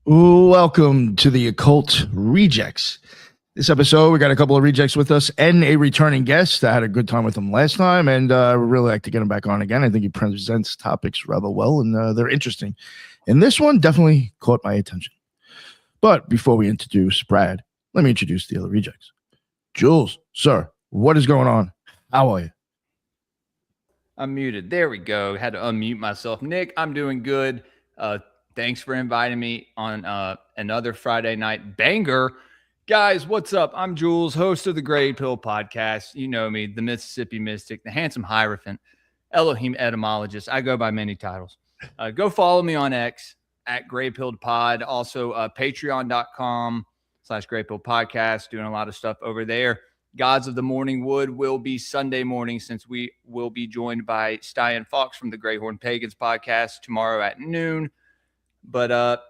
Welcome to the Occult Rejects. This episode, we got a couple of rejects with us and a returning guest. I had a good time with him last time, and I really like to get him back on again. I think he presents topics rather well, and they're interesting. And this one definitely caught my attention. But before we introduce Brad, let me introduce the other rejects. Jules, sir, what is going on? How are you? I'm muted. There we go. Had to unmute myself. Nick, I'm doing good. Thanks for inviting me on another Friday night banger. Guys, what's up? I'm Jules, host of the Greypilled podcast. You know me, the Mississippi Mystic, the handsome Hierophant, Elohim etymologist. I go by many titles. Go follow me on X at greypilledpod. Also, patreon.com/greypilledpodcast. Doing a lot of stuff over there. Gods of the Morning Wood will be Sunday morning, since we will be joined by Styan Fox from the Greyhorn Pagans podcast tomorrow at noon. But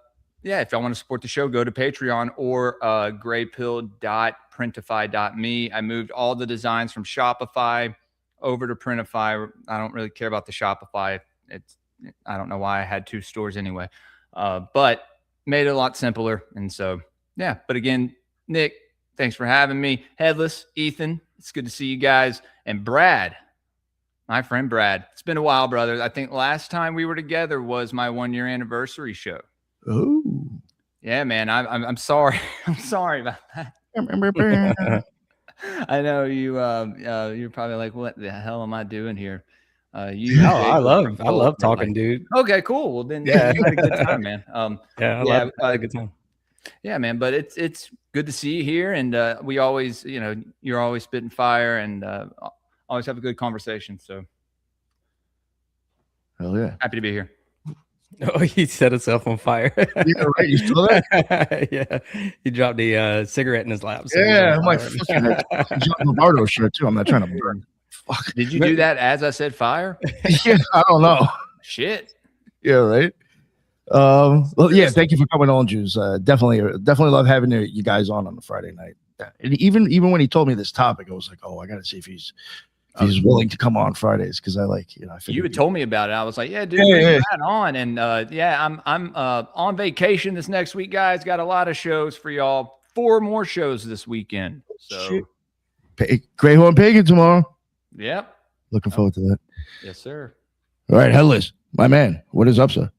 yeah, if y'all want to support the show, go to Patreon or greypilled.printify.me. I moved all the designs from Shopify over to Printify. I don't really care about the Shopify. I don't know why I had two stores anyway, but made it a lot simpler. And so, yeah. But again, Nick, thanks for having me. Headless, Ethan, it's good to see you guys. And Brad, my friend Brad. It's been a while, brother. I think last time we were together was my 1-year anniversary show. Oh, yeah, man. I'm sorry. I'm sorry about that. I know you. You're probably like, what the hell am I doing here? I love talking, dude. Okay, cool. Well, then, yeah, you had a good time, man. I had a good time. Yeah, man. But it's good to see you here, and we always, you're always spitting fire, and always have a good conversation. So, hell yeah, happy to be here. Oh, he set himself on fire. Yeah, right. You still there? Yeah, he dropped the cigarette in his lap. So yeah, I'm like fucking John Lombardo shirt too. I'm not trying to burn. Fuck. Did you do that as I said fire? Yeah, I don't know. Shit. Yeah, right. Well, yeah. Thank you for coming on, Jews. Definitely love having you guys on a Friday night. And even when he told me this topic, I was like, oh, I got to see if he's willing to come on Fridays, because I you had told me about it. I was like, yeah, dude, bring that on. And I'm on vacation this next week, guys. Got a lot of shows for y'all. 4 more shows this weekend. So Greyhorn Pagan tomorrow. Yep. Looking forward to that. Yes, sir. All right, Headless, my man. What is up, sir?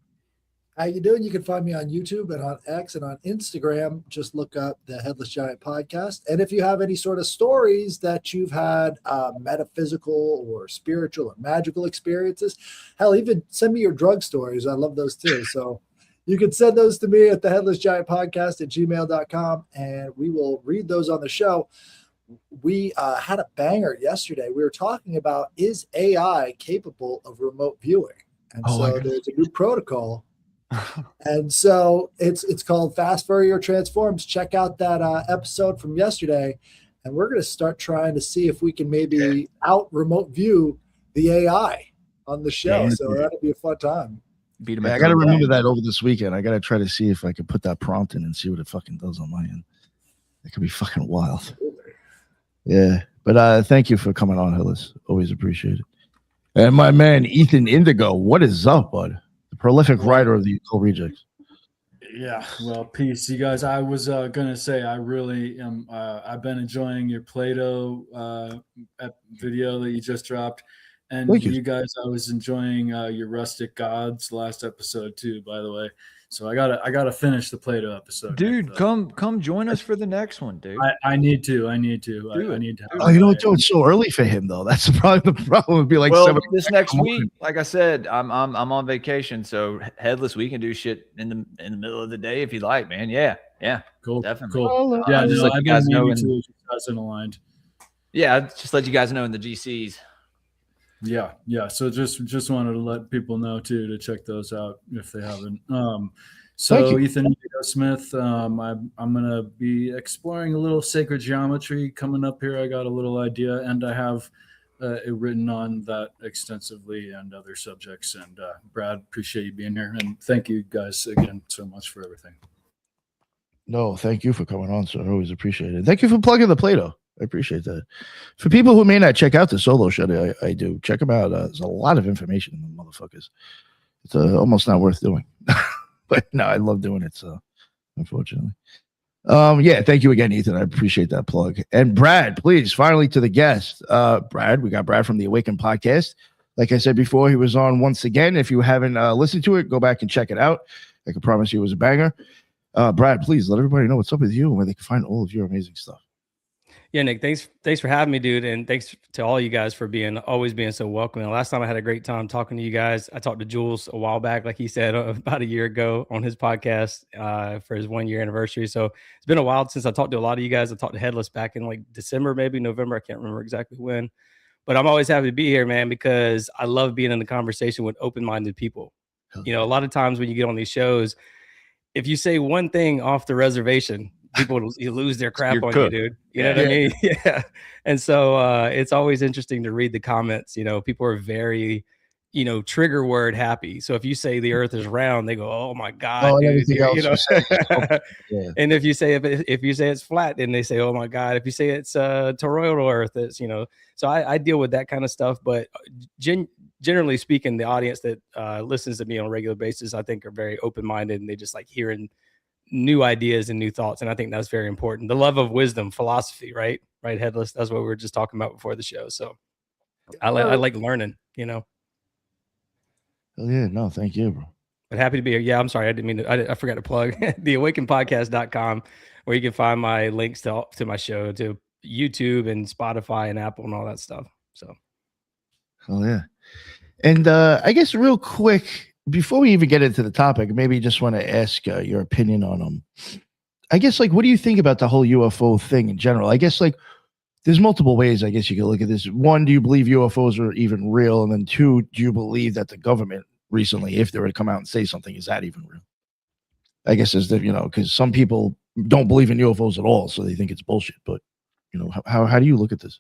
How you doing? You can find me on YouTube and on X and on Instagram. Just look up the Headless Giant podcast. And if you have any sort of stories that you've had, metaphysical or spiritual or magical experiences, hell, even send me your drug stories. I love those too. So you can send those to me at the Headless Giant podcast at gmail.com, and we will read those on the show. We had a banger yesterday. We were talking about, is AI capable of remote viewing? And so there's a new protocol. And so it's called Fast Fourier Transforms. Check out that episode from yesterday, and we're going to start trying to see if we can maybe out remote view the AI on the show. Yeah, so that'll be a fun time. I got to remember that over this weekend. I got to try to see if I can put that prompt in and see what it fucking does on my end. It could be fucking wild. Yeah, but thank you for coming on, Hillis. Always appreciate it. And my man Ethan Indigo, what is up, bud? Prolific writer of the Occult Rejects. Yeah, well, peace, you guys. I was gonna say I really am. I've been enjoying your Play-Doh video that you just dropped, and you guys. I was enjoying your Rustic Gods last episode too, by the way. So I gotta finish the Play-Doh episode. Dude, come join us for the next one, dude. I need to. I need to. Oh, you know what, Joe? It's so early for him though. That's probably the problem. It'd be like this next week. Like I said, I'm on vacation, so Headless, we can do shit in the middle of the day if you like, man. Yeah, cool, definitely. Cool. Yeah, just let you guys know. Hasn't aligned. Yeah, just let you guys know in the GCs. Yeah. So just wanted to let people know too to check those out if they haven't. So Ethan Smith, I'm gonna be exploring a little sacred geometry coming up here. I got a little idea, and I have it written on that extensively and other subjects. And Brad, appreciate you being here, and thank you guys again so much for everything. No, thank you for coming on, sir. I always appreciate it. Thank you for plugging the Play-Doh. I appreciate that. For people who may not check out the solo show, I do. Check them out. There's a lot of information in the motherfuckers. It's almost not worth doing. But no, I love doing it. So unfortunately. Yeah, thank you again, Ethan. I appreciate that plug. And Brad, please, finally to the guest. Brad, we got Brad from the Awaken podcast. Like I said before, he was on once again. If you haven't listened to it, go back and check it out. I can promise you it was a banger. Brad, please let everybody know what's up with you and where they can find all of your amazing stuff. Yeah, Nick, thanks for having me, dude. And thanks to all you guys for always being so welcoming. Last time I had a great time talking to you guys. I talked to Jules a while back, like he said, about a year ago on his podcast for his 1 year anniversary. So it's been a while since I talked to a lot of you guys. I talked to Headless back in like December, maybe November. I can't remember exactly when, but I'm always happy to be here, man, because I love being in the conversation with open-minded people. You know, a lot of times when you get on these shows, if you say one thing off the reservation, people lose their crap on you, dude. You know what I mean? Yeah. And so it's always interesting to read the comments. You know, people are very, trigger word happy. So if you say the earth is round, they go, "Oh my God, dude." And if you say if you say it's flat, then they say, "Oh my God." If you say it's toroidal earth, it's So I deal with that kind of stuff. But generally speaking, the audience that listens to me on a regular basis, I think, are very open minded, and they just like hearing new ideas and new thoughts. And I think that's very important. The love of wisdom, philosophy, right, Headless. That's what we were just talking about before the show. So I like learning, Oh yeah, no, thank you, bro. But happy to be here. Yeah, I'm sorry, I didn't mean to. I forgot to plug the awakenpodcast.com, where you can find my links to my show, to YouTube and Spotify and Apple and all that stuff. So oh yeah. And I guess real quick, before we even get into the topic, maybe just want to ask your opinion on them. I guess, like, what do you think about the whole UFO thing in general? I guess, like, there's multiple ways, I guess, you can look at this. One, do you believe UFOs are even real? And then two, do you believe that the government recently, if they were to come out and say something, is that even real? I guess is that, because some people don't believe in UFOs at all, so they think it's bullshit. But, how do you look at this?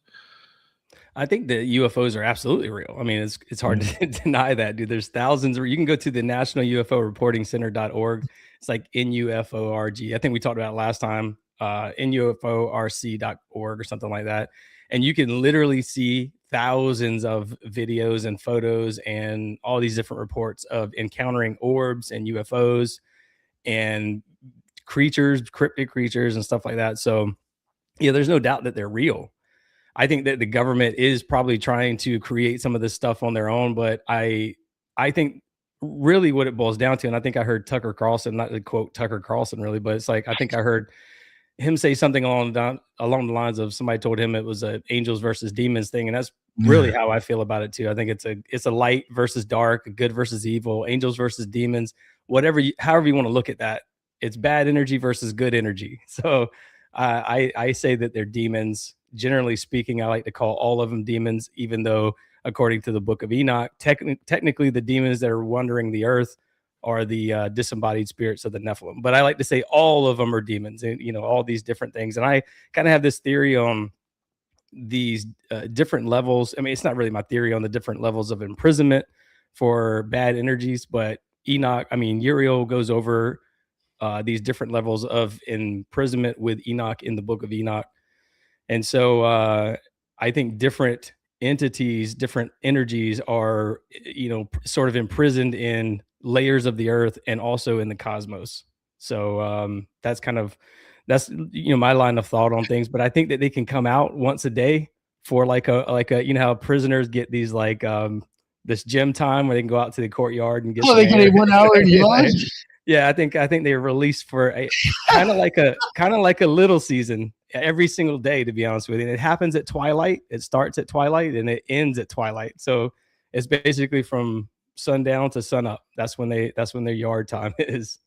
I think the UFOs are absolutely real. I mean, it's hard to deny that, dude. There's thousands, or you can go to the National UFO Reporting Center.org. It's like NUFORG. I think we talked about it last time, NUFORC.org or something like that. And you can literally see thousands of videos and photos and all these different reports of encountering orbs and UFOs and creatures, cryptic creatures and stuff like that. So yeah, there's no doubt that they're real. I think that the government is probably trying to create some of this stuff on their own, but I think really what it boils down to, and I think I heard Tucker Carlson, not to quote Tucker Carlson really, but it's like, I think I heard him say something along the lines of, somebody told him it was an angels versus demons thing, and that's really how I feel about it too. I think it's a light versus dark, a good versus evil, angels versus demons, however you want to look at that. It's bad energy versus good energy. So I say that they're demons. Generally speaking, I like to call all of them demons, even though according to the book of Enoch, technically the demons that are wandering the earth are the disembodied spirits of the Nephilim. But I like to say all of them are demons, and all these different things. And I kind of have this theory on these different levels. I mean, it's not really my theory on the different levels of imprisonment for bad energies, but Uriel goes over these different levels of imprisonment with Enoch in the book of Enoch. And so I think different entities, different energies are, sort of imprisoned in layers of the earth and also in the cosmos. So that's my line of thought on things. But I think that they can come out once a day for like a how prisoners get these this gym time where they can go out to the courtyard and get. Oh, they get 1 hour in yard. Yeah, I think they're released for a kind of like a little season every single day, to be honest with you. And it happens at twilight. It starts at twilight and it ends at twilight. So it's basically from sundown to sunup. That's when their yard time is.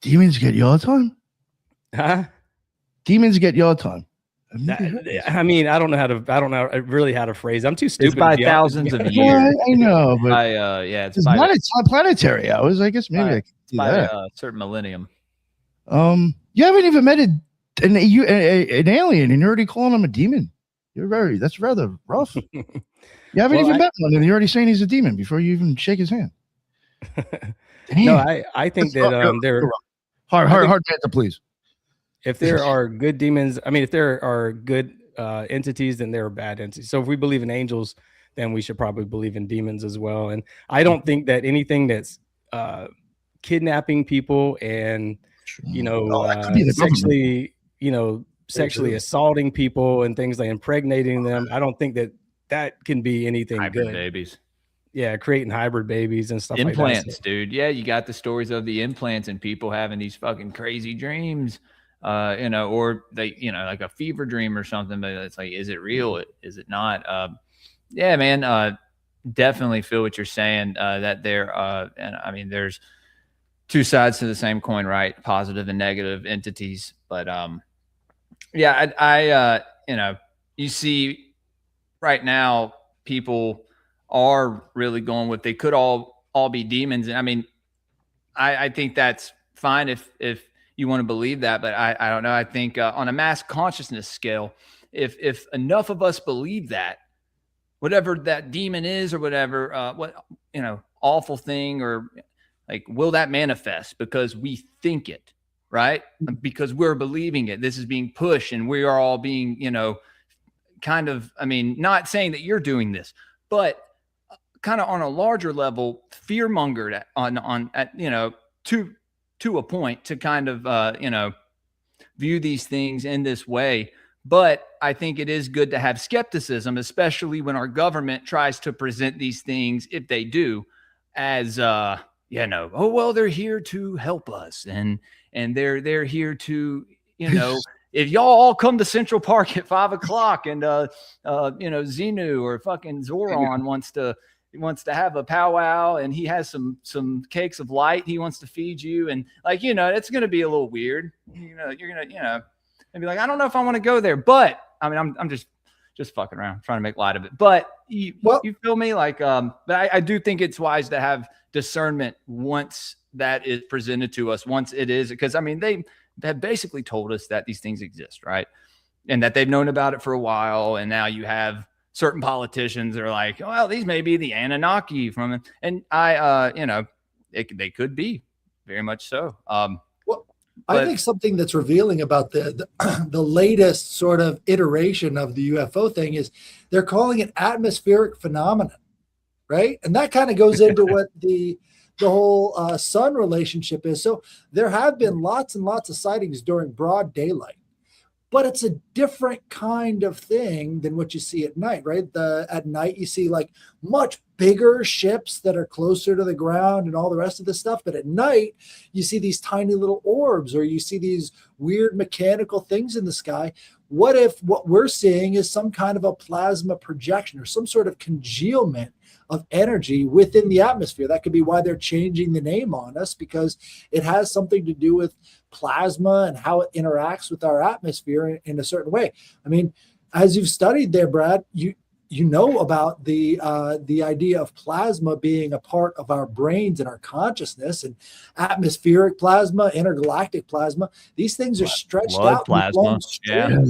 Demons get yard time? Huh? Demons get yard time. I don't know really how to phrase it. I'm too stupid. It's by thousands of years. I know, but it's by planetary hours. I guess maybe I can do that. A certain millennium. You haven't even met an alien, and you're already calling him a demon. That's rather rough. You haven't even met one, and you're already saying he's a demon before you even shake his hand. No, I think that they're hard to please. If there are good demons, if there are good entities, then there are bad entities. So if we believe in angels, then we should probably believe in demons as well. And I don't think that anything that's kidnapping people and, that could be the government. sexually assaulting people and things like impregnating them. I don't think that can be anything Hybrid good. babies. Yeah, creating hybrid babies and stuff Implants, like that. dude. Yeah, you got the stories of the implants and people having these fucking crazy dreams, or they, like a fever dream or something. But it's like, is it real? Is it not? Yeah, man. Definitely feel what you're saying. That there, and I mean, there's two sides to the same coin, right? Positive and negative entities. But yeah, I you see right now people are really going with, they could all be demons. And I mean, I think that's fine if you want to believe that, but I don't know. I think on a mass consciousness scale, if enough of us believe that, whatever that demon is or whatever, awful thing, or like, will that manifest because we think it, right? Because we're believing it. This is being pushed and we are all being, kind of, I mean, not saying that you're doing this, but kind of on a larger level, fear mongered to a point to kind of, view these things in this way. But I think it is good to have skepticism, especially when our government tries to present these things, if they do, as, oh, well, they're here to help us. And they're here to, if y'all all come to Central Park at 5:00 and, Xenu or fucking Zoran wants to have a powwow and he has some cakes of light he wants to feed you, and like, it's going to be a little weird. You're going to, and be like, I don't know if I want to go there, but I mean, I'm just fucking around trying to make light of it. But you feel me? Like, but I do think it's wise to have discernment once that is presented to us, once it is, because I mean, they have basically told us that these things exist, right? And that they've known about it for a while. And now you have certain politicians that are like, well, these may be the Anunnaki from it. And they could be, very much so. I think something that's revealing about the latest sort of iteration of the UFO thing is they're calling it atmospheric phenomenon, right? And that kind of goes into what the whole sun relationship is. So there have been lots and lots of sightings during broad daylight, but it's a different kind of thing than what you see at night, right? At night, you see like much bigger ships that are closer to the ground and all the rest of this stuff. But at night, you see these tiny little orbs, or you see these weird mechanical things in the sky. What if what we're seeing is some kind of a plasma projection or some sort of congealment of energy within the atmosphere? That could be why they're changing the name on us, because it has something to do with plasma and how it interacts with our atmosphere in a certain way. I mean, as you've studied there, Brad, you know about the idea of plasma being a part of our brains and our consciousness, and atmospheric plasma, intergalactic plasma. These things are stretched blood out. plasma. Yeah.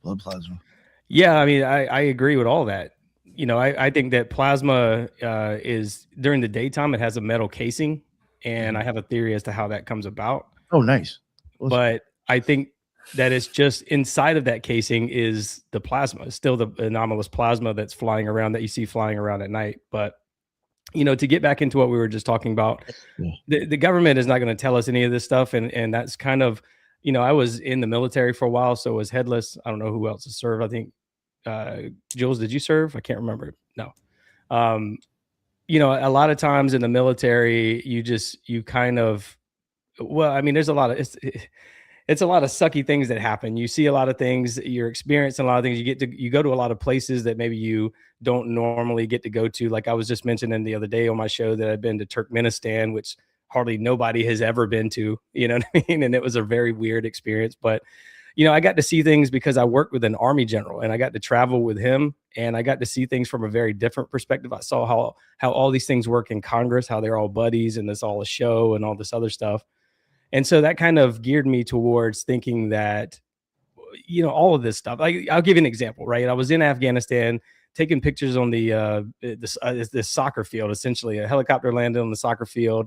Blood plasma. Yeah, I mean, I agree with all that. I think that plasma is, during the daytime, it has a metal casing, and I have a theory as to how that comes about. Oh, nice. Awesome. But I think that it's just inside of that casing is the plasma. It's still the anomalous plasma that's flying around, that you see flying around at night. But, to get back into what we were just talking about, the government is not going to tell us any of this stuff. And that's kind of, I was in the military for a while, so was Headless. I don't know who else has served. I think, Jules, did you serve? I can't remember. No. A lot of times in the military, you kind of, well, I mean, there's a lot of, it's a lot of sucky things that happen. You see a lot of things, you're experiencing a lot of things. You go to a lot of places that maybe you don't normally get to go to. Like I was just mentioning the other day on my show that I've been to Turkmenistan, which hardly nobody has ever been to, you know what I mean? And it was a very weird experience, but I got to see things because I worked with an Army general, and I got to travel with him, and I got to see things from a very different perspective. I saw how all these things work in Congress, how they're all buddies and it's all a show and all this other stuff. And so that kind of geared me towards thinking that, all of this stuff. I'll give you an example, right? I was in Afghanistan taking pictures on the soccer field, essentially. A helicopter landed on the soccer field.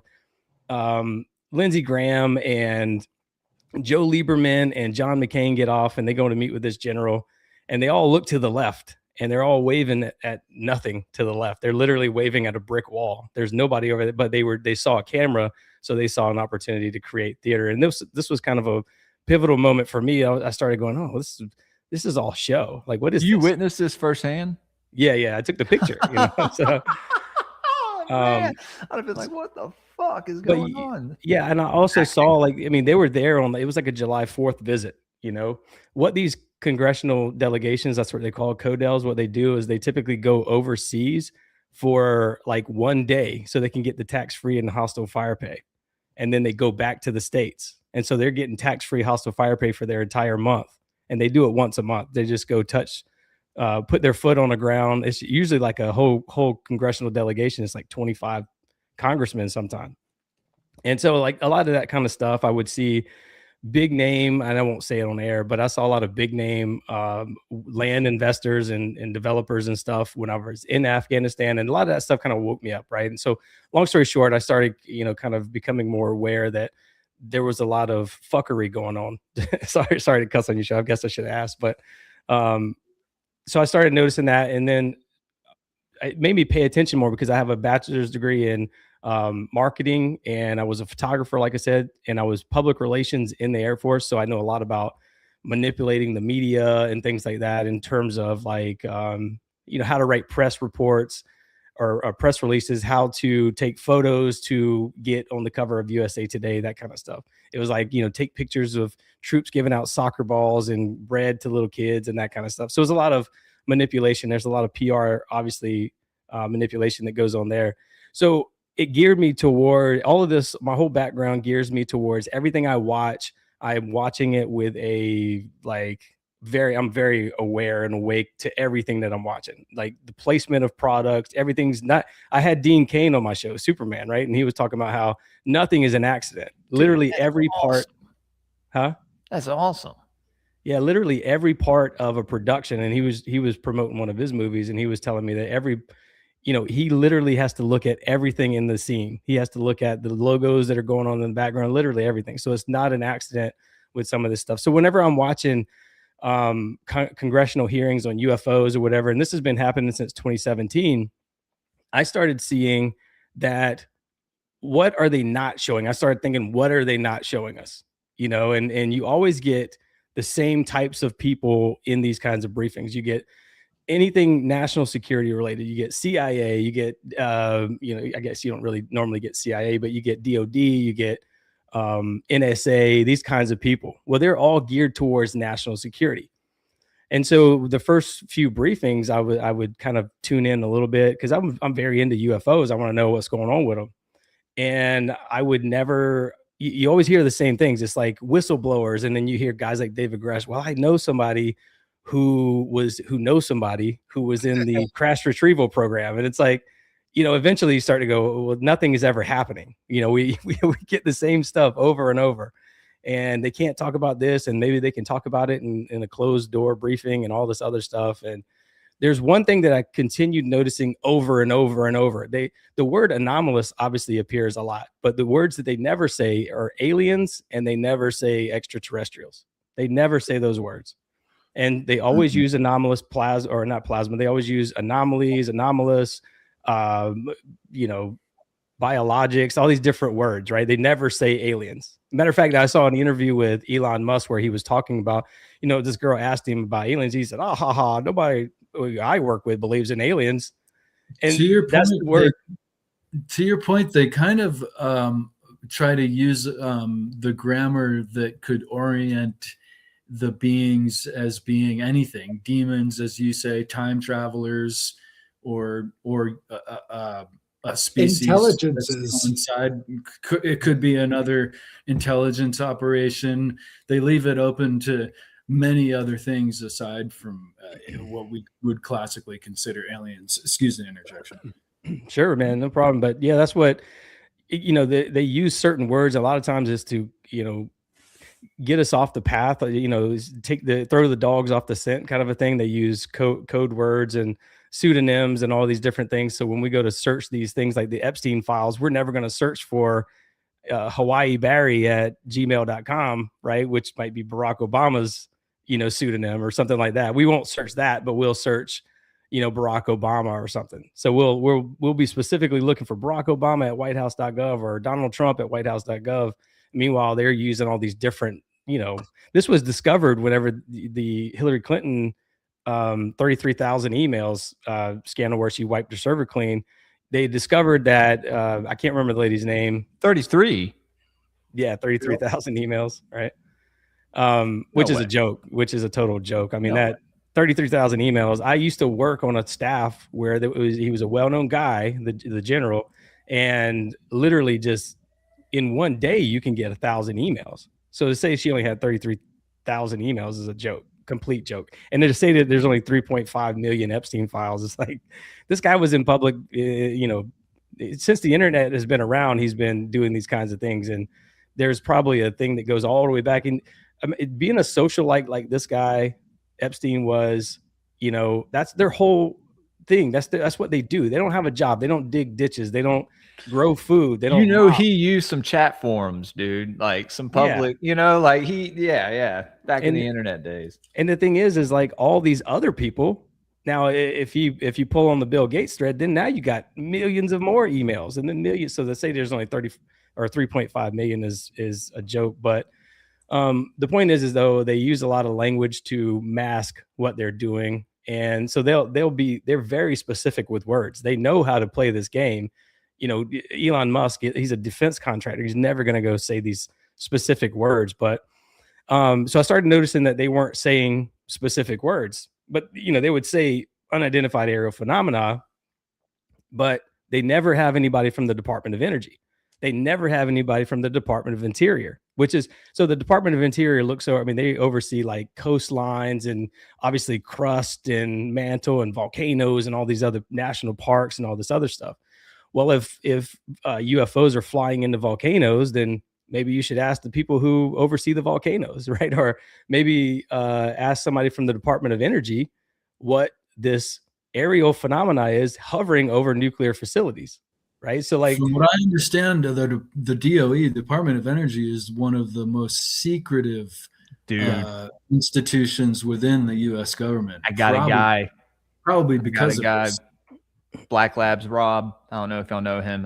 Lindsey Graham and Joe Lieberman and John McCain get off, and they go to meet with this general, and they all look to the left, and they're all waving at nothing to the left. They're literally waving at a brick wall. There's nobody over there, but they saw a camera, so they saw an opportunity to create theater. And this was kind of a pivotal moment for me. I started going, oh, this is all show. Like, what is you this? witnessed this firsthand? Yeah, I took the picture. You know? So, man, I'd have been like, what the fuck is going on? Yeah, and I also saw, like, I mean, they were there on, it was like a July 4th visit. You know what these congressional delegations, that's what they call CODELs. What they do is they typically go overseas for like 1 day so they can get the tax-free and hostile fire pay, and then they go back to the States, and so they're getting tax-free hostile fire pay for their entire month. And they do it once a month. They just go put their foot on the ground. It's usually like a whole congressional delegation. It's like 25 congressmen sometimes. And so like a lot of that kind of stuff, I would see big name, and I won't say it on air, but I saw a lot of big name land investors and developers and stuff when I was in Afghanistan. And a lot of that stuff kind of woke me up, right? And so long story short, I started, kind of becoming more aware that there was a lot of fuckery going on. sorry to cuss on you, show. I guess I should have asked, but so I started noticing that, and then it made me pay attention more because I have a bachelor's degree in marketing, and I was a photographer, like I said, and I was public relations in the Air Force. So I know a lot about manipulating the media and things like that in terms of like, how to write press reports or press releases, how to take photos to get on the cover of USA Today, that kind of stuff. It was like, take pictures of troops giving out soccer balls and bread to little kids and that kind of stuff. So there's a lot of manipulation. There's a lot of PR, obviously, manipulation that goes on there. So it geared me toward all of this. My whole background gears me towards everything I watch. I'm watching it with a I'm very aware and awake to everything that I'm watching, like the placement of products. Everything's not. I had Dean Cain on my show, Superman, right? And he was talking about how nothing is an accident. Literally Dude, every part. Huh? That's awesome. Yeah, literally every part of a production. And he was promoting one of his movies, and he was telling me that he literally has to look at everything in the scene. He has to look at the logos that are going on in the background, literally everything. So it's not an accident with some of this stuff. So whenever I'm watching congressional hearings on UFOs or whatever, and this has been happening since 2017, I started seeing that, what are they not showing? I started thinking, what are they not showing us? And you always get the same types of people in these kinds of briefings. You get anything national security related. You get CIA, you get, I guess you don't really normally get CIA, but you get DOD, you get NSA, these kinds of people. Well, they're all geared towards national security. And so the first few briefings, I would kind of tune in a little bit because I'm very into UFOs. I want to know what's going on with them. And I would never, you always hear the same things. It's like whistleblowers. And then you hear guys like David Grush. Well, I know somebody who knows somebody who was in the crash retrieval program. And it's like, eventually you start to go, well, nothing is ever happening. We get the same stuff over and over, and they can't talk about this, and maybe they can talk about it in a closed door briefing and all this other stuff. And there's one thing that I continued noticing over and over and over. The word anomalous obviously appears a lot, but the words that they never say are aliens, and they never say extraterrestrials. They never say those words. And they always use anomalous not plasma. They always use anomalies, anomalous, biologics, all these different words, right? They never say aliens. Matter of fact, I saw an interview with Elon Musk where he was talking about, this girl asked him about aliens. He said, nobody I work with believes in aliens. And that's the word. To your point, they kind of try to use the grammar that could orient the beings as being anything, demons, as you say, time travelers, or a species intelligences inside. It could be another intelligence operation. They leave it open to many other things aside from what we would classically consider aliens. Excuse the interjection. Sure, man, no problem. But yeah, that's what they use certain words a lot of times is to get us off the path, throw the dogs off the scent kind of a thing. They use code words and pseudonyms and all these different things. So when we go to search these things like the Epstein files, we're never going to search for Hawaii Barry at gmail.com, right? Which might be Barack Obama's, pseudonym or something like that. We won't search that, but we'll search Barack Obama or something. So we'll be specifically looking for Barack Obama at whitehouse.gov or Donald Trump at whitehouse.gov. Meanwhile, they're using all these different, this was discovered whenever the Hillary Clinton 33,000 emails scandal where she wiped her server clean. They discovered that I can't remember the lady's name. 33. Yeah, 33,000 emails, right? Which is a joke, which is a total joke. I mean, that 33,000 emails. I used to work on a staff where he was a well-known guy, the general, and literally just in one day you can get 1,000 emails. So to say she only had 33,000 emails is a joke, complete joke. And to say that there's only 3.5 million Epstein files, it's like this guy was in public, since the internet has been around, he's been doing these kinds of things. And there's probably a thing that goes all the way back in. I mean, being a socialite like this guy Epstein was, that's their whole thing. That's what they do. They don't have a job. They don't dig ditches. They don't grow food. They don't. He used some chat forums, dude. Like some public. Back in the internet days. And the thing is like all these other people. Now, if you pull on the Bill Gates thread, then now you got millions of more emails, and then millions. So they say there's only 30 or 3.5 million is a joke, but the point is though they use a lot of language to mask what they're doing, and so they're very specific with words. They know how to play this game. Elon Musk, he's a defense contractor. He's never going to go say these specific words, but so I started noticing that they weren't saying specific words, but they would say unidentified aerial phenomena, but they never have anybody from the Department of Energy. They never have anybody from the Department of Interior, so the Department of Interior they oversee like coastlines and obviously crust and mantle and volcanoes and all these other national parks and all this other stuff. Well, if UFOs are flying into volcanoes, then maybe you should ask the people who oversee the volcanoes, right? Or maybe ask somebody from the Department of Energy what this aerial phenomena is hovering over nuclear facilities. Right. So like from what I understand, the DOE, Department of Energy, is one of the most secretive institutions within the U.S. government. I got a guy. Probably because of this. Black Labs Rob. I don't know if y'all know him.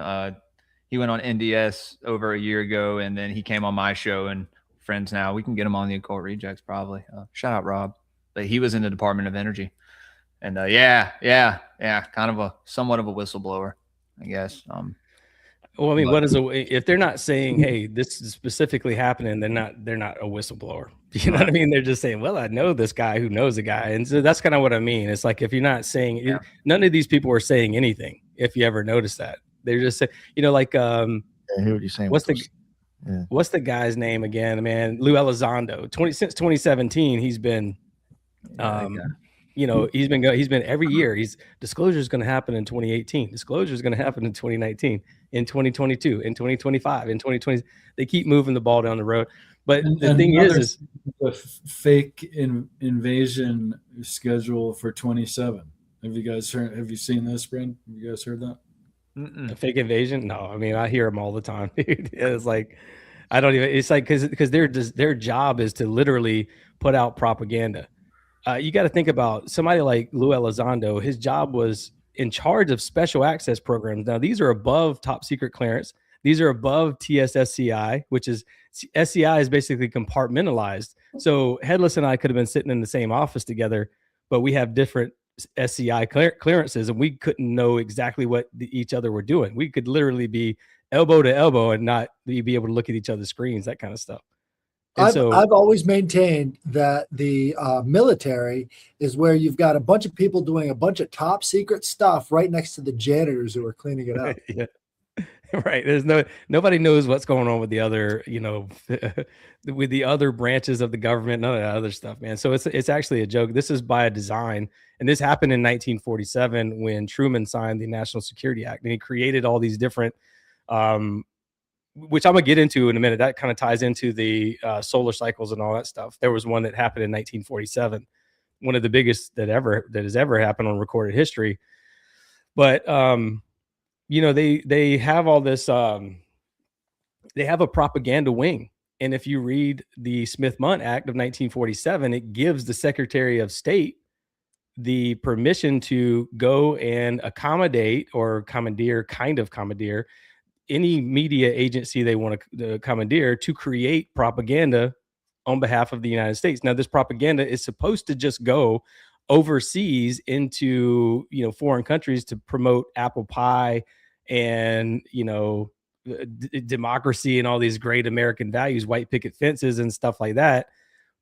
He went on NDS over a year ago, and then he came on my show, and friends now. We can get him on the Occult Rejects probably. Shout out Rob. But he was in the Department of Energy. And kind of somewhat of a whistleblower, I guess. Well, I mean, if they're not saying, hey, this is specifically happening, they're not a whistleblower. You know what I mean? They're just saying, well, I know this guy who knows a guy. And so that's kind of what I mean. It's like, if you're not saying, none of these people are saying anything. If you ever notice that, they're just saying, like, I hear what you're saying. What's the guy's name again, man? Lou Elizondo. Since 2017, he's been, he's been every year. Disclosure is going to happen in 2018. Disclosure is going to happen in 2019, in 2022, in 2025, in 2020. They keep moving the ball down the road. But the thing is the fake invasion schedule for 27. Have you guys heard? Have you seen this, Brent? Have you guys heard that? A fake invasion? No, I mean, I hear them all the time. It's like, I don't even. It's like because their job is to literally put out propaganda. You got to think about somebody like Lou Elizondo. His job was in charge of special access programs. Now, these are above top secret clearance. These are above TSSCI, which is SCI is basically compartmentalized. So Headless and I could have been sitting in the same office together, but we have different SCI clearances, and we couldn't know exactly what each other were doing. We could literally be elbow to elbow and not be able to look at each other's screens, that kind of stuff. I've always maintained that the military is where you've got a bunch of people doing a bunch of top secret stuff right next to the janitors who are cleaning it up. Yeah. Right. There's nobody knows what's going on with the other, with the other branches of the government, none of that other stuff, man. So it's actually a joke. This is by design. And this happened in 1947 when Truman signed the National Security Act, and he created all these different, which I'm gonna get into in a minute. That kind of ties into the solar cycles and all that stuff. There was one that happened in 1947, one of the biggest that has ever happened on recorded history. But they have all this. They have a propaganda wing, and if you read the Smith-Mundt Act of 1947, it gives the Secretary of State the permission to go and accommodate or commandeer any media agency they want to commandeer to create propaganda on behalf of the United States. Now, this propaganda is supposed to just go overseas into, foreign countries to promote apple pie and, democracy and all these great American values, white picket fences and stuff like that.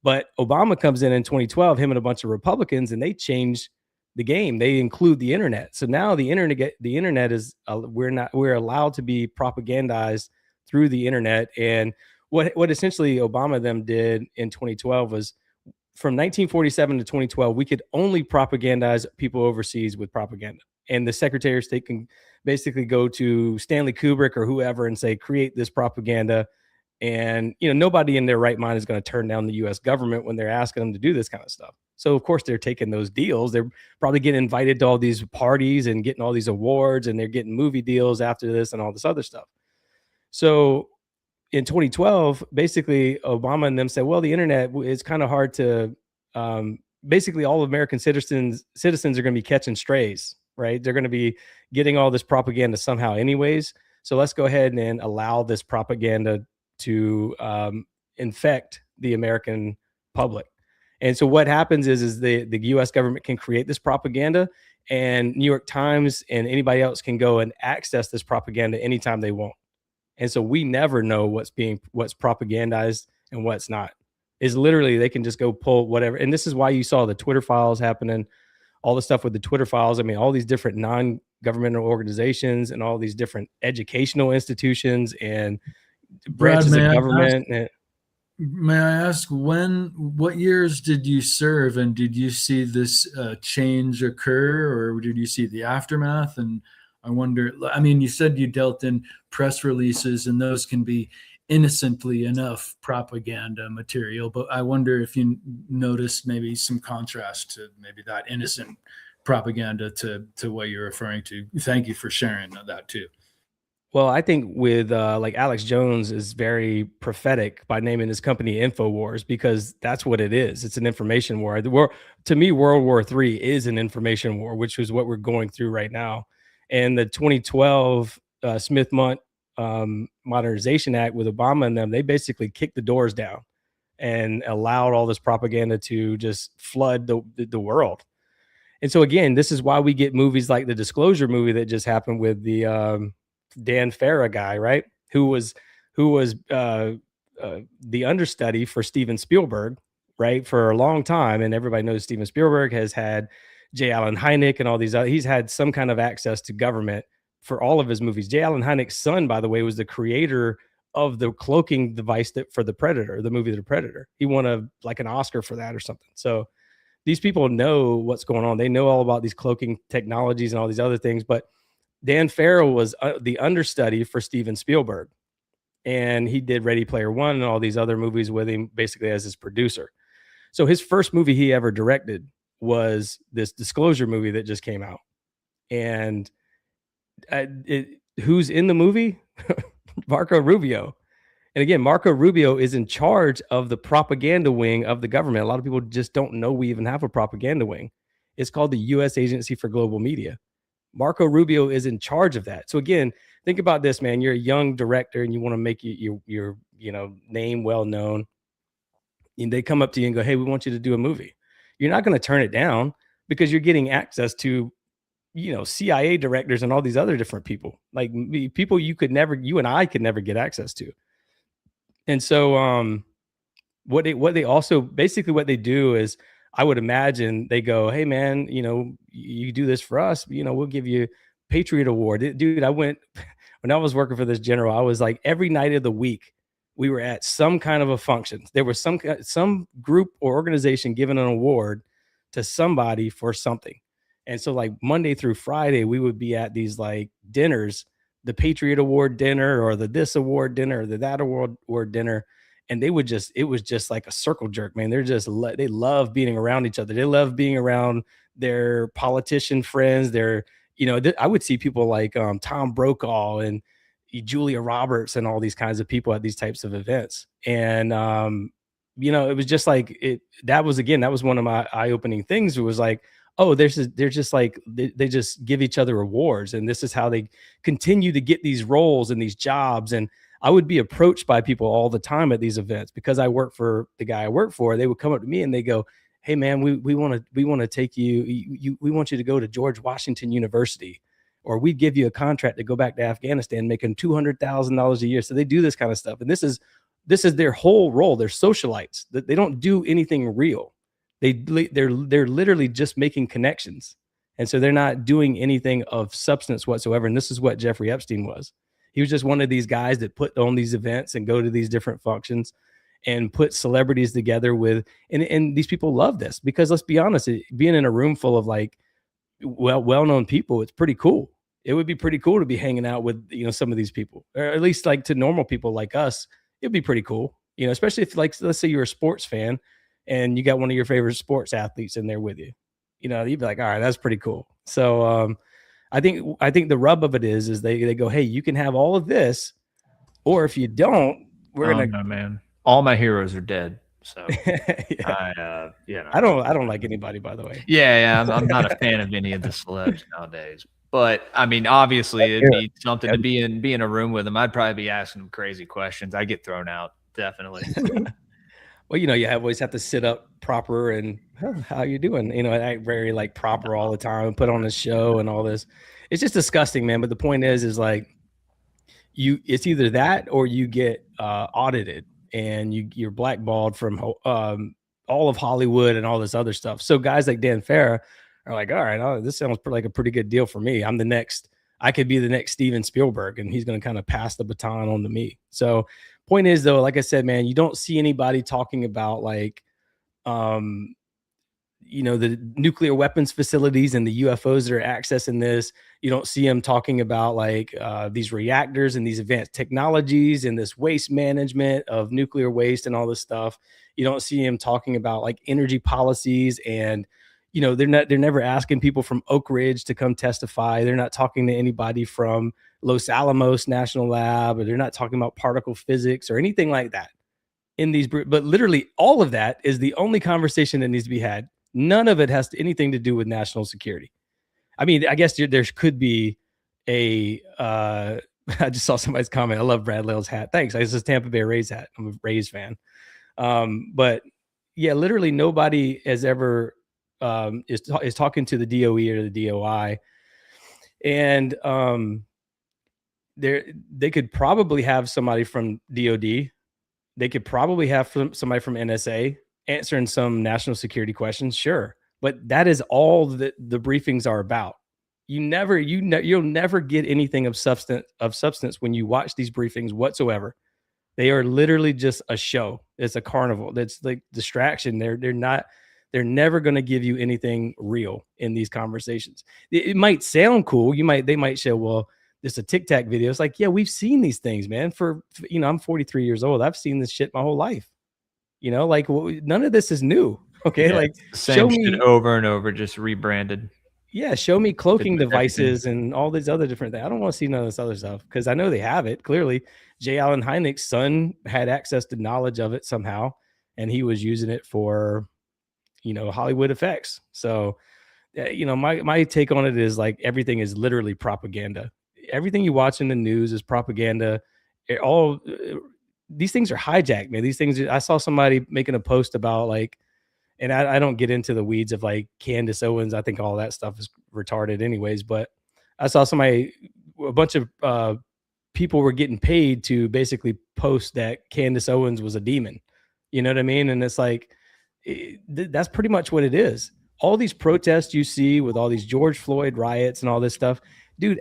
But Obama comes in 2012, him and a bunch of Republicans, and they change the game. They include the internet. So now the internet is we're allowed to be propagandized through the internet. And what essentially Obama them did in 2012 was, from 1947 to 2012, we could only propagandize people overseas with propaganda. And the Secretary of State can basically go to Stanley Kubrick or whoever and say, create this propaganda. And, nobody in their right mind is going to turn down the U.S. government when they're asking them to do this kind of stuff. So, of course, they're taking those deals. They're probably getting invited to all these parties and getting all these awards, and they're getting movie deals after this and all this other stuff. So in 2012, basically, Obama and them said, well, the internet is kind of hard to basically all American citizens are going to be catching strays, right? They're going to be getting all this propaganda somehow anyways. So let's go ahead and allow this propaganda to infect the American public. And so what happens is the U.S. government can create this propaganda, and New York Times and anybody else can go and access this propaganda anytime they want. And so we never know what's propagandized and what's not. Is literally they can just go pull whatever. And this is why you saw the Twitter files happening, all the stuff with the Twitter files. I mean, all these different non-governmental organizations and all these different educational institutions and branches of government. May I ask, what years did you serve, and did you see this change occur, or did you see the aftermath? And I wonder, I mean, you said you dealt in press releases, and those can be innocently enough propaganda material, but I wonder if you noticed maybe some contrast to maybe that innocent propaganda to what you're referring to. Thank you for sharing that too. Well, I think with like Alex Jones is very prophetic by naming his company InfoWars, because that's what it is. It's an information war. To me, World War III is an information war, which is what we're going through right now. And the 2012 Smith-Mundt Modernization Act with Obama and them, they basically kicked the doors down and allowed all this propaganda to just flood the world. And so again, this is why we get movies like the Disclosure movie that just happened with the Dan Farah guy, right? Who was the understudy for Steven Spielberg, right? For a long time. And everybody knows Steven Spielberg has had J. Allen Hynek and all these other, he's had some kind of access to government for all of his movies. J. Allen Hynek's son, by the way, was the creator of the cloaking device for The Predator, the movie The Predator. He won an Oscar for that or something. So these people know what's going on. They know all about these cloaking technologies and all these other things. But Dan Farrell was the understudy for Steven Spielberg, and he did Ready Player One and all these other movies with him, basically as his producer. So his first movie he ever directed was this Disclosure movie that just came out. And who's in the movie? Marco Rubio. And again, Marco Rubio is in charge of the propaganda wing of the government. A lot of people just don't know we even have a propaganda wing. It's called the U.S. Agency for Global Media. Marco Rubio is in charge of that. So again, think about this, man. You're a young director and you want to make your name well known. And they come up to you and go, hey, we want you to do a movie. You're not going to turn it down because you're getting access to, CIA directors and all these other different people, like people you and I could never get access to. And so what they do is, I would imagine they go, hey man, you do this for us, we'll give you Patriot Award. Dude, when I was working for this general, I was like, every night of the week we were at some kind of a function. There was some group or organization giving an award to somebody for something. And so like Monday through Friday, we would be at these like dinners, the Patriot Award dinner or the this award dinner or the that award dinner. And it was just like a circle jerk, man. They love being around each other. They love being around their politician friends. I would see people like Tom Brokaw and Julia Roberts and all these kinds of people at these types of events. And, it was just like that was one of my eye-opening things. It was like, oh, they're just like, they just give each other awards. And this is how they continue to get these roles and these jobs. And I would be approached by people all the time at these events because I work for the guy I work for. They would come up to me and they go, hey man, we want to take you, we want you to go to George Washington University, or we give you a contract to go back to Afghanistan making $200,000 a year. So they do this kind of stuff. And this is their whole role. They're socialites. They don't do anything real. They're literally just making connections. And so they're not doing anything of substance whatsoever. And this is what Jeffrey Epstein was. He was just one of these guys that put on these events and go to these different functions and put celebrities together with, and these people love this because let's be honest, being in a room full of like well-known people, it's pretty cool. It would be pretty cool to be hanging out with, some of these people, or at least like to normal people like us. It'd be pretty cool, especially if, like, let's say you're a sports fan and you got one of your favorite sports athletes in there with you, you'd be like, all right, that's pretty cool. So I think the rub of it is they go, hey, you can have all of this, or if you don't, we're gonna. No, man, all my heroes are dead. So yeah. I don't like anybody, by the way. Yeah, I'm not a fan of any of the celebs nowadays. But I mean, obviously, it'd be something to be in a room with them. I'd probably be asking them crazy questions. I get thrown out, definitely. Well, you always have to sit up proper and how you doing? I very like proper all the time and put on a show and all this. It's just disgusting, man. But the point is like it's either that or you get audited and you're blackballed from all of Hollywood and all this other stuff. So guys like Dan Farah are like, all right, this sounds like a pretty good deal for me. I could be the next Steven Spielberg, and he's going to kind of pass the baton on to me. So point is, though, like I said, man, you don't see anybody talking about like, the nuclear weapons facilities and the UFOs that are accessing this. You don't see them talking about like these reactors and these advanced technologies and this waste management of nuclear waste and all this stuff. You don't see him talking about like energy policies and they're never asking people from Oak Ridge to come testify. They're not talking to anybody from Los Alamos National Lab, or they're not talking about particle physics or anything like that in these. But literally all of that is the only conversation that needs to be had. None of it has anything to do with national security. I mean, I guess there could be I just saw somebody's comment. I love Brad Lail's hat. Thanks. This is Tampa Bay Rays hat. I'm a Rays fan. But yeah, literally nobody has ever is talking to the DOE or the DOI, and they could probably have somebody from DOD. They could probably have somebody from NSA answering some national security questions, sure, but that is all that the briefings are about. You'll never get anything of substance when you watch these briefings whatsoever. They are literally just a show. It's a carnival. That's like distraction. They're never going to give you anything real in these conversations. It might sound cool. They might say, well, this is a Tic Tac video. It's like, yeah, we've seen these things, man. I'm 43 years old. I've seen this shit my whole life. Like none of this is new. Okay. Yeah, like same shit over and over, just rebranded. Yeah. Show me cloaking devices and all these other different things. I don't want to see none of this other stuff because I know they have it. Clearly J. Allen Hynek's son had access to knowledge of it somehow, and he was using it for, Hollywood effects. So, my take on it is like everything is literally propaganda. Everything you watch in the news is propaganda. These things are hijacked, man. These things, I saw somebody making a post about like, and I don't get into the weeds of like Candace Owens. I think all that stuff is retarded anyways, but I saw a bunch of people were getting paid to basically post that Candace Owens was a demon. You know what I mean? And it's like, that's pretty much what it is. All these protests you see with all these George Floyd riots and all this stuff, dude,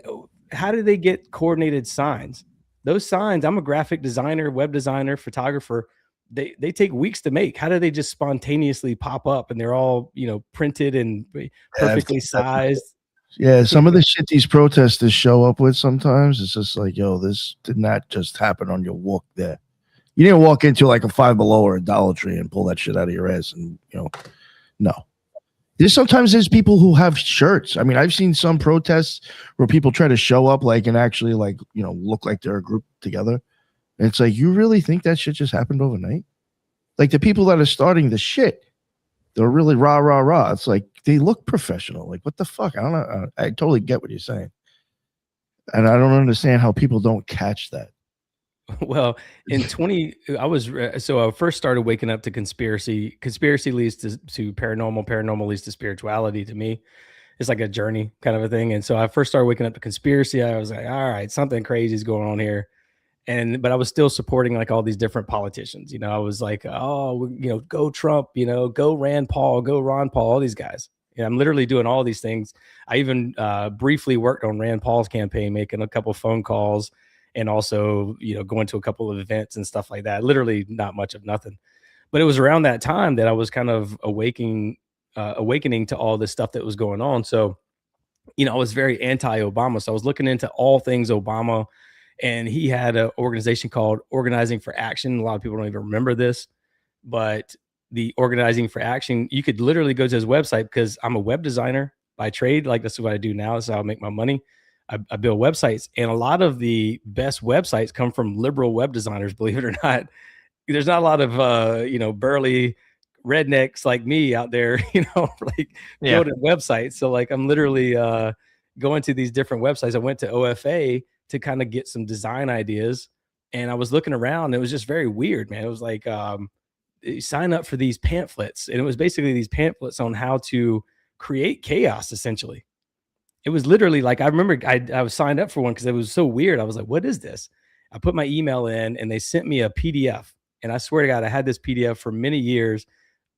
how do they get coordinated signs? Those signs, I'm a graphic designer, web designer, photographer. They take weeks to make. How do they just spontaneously pop up and they're all, printed and perfectly sized? Yeah, some of the shit these protesters show up with sometimes, it's just like, yo, this did not just happen on your walk there. You didn't walk into like a Five Below or a Dollar Tree and pull that shit out of your ass and, no. There's people who have shirts. I mean, I've seen some protests where people try to show up like and actually like, look like they're a group together. And it's like, you really think that shit just happened overnight? Like the people that are starting the shit they're really rah, rah, rah. It's like they look professional. Like, what the fuck? I don't know. I totally get what you're saying. And I don't understand how people don't catch that. Well, I first started waking up to conspiracy. Conspiracy leads to paranormal. Paranormal leads to spirituality. To me, it's like a journey kind of a thing. And so I first started waking up to conspiracy. I was like, all right, something crazy is going on here. But I was still supporting like all these different politicians. You know, I was like, oh, you know, go Trump, you know, go Rand Paul, go Ron Paul, all these guys. Yeah, I'm literally doing all these things. I even briefly worked on Rand Paul's campaign, making a couple phone calls and also, you know, going to a couple of events and stuff like that. Literally not much of nothing. But it was around that time that I was kind of awakening to all this stuff that was going on. So, you know, I was very anti-Obama. So I was looking into all things Obama, and he had an organization called Organizing for Action. A lot of people don't even remember this, but the Organizing for Action, you could literally go to his website, because I'm a web designer by trade. Like, that's what I do now. That's how I make my money. I build websites, and a lot of the best websites come from liberal web designers, believe it or not. There's not a lot of, you know, burly rednecks like me out there, you know, like building websites. So like, I'm literally going to these different websites. I went to OFA to kind of get some design ideas, and I was looking around. And it was just very weird, man. It was like, sign up for these pamphlets. And it was basically these pamphlets on how to create chaos, essentially. It was literally like, I remember I was signed up for one because it was so weird. I was like, what is this? I put my email in, and they sent me a PDF. And I swear to God, I had this PDF for many years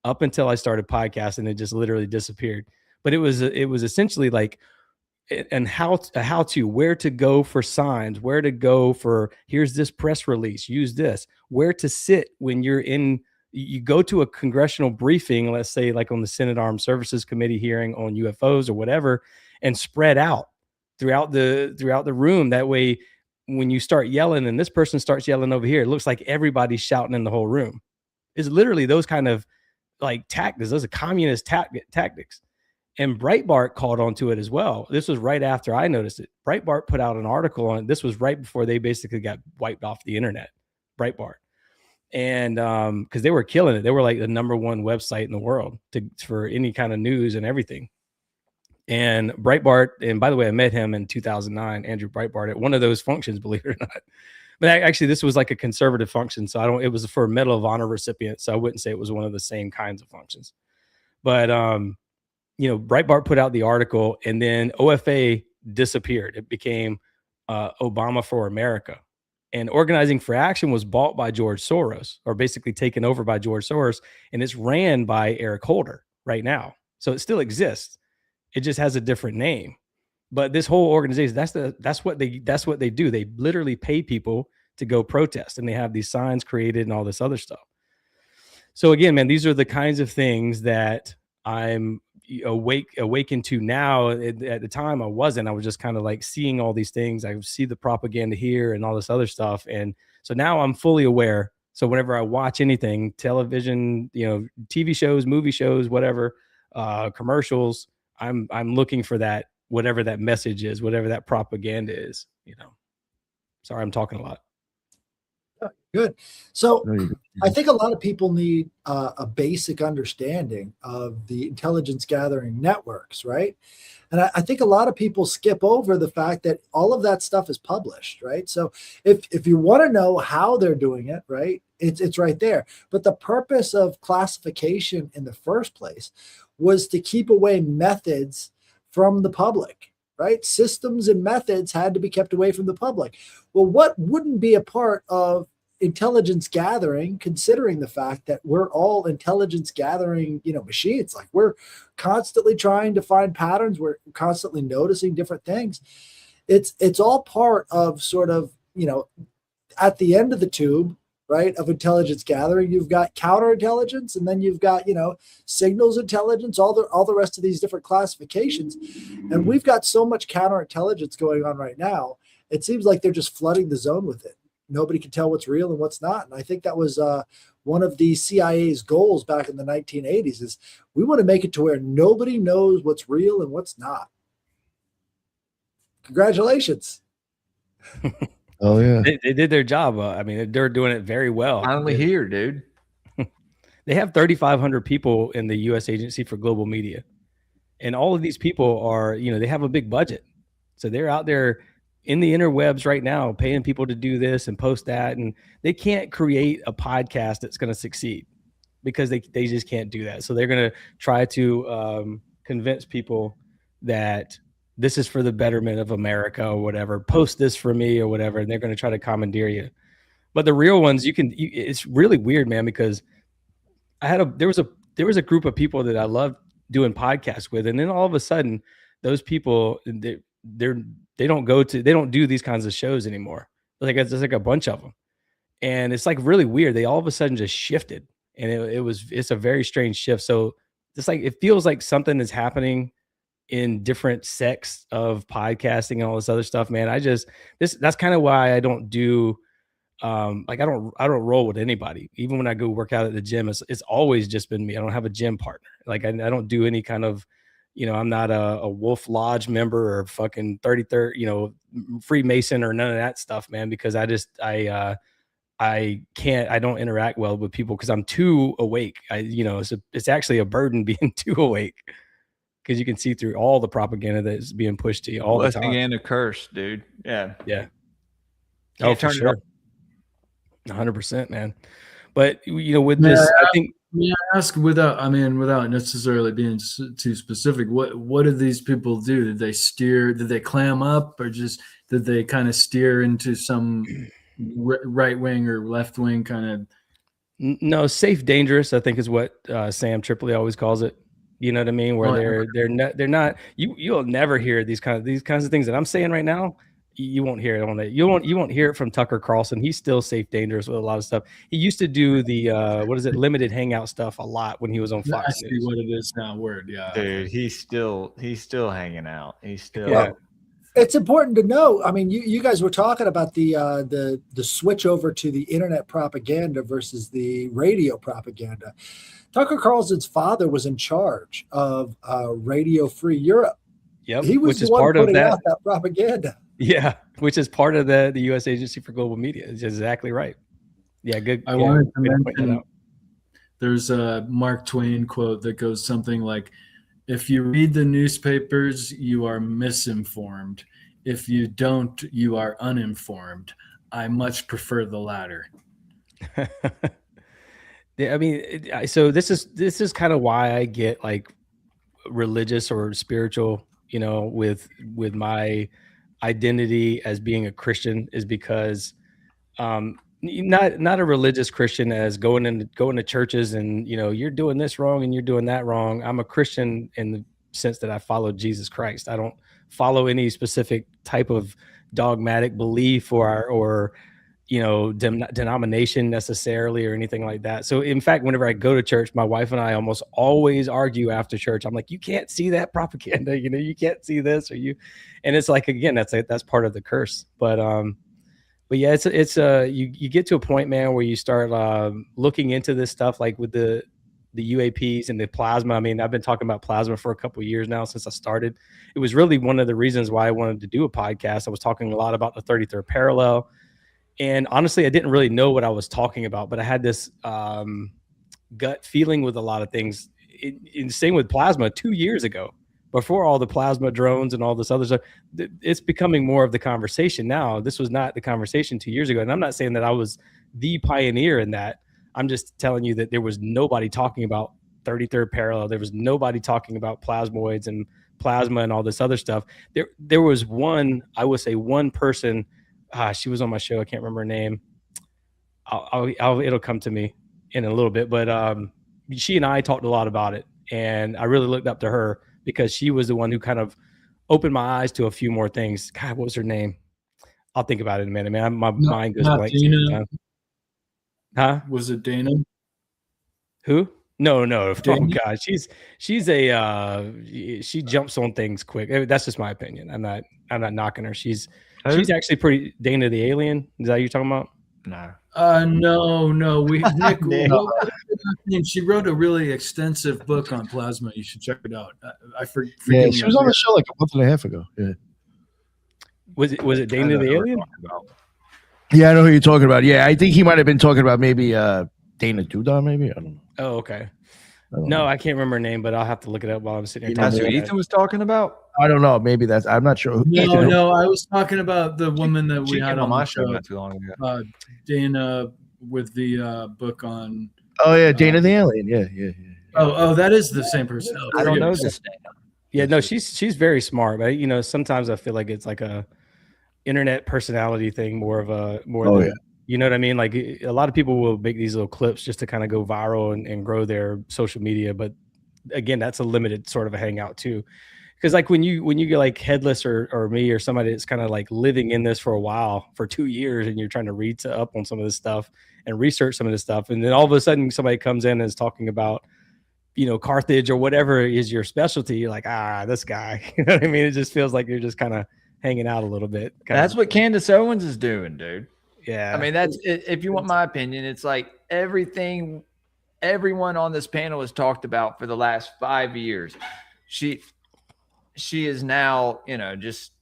up until I started podcasting. It just literally disappeared. But it was essentially like, and how to, where to go for signs, where to go for, here's this press release, use this, where to sit when you go to a congressional briefing, let's say like on the Senate Armed Services Committee hearing on UFOs or whatever, and spread out throughout the room. That way, when you start yelling and this person starts yelling over here, it looks like everybody's shouting in the whole room. It's literally those kind of like tactics. Those are communist tactics. And Breitbart called onto it as well. This was right after I noticed it. Breitbart put out an article on it. This was right before they basically got wiped off the internet, Breitbart. And because they were killing it. They were like the #1 website in the world for any kind of news and everything. And Breitbart, and by the way, I met him in 2009, Andrew Breitbart, at one of those functions, believe it or not. But actually, this was like a conservative function. So it was for a Medal of Honor recipient. So I wouldn't say it was one of the same kinds of functions. But, you know, Breitbart put out the article, and then OFA disappeared. It became Obama for America. And Organizing for Action was bought by George Soros, or basically taken over by George Soros. And it's ran by Eric Holder right now. So it still exists. It just has a different name. But this whole organization, that's what they do. They literally pay people to go protest, and they have these signs created and all this other stuff. So again, man, these are the kinds of things that I'm awakened to now. At the time I wasn't. I was just kind of like seeing all these things. I see the propaganda here and all this other stuff. And so now I'm fully aware. So whenever I watch anything, television, you know, TV shows, movie shows, whatever, commercials, I'm looking for that, whatever that message is, whatever that propaganda is, you know. Sorry, I'm talking a lot. Good. So I think a lot of people need a basic understanding of the intelligence gathering networks, right? And I think a lot of people skip over the fact that all of that stuff is published, right? So if you want to know how they're doing it, right, it's right there. But the purpose of classification in the first place was to keep away methods from the public, right? Systems and methods had to be kept away from the public. Well, what wouldn't be a part of intelligence gathering, considering the fact that we're all intelligence gathering, you know, machines? Like, we're constantly trying to find patterns. We're constantly noticing different things. It's all part of sort of, you know, at the end of the tube, right, of intelligence gathering, you've got counterintelligence, and then you've got, you know, signals intelligence, all the rest of these different classifications. And we've got so much counterintelligence going on right now. It seems like they're just flooding the zone with it. Nobody can tell what's real and what's not. And I think that was one of the CIA's goals back in the 1980s, is we want to make it to where nobody knows what's real and what's not. Congratulations. Oh yeah, They did their job. I mean, they're doing it very well. Finally here, dude. They have 3,500 people in the U.S. Agency for Global Media. And all of these people are, they have a big budget. So they're out there in the interwebs right now, paying people to do this and post that. And they can't create a podcast that's going to succeed because they just can't do that. So they're going to try to convince people that this is for the betterment of America or whatever. Post this for me or whatever. And they're going to try to commandeer you. But the real ones, it's really weird, man, because there was a group of people that I loved doing podcasts with, and then all of a sudden, those people they don't do these kinds of shows anymore. Like it's like a bunch of them, and it's like really weird. They all of a sudden just shifted, and it's a very strange shift. So it's like it feels like something is happening in different sects of podcasting and all this other stuff, man. That's kind of why I don't do. I don't roll with anybody. Even when I go work out at the gym, it's always just been me. I don't have a gym partner. Like I don't do any kind of, I'm not a Wolf Lodge member or fucking 33rd, Freemason or none of that stuff, man, because I don't interact well with people because I'm too awake. It's actually a burden being too awake because you can see through all the propaganda that's being pushed to you all the time. Blessing and a curse, dude. Yeah. Yeah. Can't oh, for turn it sure. off. 100%, man. But with this, I think. May I ask without necessarily being too specific, what did these people do? Did they steer? Did they clam up, or just did they kind of steer into some right wing or left wing kind of? No, safe, dangerous, I think is what Sam Tripoli always calls it. You know what I mean? Where they're not. You'll never hear these kinds of things that I'm saying right now. You won't hear it on that. You won't hear it from Tucker Carlson. He's still safe, dangerous with a lot of stuff. He used to do the limited hangout stuff a lot when he was on Fox News. I see what it is now. Word, yeah. Dude, he's still hanging out. He's still. Yeah. It's important to know. I mean, you guys were talking about the switch over to the internet propaganda versus the radio propaganda. Tucker Carlson's father was in charge of Radio Free Europe. Yep, he was which the is one part putting of that. out that propaganda. Yeah, which is part of the U.S. Agency for Global Media. It's exactly right. Yeah, good. I wanted to mention there's a Mark Twain quote that goes something like, "If you read the newspapers, you are misinformed. If you don't, you are uninformed. I much prefer the latter." Yeah, I mean, so this is kind of why I get like religious or spiritual, with my identity as being a Christian, is because not a religious Christian as going to churches and you're doing this wrong and you're doing that wrong. I'm a Christian in the sense that I follow Jesus Christ. I don't follow any specific type of dogmatic belief or denomination necessarily or anything like that. So in fact, whenever I go to church, my wife and I almost always argue after church. I'm like, you can't see that propaganda, you can't see this and it's like, again, that's part of the curse. But yeah, it's you get to a point, man, where you start looking into this stuff, like with the UAPs and the plasma. I mean, I've been talking about plasma for a couple of years now since I started. It was really one of the reasons why I wanted to do a podcast. I was talking a lot about the 33rd parallel. And honestly, I didn't really know what I was talking about, but I had this gut feeling with a lot of things. Same with plasma 2 years ago, before all the plasma drones and all this other stuff. It's becoming more of the conversation now. This was not the conversation 2 years ago. And I'm not saying that I was the pioneer in that. I'm just telling you that there was nobody talking about 33rd parallel. There was nobody talking about plasmoids and plasma and all this other stuff. There was one person. She was on my show. I can't remember her name. It'll come to me in a little bit, but she and I talked a lot about it, and I really looked up to her because she was the one who kind of opened my eyes to a few more things. God, what was her name? I'll think about it in a minute, man. My mind goes blank. Huh? Was it Dana? Who? No. Dana? Oh God, she's she jumps on things quick. That's just my opinion. I'm not knocking her. She's actually pretty. Dana the alien. Is that what you're talking about? No. Nick, she wrote a really extensive book on plasma. You should check it out. Yeah, she was on the show like a month and a half ago. Yeah. Was it Dana the alien? Yeah, I know who you're talking about. Yeah, I think he might have been talking about maybe Dana Dudar, maybe? I don't know. Oh, okay. I don't No, know. I can't remember her name, but I'll have to look it up while I'm sitting here. That's who talking. Ethan was talking about. I don't know. Maybe that's. I'm not sure. No, I was talking about the woman that She we had came on my the show show, not too long ago. Dana, with the book on. Oh yeah, Dana the Alien. Yeah. Oh, that is the same person. I don't know this name. Yeah, no, she's very smart, but sometimes I feel like it's like a internet personality thing, more Oh, than, yeah. you know what I mean? Like a lot of people will make these little clips just to kind of go viral and grow their social media, but again, that's a limited sort of a hangout too. Because like when you get like Headless or me or somebody that's kind of like living in this for a while, for 2 years, and you're trying to read up on some of this stuff and research some of this stuff, and then all of a sudden somebody comes in and is talking about, Carthage or whatever is your specialty, you're like, this guy. You know what I mean? It just feels like you're just kind of hanging out a little bit. That's what Candace Owens is doing, dude. Yeah. I mean, that's it. If you want my opinion, it's like everything everyone on this panel has talked about for the last 5 years. She is now, just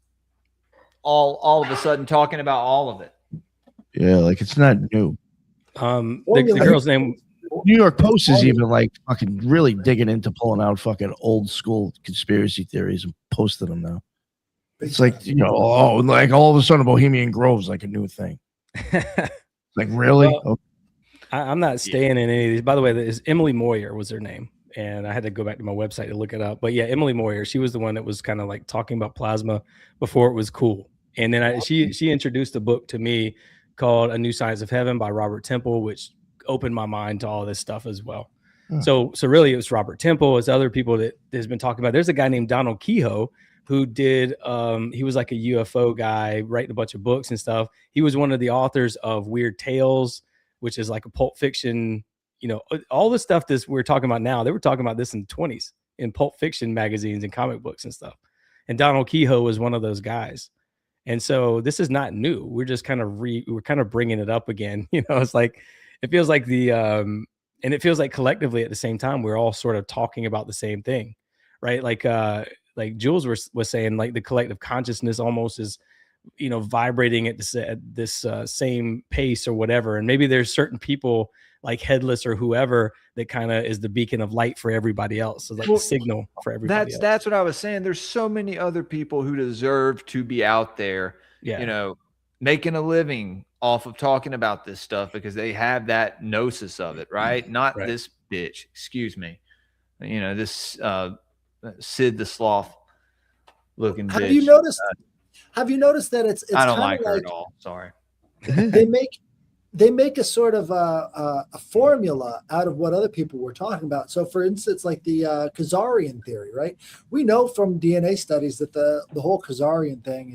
all of a sudden talking about all of it. Yeah, like it's not new. The girl's name. New York Post is even like fucking really digging into pulling out fucking old school conspiracy theories and posting them now. It's like, like all of a sudden Bohemian Grove's like a new thing. Like, really? Well, okay. I'm not staying in any of these. By the way, is Emily Moyer was her name. And I had to go back to my website to look it up. But yeah, Emily Moyer, she was the one that was kind of like talking about plasma before it was cool. And then she introduced a book to me called A New Science of Heaven by Robert Temple, which opened my mind to all this stuff as well. So really it was Robert Temple. It's other people that has been talking about. There's a guy named Donald Kehoe who did, he was like a UFO guy writing a bunch of books and stuff. He was one of the authors of Weird Tales, which is like a Pulp Fiction, all the stuff that we're talking about now, they were talking about this in the 20s in Pulp Fiction magazines and comic books and stuff. And Donald Kehoe was one of those guys. And so this is not new. We're just kind of we're kind of bringing it up again. It's like, it feels like and it feels like collectively at the same time, we're all sort of talking about the same thing, right? Like Jules was saying, like the collective consciousness almost is, vibrating at this same pace or whatever. And maybe there's certain people like Headless or whoever that kind of is the beacon of light for everybody else. So like the signal for everybody else. That's what I was saying. There's so many other people who deserve to be out there, making a living off of talking about this stuff because they have that gnosis of it, right? Not right. This bitch, excuse me. This Sid the Sloth looking bitch. Have you noticed that it's I don't like her at all. Sorry. They make a sort of a formula out of what other people were talking about. So, for instance, like the Khazarian theory, right? We know from DNA studies that the whole Khazarian thing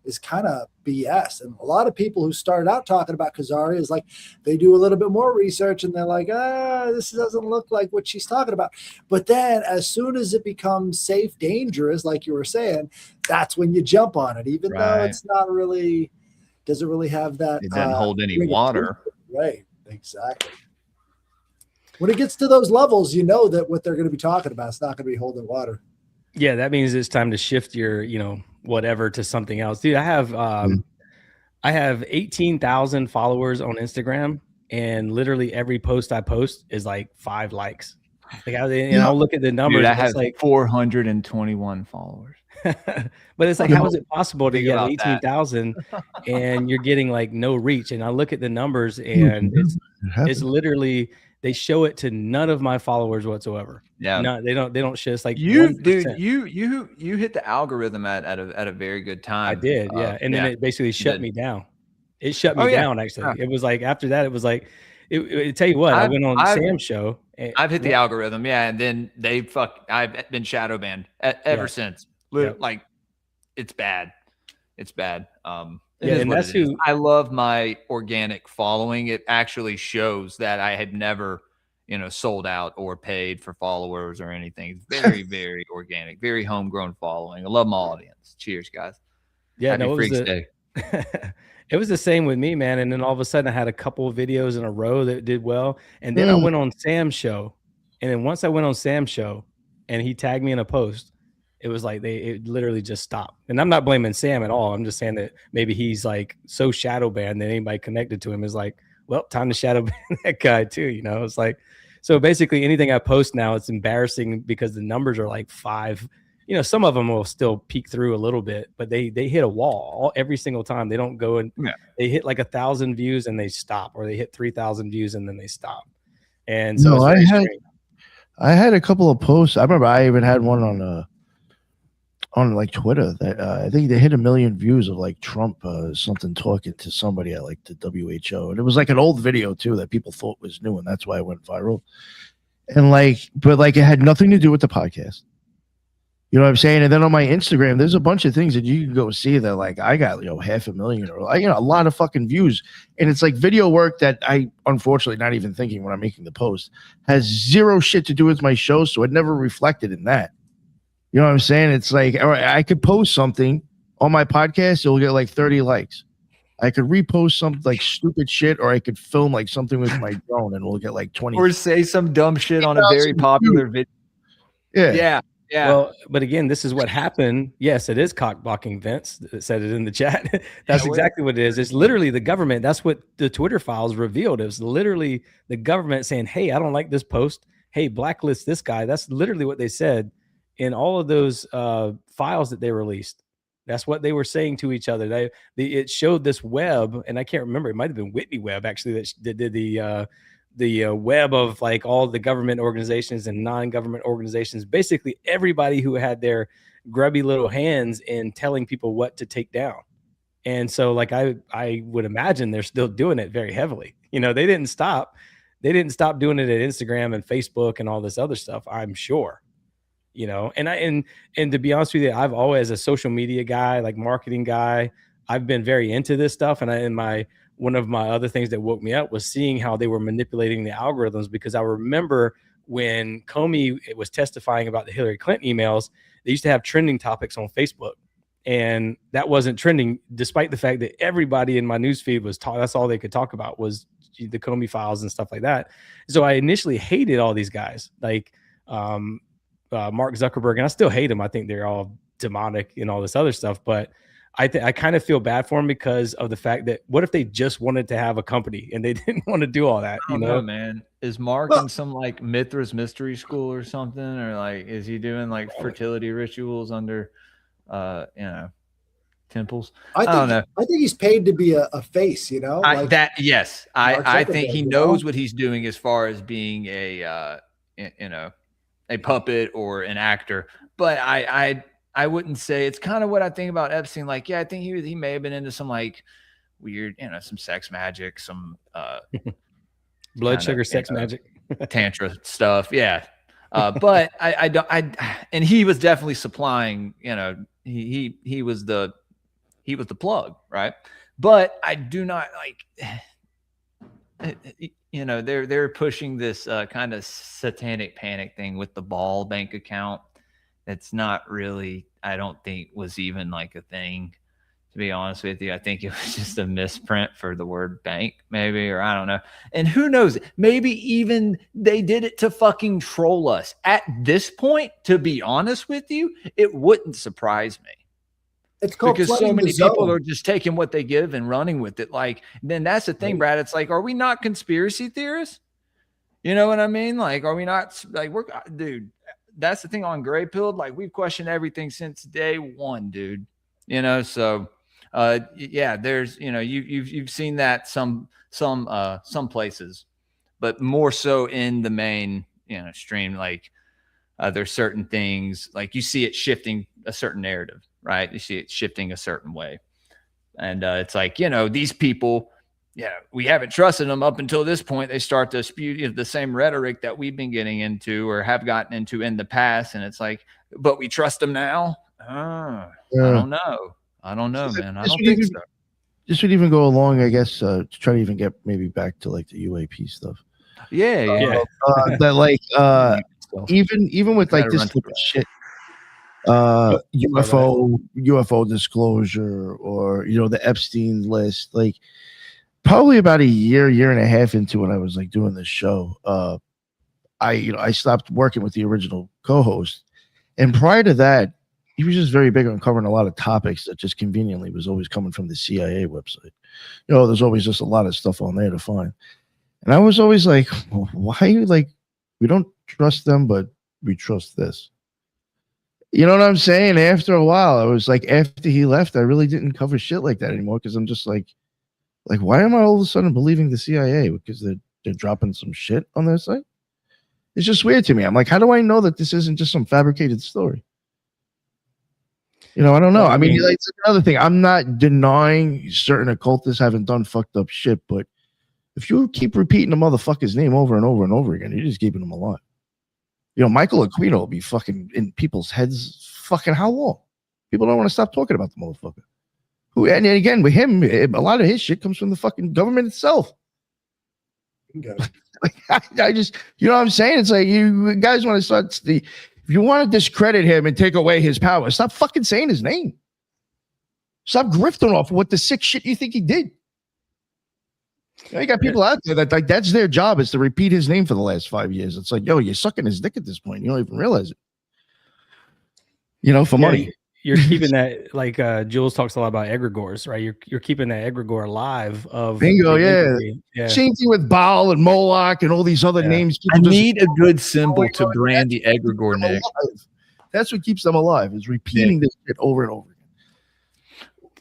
is kind of BS. And a lot of people who started out talking about Khazari is like they do a little bit more research and they're like, this doesn't look like what she's talking about. But then as soon as it becomes safe, dangerous, like you were saying, that's when you jump on it, even though it's not really... doesn't really have that. It doesn't hold any water. Right. Exactly. When it gets to those levels, that what they're going to be talking about is not going to be holding water. Yeah. That means it's time to shift your, whatever to something else. Dude, I have 18,000 followers on Instagram and literally every post I post is like 5 likes. Like I'll look at the numbers. Dude, I have like 421 followers. But it's like, how is it possible to get 18,000 and you're getting like no reach? And I look at the numbers and it's literally, they show it to none of my followers whatsoever. Yeah. They don't show. It's like you, 1%. Dude, you hit the algorithm at a very good time. I did. Yeah. And then it basically shut me down. It shut me down. Actually. It was like, after that, it was like, it tell you what, I went on Sam's show. I've hit the algorithm. Yeah. And then I've been shadow banned ever since. Like it's bad. It's bad. And that's who I love. My organic following. It actually shows that I had never, sold out or paid for followers or anything. It's very, very organic, very homegrown following. I love my audience. Cheers, guys. Yeah, Happy Freaks Day. It was the same with me, man. And then all of a sudden I had a couple of videos in a row that did well. And then I went on Sam's show. And then once I went on Sam's show and he tagged me in a post, it was like it literally just stopped. And I'm not blaming Sam at all. I'm just saying that maybe he's like so shadow banned that anybody connected to him is like, well, time to shadow ban that guy too. You know, it's like, so basically anything I post now, it's embarrassing because the numbers are like 5. You know, some of them will still peek through a little bit, but they hit a wall every single time. They don't go and they hit like 1,000 views and they stop, or they hit 3,000 views and then they stop. And so I had a couple of posts. I remember I even had one on like Twitter that I think they hit 1 million views of like Trump something talking to somebody at like the WHO, and it was like an old video too that people thought was new, and that's why it went viral. And but it had nothing to do with the podcast. You know what I'm saying? And then on my Instagram, there's a bunch of things that you can go see that like I got 500,000 or a lot of fucking views, and it's like video work that I unfortunately not even thinking when I'm making the post has zero shit to do with my show, so it never reflected in that. You know what I'm saying? It's like, all right, I could post something on my podcast, it'll get like 30 likes. I could repost some like stupid shit, or I could film like something with my drone and we'll get like 20. Or say some dumb shit on a very popular video. Yeah. Yeah. Well, but again, this is what happened. Yes, it is cock blocking. Vince said it in the chat. That's exactly what it is. It's literally the government. That's what the Twitter files revealed. It was literally the government saying, hey, I don't like this post. Hey, blacklist this guy. That's literally what they said in all of those files that they released. That's what they were saying to each other. It showed this web, and I can't remember. It might have been Whitney Webb actually that did the web of like all the government organizations and non-government organizations, basically everybody who had their grubby little hands in telling people what to take down. And so like I would imagine they're still doing it very heavily. You know, they didn't stop doing it at Instagram and Facebook and all this other stuff, I'm sure. You know, and to be honest with you, I've always, as a social media guy, like marketing guy, I've been very into this stuff. And one of my other things that woke me up was seeing how they were manipulating the algorithms, because I remember when Comey was testifying about the Hillary Clinton emails, they used to have trending topics on Facebook, and that wasn't trending, despite the fact that everybody in my newsfeed was that's all they could talk about was the Comey files and stuff like that. So I initially hated all these guys, like Mark Zuckerberg, and I still hate them. I think they're all demonic and all this other stuff, but I kind of feel bad for them because of the fact that what if they just wanted to have a company and they didn't want to do all that? I don't know, man. Is Mark in some like Mithras mystery school or something, or like is he doing like fertility rituals under, temples? I don't know. I think he's paid to be a face. You know, I think he knows what he's doing as far as being a puppet or an actor, but I wouldn't say it's kind of what I think about Epstein. Like, yeah, I think he may have been into some like weird, some sex magic, some blood sugar sex magic, tantra stuff. Yeah. But and he was definitely supplying, he was the plug, right? But I do not like, they're pushing this kind of satanic panic thing with the ball bank account. It's not really, I don't think was even like a thing, to be honest with you. I think it was just a misprint for the word bank, maybe, or I don't know. And who knows? Maybe even they did it to fucking troll us. At this point, to be honest with you, it wouldn't surprise me. It's called because so many people are just taking what they give and running with it. Like, then that's the thing, Brad. It's like, are we not conspiracy theorists? You know what I mean? Like, are we not like dude? That's the thing on Greypilled. Like, we've questioned everything since day one, dude. So yeah, there's you've seen that some places, but more so in the main stream. Like, there's certain things like you see it shifting a certain narrative, right? You see it shifting a certain way, and it's like these people. Yeah, we haven't trusted them up until this point. They start to spew the same rhetoric that we've been getting into or have gotten into in the past. And it's like, but we trust them now? I don't know. Man. I don't think so. This would even go along, I guess, to try to even get maybe back to like the UAP stuff. Yeah. That like even with like this type of shit, UFO disclosure or the Epstein list, like probably about a year and a half into when I was like doing this show, I stopped working with the original co-host, and prior to that, he was just very big on covering a lot of topics that just conveniently was always coming from the CIA website. You know, there's always just a lot of stuff on there to find. And I was always like, well, why are you like, we don't trust them, but we trust this. You know what I'm saying? After a while, I was like, after he left, I really didn't cover shit like that anymore because I'm just like, why am I all of a sudden believing the CIA? Because they're dropping some shit on their site? It's just weird to me. I'm like, how do I know that this isn't just some fabricated story? You know, I don't know. I mean, like, it's another thing. I'm not denying certain occultists haven't done fucked up shit, but if you keep repeating the motherfucker's name over and over and over again, you're just keeping him alive. You know, Michael Aquino will be fucking in people's heads fucking how long? People don't want to stop talking about the motherfucker. Who, and again, with him, a lot of his shit comes from the fucking government itself. I just, you know what I'm saying? It's like, you guys want to start if you want to discredit him and take away his power, stop fucking saying his name. Stop grifting off what the sick shit you think he did. You know, you got people out there that like that's their job is to repeat his name for the last 5 years. It's like, yo, you're sucking his dick at this point. You don't even realize it. You know, for money. You're keeping that, like Jules talks a lot about egregores, right? You're keeping that egregore alive of bingo, yeah. Same thing with Baal and Moloch and all these other names. I need a good symbol to brand the egregore, Nick. That's what keeps them alive, is repeating this shit over and over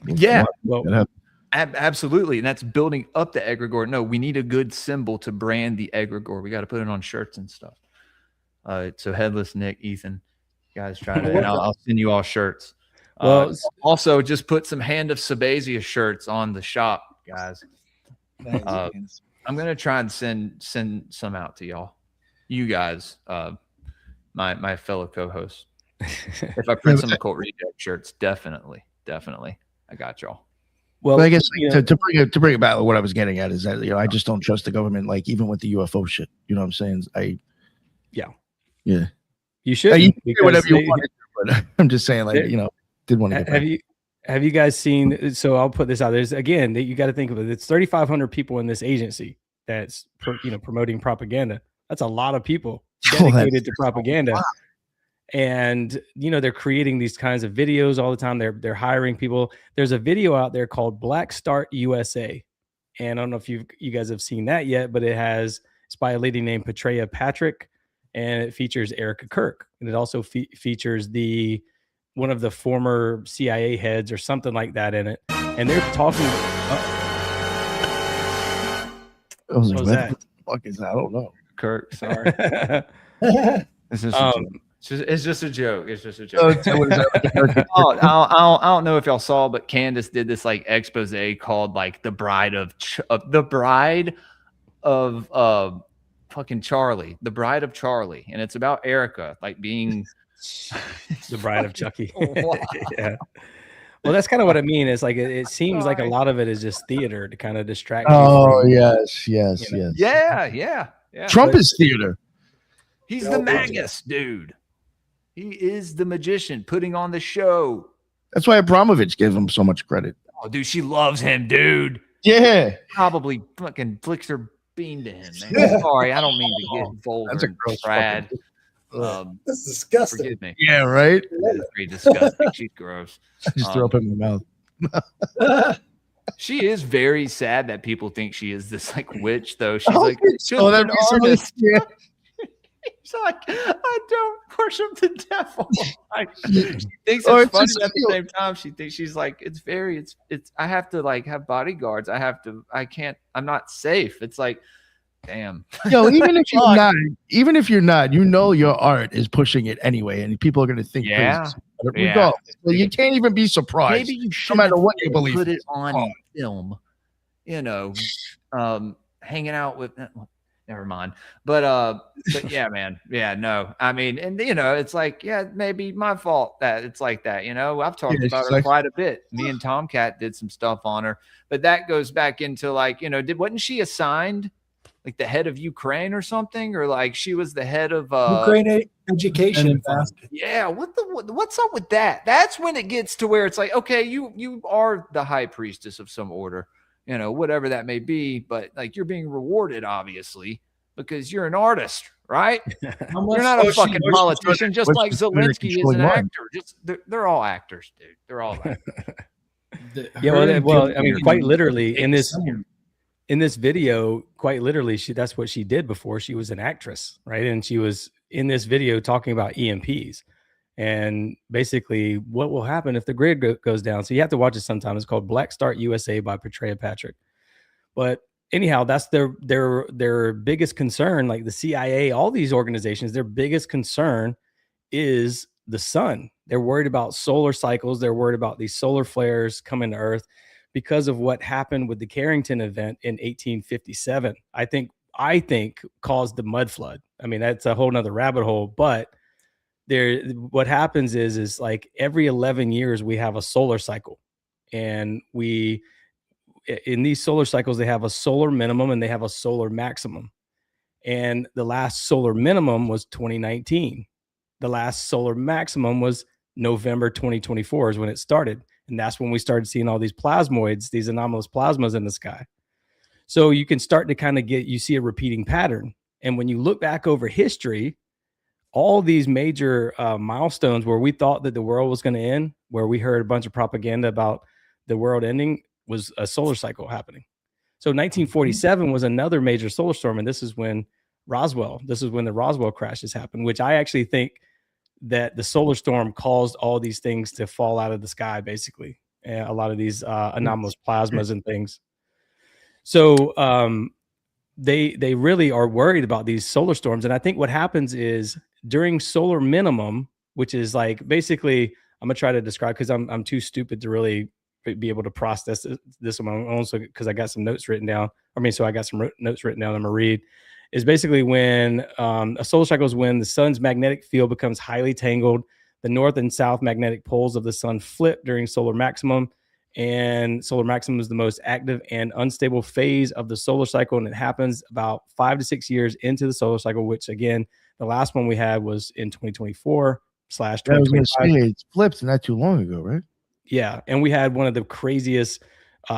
again. Yeah. Well, absolutely. And that's building up the egregore. No, we need a good symbol to brand the egregore. We got to put it on shirts and stuff. So Headless Nick, Ethan, you guys try to, and I'll send you all shirts. Well, also just put some Hand of Sabaziah shirts on the shop, guys. I'm going to try and send some out to y'all. You guys, my fellow co-hosts. If I print some Occult Reject shirts, definitely. I got y'all. Well, I guess to bring it back, what I was getting at is that, you know, I just don't trust the government, like even with the UFO shit. You know what I'm saying? Yeah. You should. You can do whatever you want, but I'm just saying, like, you know, did want to get back. Have you guys seen? So I'll put this out. There's again, you got to think of it. It's 3,500 people in this agency that's promoting propaganda. That's a lot of people dedicated to propaganda. Wow. And they're creating these kinds of videos all the time. They're hiring people. There's a video out there called Black Start USA, and I don't know if you guys have seen that yet, but it's by a lady named Petrea Patrick, and it features Erica Kirk, and it also features one of the former CIA heads or something like that in it, and they're talking. I was like, what the fuck is that? I don't know. Kirk, sorry. It's just a joke. It's just a joke. I don't know if y'all saw, but Candace did this like expose called like the bride of fucking Charlie, the bride of Charlie, and it's about Erica like being the bride of Chucky. Yeah. Well, that's kind of what I mean. It's like it seems like a lot of it is just theater to kind of distract. Oh, yes. Yeah. Trump is theater. He's the magus, dude. He is the magician putting on the show. That's why Abramovich gave him so much credit. Oh, dude, she loves him, dude. Yeah. Probably fucking flicks her bean to him, man. Sorry, I don't mean to get vulgar. That's a gross Brad. That's disgusting. Forgive me. Yeah, right? That is pretty disgusting. She's gross. I just threw up in my mouth. She is very sad that people think she is this like witch, though. She's like, that artist. Yeah. She's like, I don't worship the devil. She thinks it's funny, at the same time she thinks she's like, it's I have to like have bodyguards. I'm not safe. It's like, damn. Yo, even if you're not, your art is pushing it anyway, and people are gonna think crazy. Well, you can't even be surprised. Maybe you should, no matter what you believe. Put it on film, hanging out with. Never mind. But yeah, man. Yeah, no. I mean, and it's like, yeah, maybe my fault that it's like that. I've talked about her quite a bit. Me and Tomcat did some stuff on her, but that goes back into like, wasn't she assigned like the head of Ukraine or something, or like she was the head of Ukraine education? Yeah. What's up with that? That's when it gets to where it's like, okay, you are the high priestess of some order. Whatever that may be, but like you're being rewarded, obviously, because you're an artist, right? How much- You're not a oh, fucking she- politician, just what's like she doing to Zelensky is control an mine? actor. Just they're all actors, dude. They're all actors. Yeah, I mean, quite literally in this Someone- in this video, quite literally, that's what she did before. She was an actress, right? And she was in this video talking about EMPs and basically what will happen if the grid goes down. So you have to watch it sometime. It's called Black Start USA by Petrea Patrick. But anyhow, that's their biggest concern. Like the CIA, all these organizations, their biggest concern is the sun. They're worried about solar cycles. They're worried about these solar flares coming to Earth because of what happened with the Carrington event in 1857. I think caused the mud flood. I mean, that's a whole nother rabbit hole, but what happens is like every 11 years we have a solar cycle, and in these solar cycles, they have a solar minimum and they have a solar maximum. And the last solar minimum was 2019. The last solar maximum was November 2024 is when it started. And that's when we started seeing all these plasmoids, these anomalous plasmas in the sky. So you can start to kind of you see a repeating pattern. And when you look back over history, all these major milestones where we thought that the world was going to end, where we heard a bunch of propaganda about the world ending, was a solar cycle happening. So 1947 was another major solar storm. And this is when the Roswell crashes happened, which I actually think that the solar storm caused all these things to fall out of the sky, basically. A lot of these anomalous plasmas and things. So they really are worried about these solar storms. And I think what happens is during solar minimum, which is like, basically, I'm gonna try to describe, because I'm too stupid to really be able to process this one, also because I got some notes written down. So I got some notes written down I'm gonna read. Is basically when a solar cycle is when the sun's magnetic field becomes highly tangled. The north and south magnetic poles of the sun flip during solar maximum, and solar maximum is the most active and unstable phase of the solar cycle, and it happens about 5 to 6 years into the solar cycle, which again, the last one we had was in 2024/2025. I was going to say it flipped not too long ago, right? Yeah, and we had one of the craziest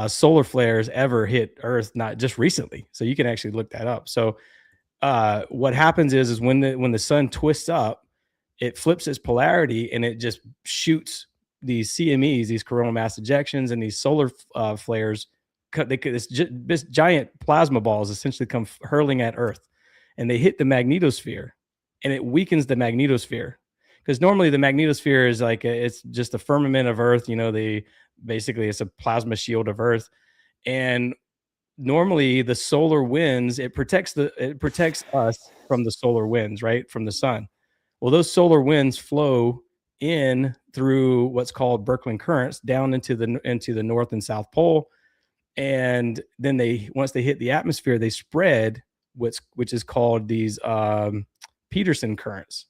solar flares ever hit Earth, not just recently. So you can actually look that up. So what happens is when the sun twists up, it flips its polarity and it just shoots these CMEs, these coronal mass ejections, and these solar flares. This giant plasma balls essentially come hurling at Earth, and they hit the magnetosphere, and it weakens the magnetosphere. Because normally the magnetosphere is like it's just a firmament of Earth. Basically it's a plasma shield of Earth, and normally the solar winds, it protects us from the solar winds, right, from the sun. Well, those solar winds flow in through what's called Birkeland currents down into the north and south pole, and then once they hit the atmosphere, they spread which is called these Peterson currents.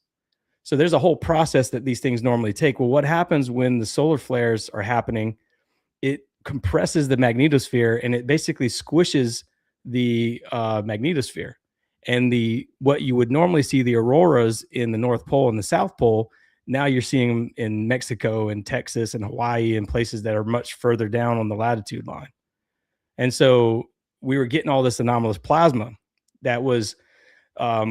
So there's a whole process that these things normally take. Well, what happens when the solar flares are happening? It compresses the magnetosphere, and it basically squishes the magnetosphere. And what you would normally see, the auroras in the North Pole and the South Pole, now you're seeing them in Mexico and Texas and Hawaii and places that are much further down on the latitude line. And so we were getting all this anomalous plasma that was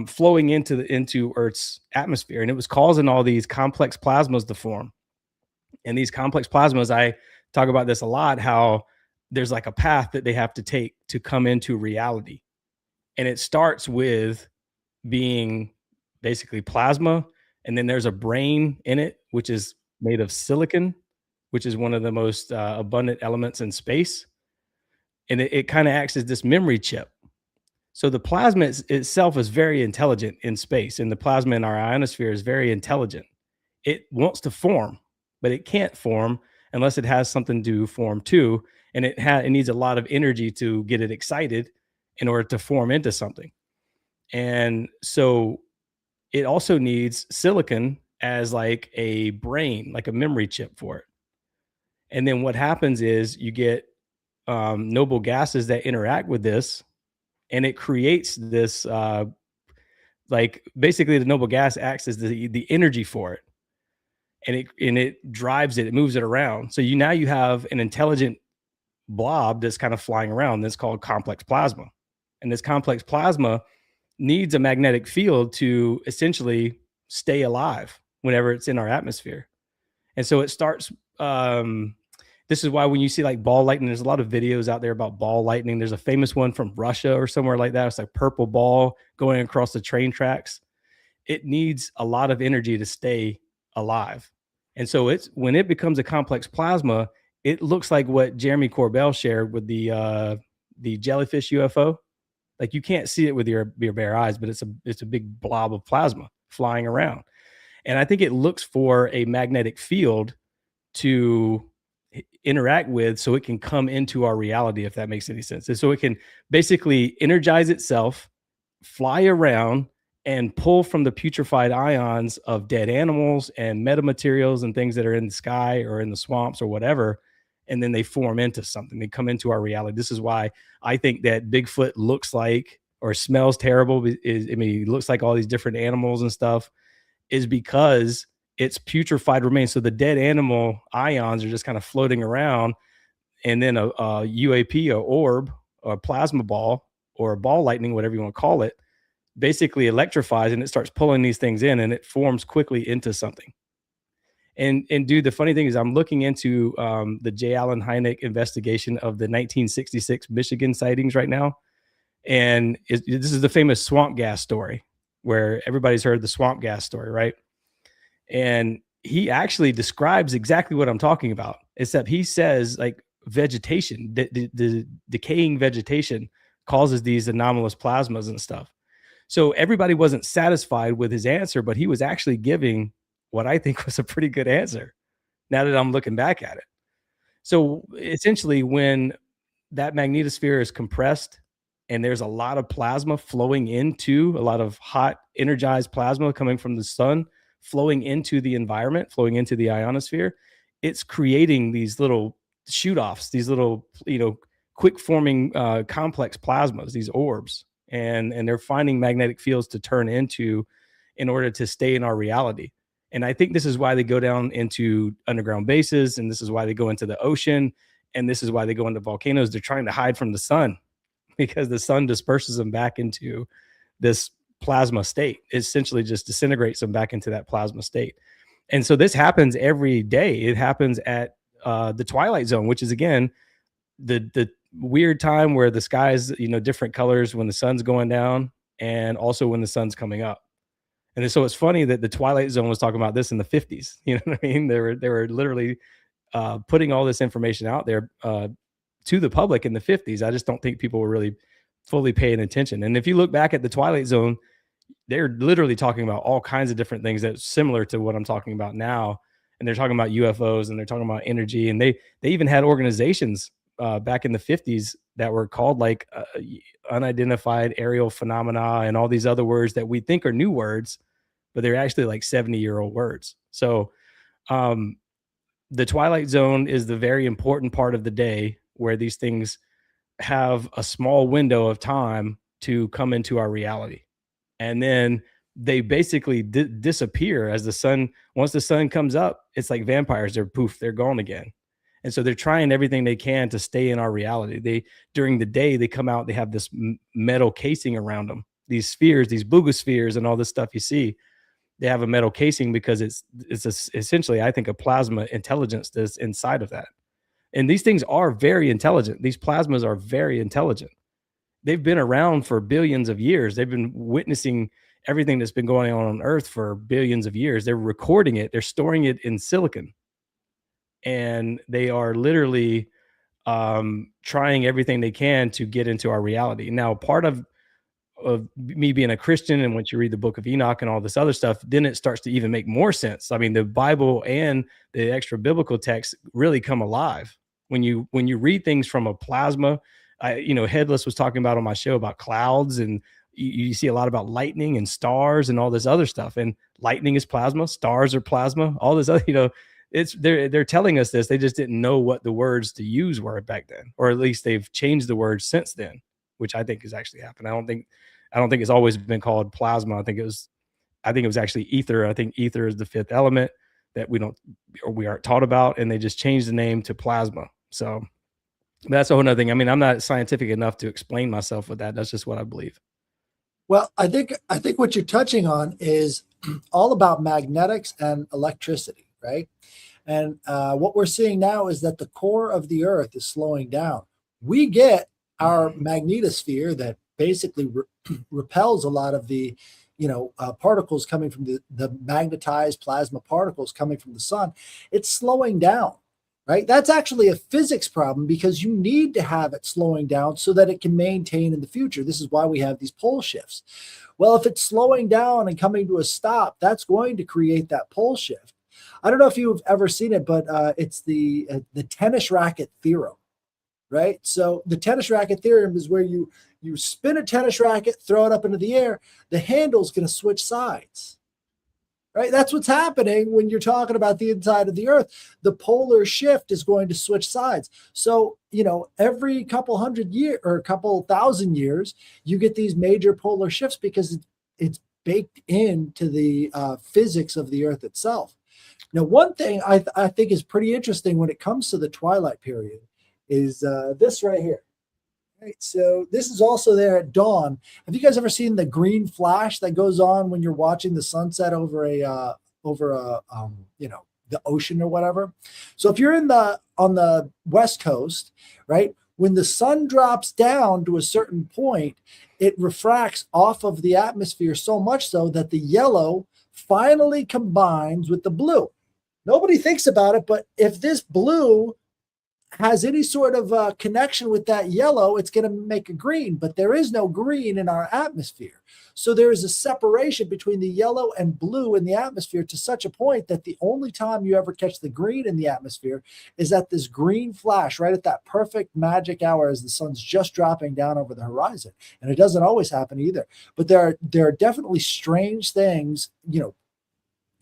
flowing into Earth's atmosphere, and it was causing all these complex plasmas to form. And these complex plasmas, I talk about this a lot, how there's like a path that they have to take to come into reality. And it starts with being basically plasma, and then there's a brain in it, which is made of silicon, which is one of the most abundant elements in space. And it kind of acts as this memory chip. So the plasma itself is very intelligent in space, and the plasma in our ionosphere is very intelligent. It wants to form, but it can't form unless it has something to form to, and it needs a lot of energy to get it excited in order to form into something. And so it also needs silicon as like a brain, like a memory chip for it. And then what happens is you get noble gases that interact with this, and it creates this like basically the noble gas acts as the energy for it, and it drives it moves it around. So now you have an intelligent blob that's kind of flying around that's called complex plasma. And this complex plasma needs a magnetic field to essentially stay alive whenever it's in our atmosphere. And so it starts, this is why when you see like ball lightning, there's a lot of videos out there about ball lightning. There's a famous one from Russia or somewhere like that. It's like purple ball going across the train tracks. It needs a lot of energy to stay alive. And so it's when it becomes a complex plasma, it looks like what Jeremy Corbell shared with the jellyfish UFO. Like you can't see it with your bare eyes, but it's a big blob of plasma flying around. And I think it looks for a magnetic field to interact with so it can come into our reality, if that makes any sense. And so it can basically energize itself, fly around, and pull from the putrefied ions of dead animals and metamaterials and things that are in the sky or in the swamps or whatever. And then they form into something. They come into our reality. This is why I think that Bigfoot looks like or smells terrible. He looks like all these different animals and stuff, is because it's putrefied remains. So the dead animal ions are just kind of floating around. And then a UAP, or orb, or a plasma ball, or a ball lightning, whatever you want to call it, basically electrifies, and it starts pulling these things in, and it forms quickly into something. And dude, the funny thing is I'm looking into the J. Allen Hynek investigation of the 1966 Michigan sightings right now. And this is the famous swamp gas story, where everybody's heard the swamp gas story, right? And he actually describes exactly what I'm talking about, except he says like vegetation, the decaying vegetation causes these anomalous plasmas and stuff. So everybody wasn't satisfied with his answer, but he was actually giving what I think was a pretty good answer now that I'm looking back at it. So essentially, when that magnetosphere is compressed and there's a lot of plasma flowing into, a lot of hot energized plasma coming from the sun, flowing into the environment, flowing into the ionosphere, it's creating these little shoot-offs, these little, quick forming complex plasmas, these orbs. And they're finding magnetic fields to turn into in order to stay in our reality. And I think this is why they go down into underground bases, and this is why they go into the ocean, and this is why they go into volcanoes. They're trying to hide from the sun because the sun disperses them back into this plasma state. It essentially just disintegrates them back into that plasma state. And so this happens every day. It happens at the twilight zone, which is, again, the weird time where the sky is, different colors when the sun's going down and also when the sun's coming up. And so it's funny that the Twilight Zone was talking about this in the 50s. You know what I mean? They were literally putting all this information out there to the public in the 50s. I just don't think people were really fully paying attention. And if you look back at the Twilight Zone, they're literally talking about all kinds of different things that's similar to what I'm talking about now. And they're talking about UFOs, and they're talking about energy. And they even had organizations back in the 50s that were called like unidentified aerial phenomena and all these other words that we think are new words, but they're actually like 70-year-old words. So the Twilight Zone is the very important part of the day where these things have a small window of time to come into our reality. And then they basically disappear as the sun. Once the sun comes up, it's like vampires. They're gone again. And so they're trying everything they can to stay in our reality. During the day, they come out, they have this metal casing around them, these spheres, these boogospheres and all this stuff you see. They have a metal casing because it's essentially, I think, a plasma intelligence that's inside of that. And these things are very intelligent. These plasmas are very intelligent. They've been around for billions of years. They've been witnessing everything that's been going on Earth for billions of years. They're recording it. They're storing it in silicon. And they are literally trying everything they can to get into our reality. Now, part of me being a Christian, and once you read the book of Enoch and all this other stuff, then it starts to even make more sense. I mean, the Bible and the extra biblical texts really come alive when you read things from a plasma. Headless was talking about on my show about clouds, and you see a lot about lightning and stars and all this other stuff. And lightning is plasma, stars are plasma, all this other, they're telling us this. They just didn't know what the words to use were back then, or at least they've changed the words since then, which I think has actually happened. I don't think it's always been called plasma. I think it was actually ether. I think ether is the fifth element that we aren't taught about, and they just changed the name to plasma. So that's a whole nother thing. I mean, I'm not scientific enough to explain myself with that. That's just what I believe. Well, I think what you're touching on is all about magnetics and electricity, right? And what we're seeing now is that the core of the Earth is slowing down. We get our magnetosphere that basically repels a lot of the particles coming from the magnetized plasma particles coming from the sun. It's slowing down, right? That's actually a physics problem because you need to have it slowing down so that it can maintain in the future. This is why we have these pole shifts. Well, if it's slowing down and coming to a stop, that's going to create that pole shift. I don't know if you've ever seen it, but it's the tennis racket theorem, right? So the tennis racket theorem is where you spin a tennis racket, throw it up into the air, the handle's going to switch sides, right? That's what's happening when you're talking about the inside of the Earth. The polar shift is going to switch sides. So, every couple hundred years or a couple thousand years, you get these major polar shifts because it's baked into the physics of the Earth itself. Now, one thing I think is pretty interesting when it comes to the twilight period is this right here. Right, so this is also there at dawn. Have you guys ever seen the green flash that goes on when you're watching the sunset over the ocean or whatever? So if you're on the West Coast, right, when the sun drops down to a certain point, it refracts off of the atmosphere so much so that the yellow finally combines with the blue. Nobody thinks about it, but if this blue has any sort of connection with that yellow, it's going to make a green, but there is no green in our atmosphere. So there is a separation between the yellow and blue in the atmosphere to such a point that the only time you ever catch the green in the atmosphere is at this green flash, right at that perfect magic hour as the sun's just dropping down over the horizon. And it doesn't always happen either, but there are definitely strange things,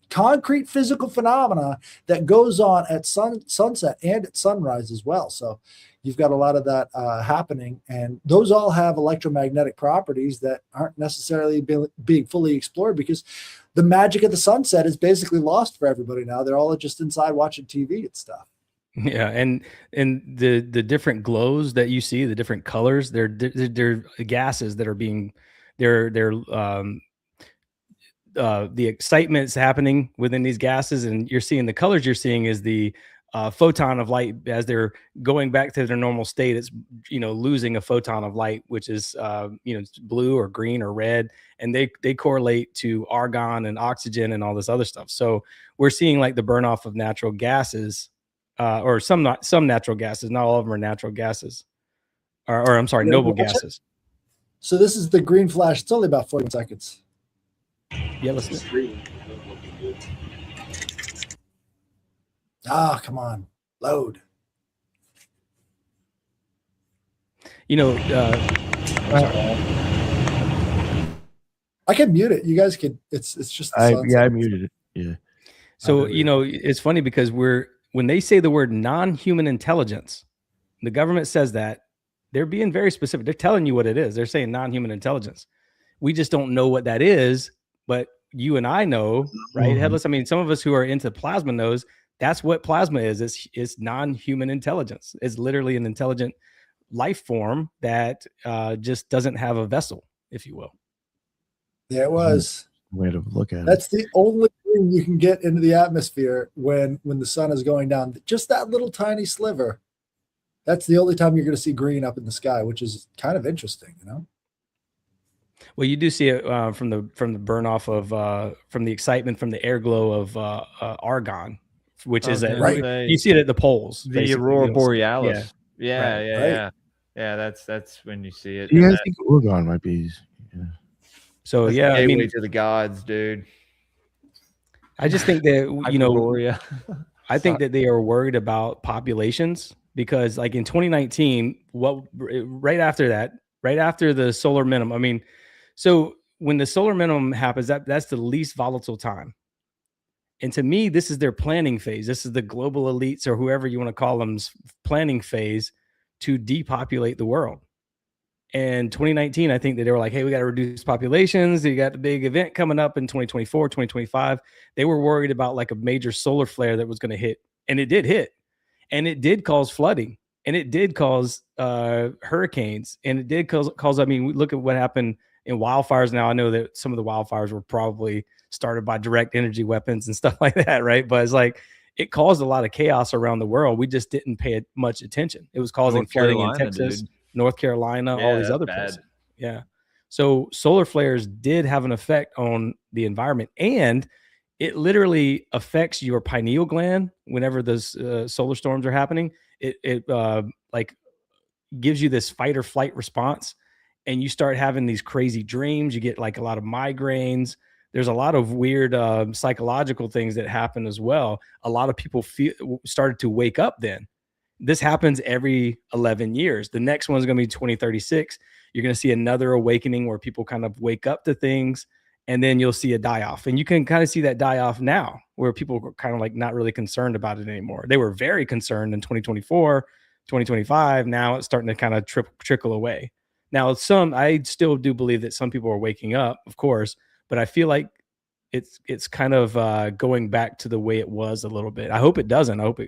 concrete physical phenomena that goes on at sunset and at sunrise as well. So you've got a lot of that happening, and those all have electromagnetic properties that aren't necessarily being fully explored because the magic of the sunset is basically lost for everybody now. They're all just inside watching TV and stuff. Yeah, and the different glows that you see, the different colors, they're gases that are being the excitement's happening within these gases, and you're seeing the colors you're seeing is the photon of light as they're going back to their normal state. It's losing a photon of light, which is blue or green or red, and they correlate to argon and oxygen and all this other stuff. So we're seeing like the burn off of natural gases, or some natural gases. Not all of them are natural gases, or I'm sorry, noble gases. So this is the green flash. It's only about 40 seconds. Yeah, let's see. Come on, load. I can mute it. You guys could. It's just. I muted it. Yeah. So it's funny because when they say the word non-human intelligence, the government says that they're being very specific. They're telling you what it is. They're saying non-human intelligence. We just don't know what that is. But you and I know, right? Mm-hmm. Headless. I mean, some of us who are into plasma knows that's what plasma is. It's non-human intelligence. It's literally an intelligent life form that just doesn't have a vessel, if you will. Yeah, it was. Way to look at it. That's the only thing you can get into the atmosphere when the sun is going down. Just that little tiny sliver. That's the only time you're going to see green up in the sky, which is kind of interesting, Well, you do see it from the burn off of from the excitement from the air glow of argon, which is you see it at the poles. The basically. aurora borealis. Yeah. Yeah. That's when you see it. Yeah, I think argon might be. Yeah. So that's I mean, to the gods, dude. I just think that I think that they are worried about populations because, like in 2019, right after the solar minimum. I mean. So when the solar minimum happens, that's the least volatile time. And to me, this is their planning phase. This is the global elites or whoever you want to call them's planning phase to depopulate the world. And 2019, I think that they were like, hey, we got to reduce populations. You got the big event coming up in 2024, 2025. They were worried about like a major solar flare that was going to hit. And it did hit. And it did cause flooding. And it did cause hurricanes. And it did cause I mean, look at what happened in wildfires. Now I know that some of the wildfires were probably started by direct energy weapons and stuff like that, right? But it's like it caused a lot of chaos around the world. We just didn't pay much attention. It was causing flooding in Texas, North Carolina, all these other places. Yeah. So solar flares did have an effect on the environment, and it literally affects your pineal gland whenever those solar storms are happening. It like gives you this fight or flight response, and you start having these crazy dreams. You get like a lot of migraines. There's a lot of weird psychological things that happen as well. A lot of people started to wake up then. This happens every 11 years. The next one's going to be 2036. You're going to see another awakening where people kind of wake up to things, and then you'll see a die off. And you can kind of see that die off now, where people are kind of like not really concerned about it anymore. They were very concerned in 2024, 2025. Now it's starting to kind of trickle away. Now, I still do believe that some people are waking up, of course, but I feel like it's kind of going back to the way it was a little bit. I hope it doesn't. I hope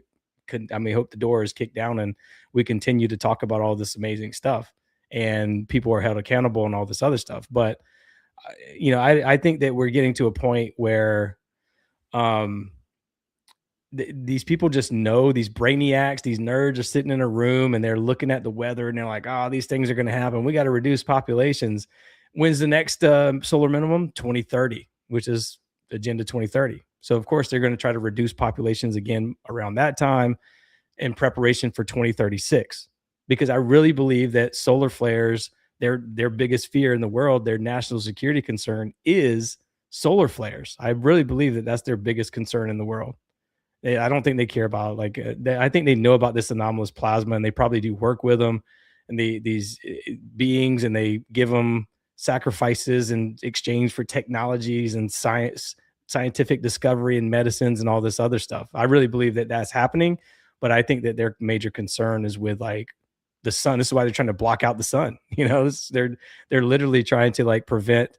the door is kicked down and we continue to talk about all this amazing stuff and people are held accountable and all this other stuff. But, I think that we're getting to a point where these people just know, these brainiacs, these nerds are sitting in a room and they're looking at the weather and they're like, oh, these things are going to happen. We got to reduce populations. When's the next solar minimum? 2030, which is Agenda 2030. So, of course, they're going to try to reduce populations again around that time in preparation for 2036. Because I really believe that solar flares, their biggest fear in the world, their national security concern is solar flares. I really believe that that's their biggest concern in the world. I don't think they care about I think they know about this anomalous plasma and they probably do work with them and these beings, and they give them sacrifices in exchange for technologies and scientific discovery and medicines and all this other stuff. I really believe that that's happening, but I think that their major concern is with like the sun. This is why they're trying to block out the sun. They're literally trying to prevent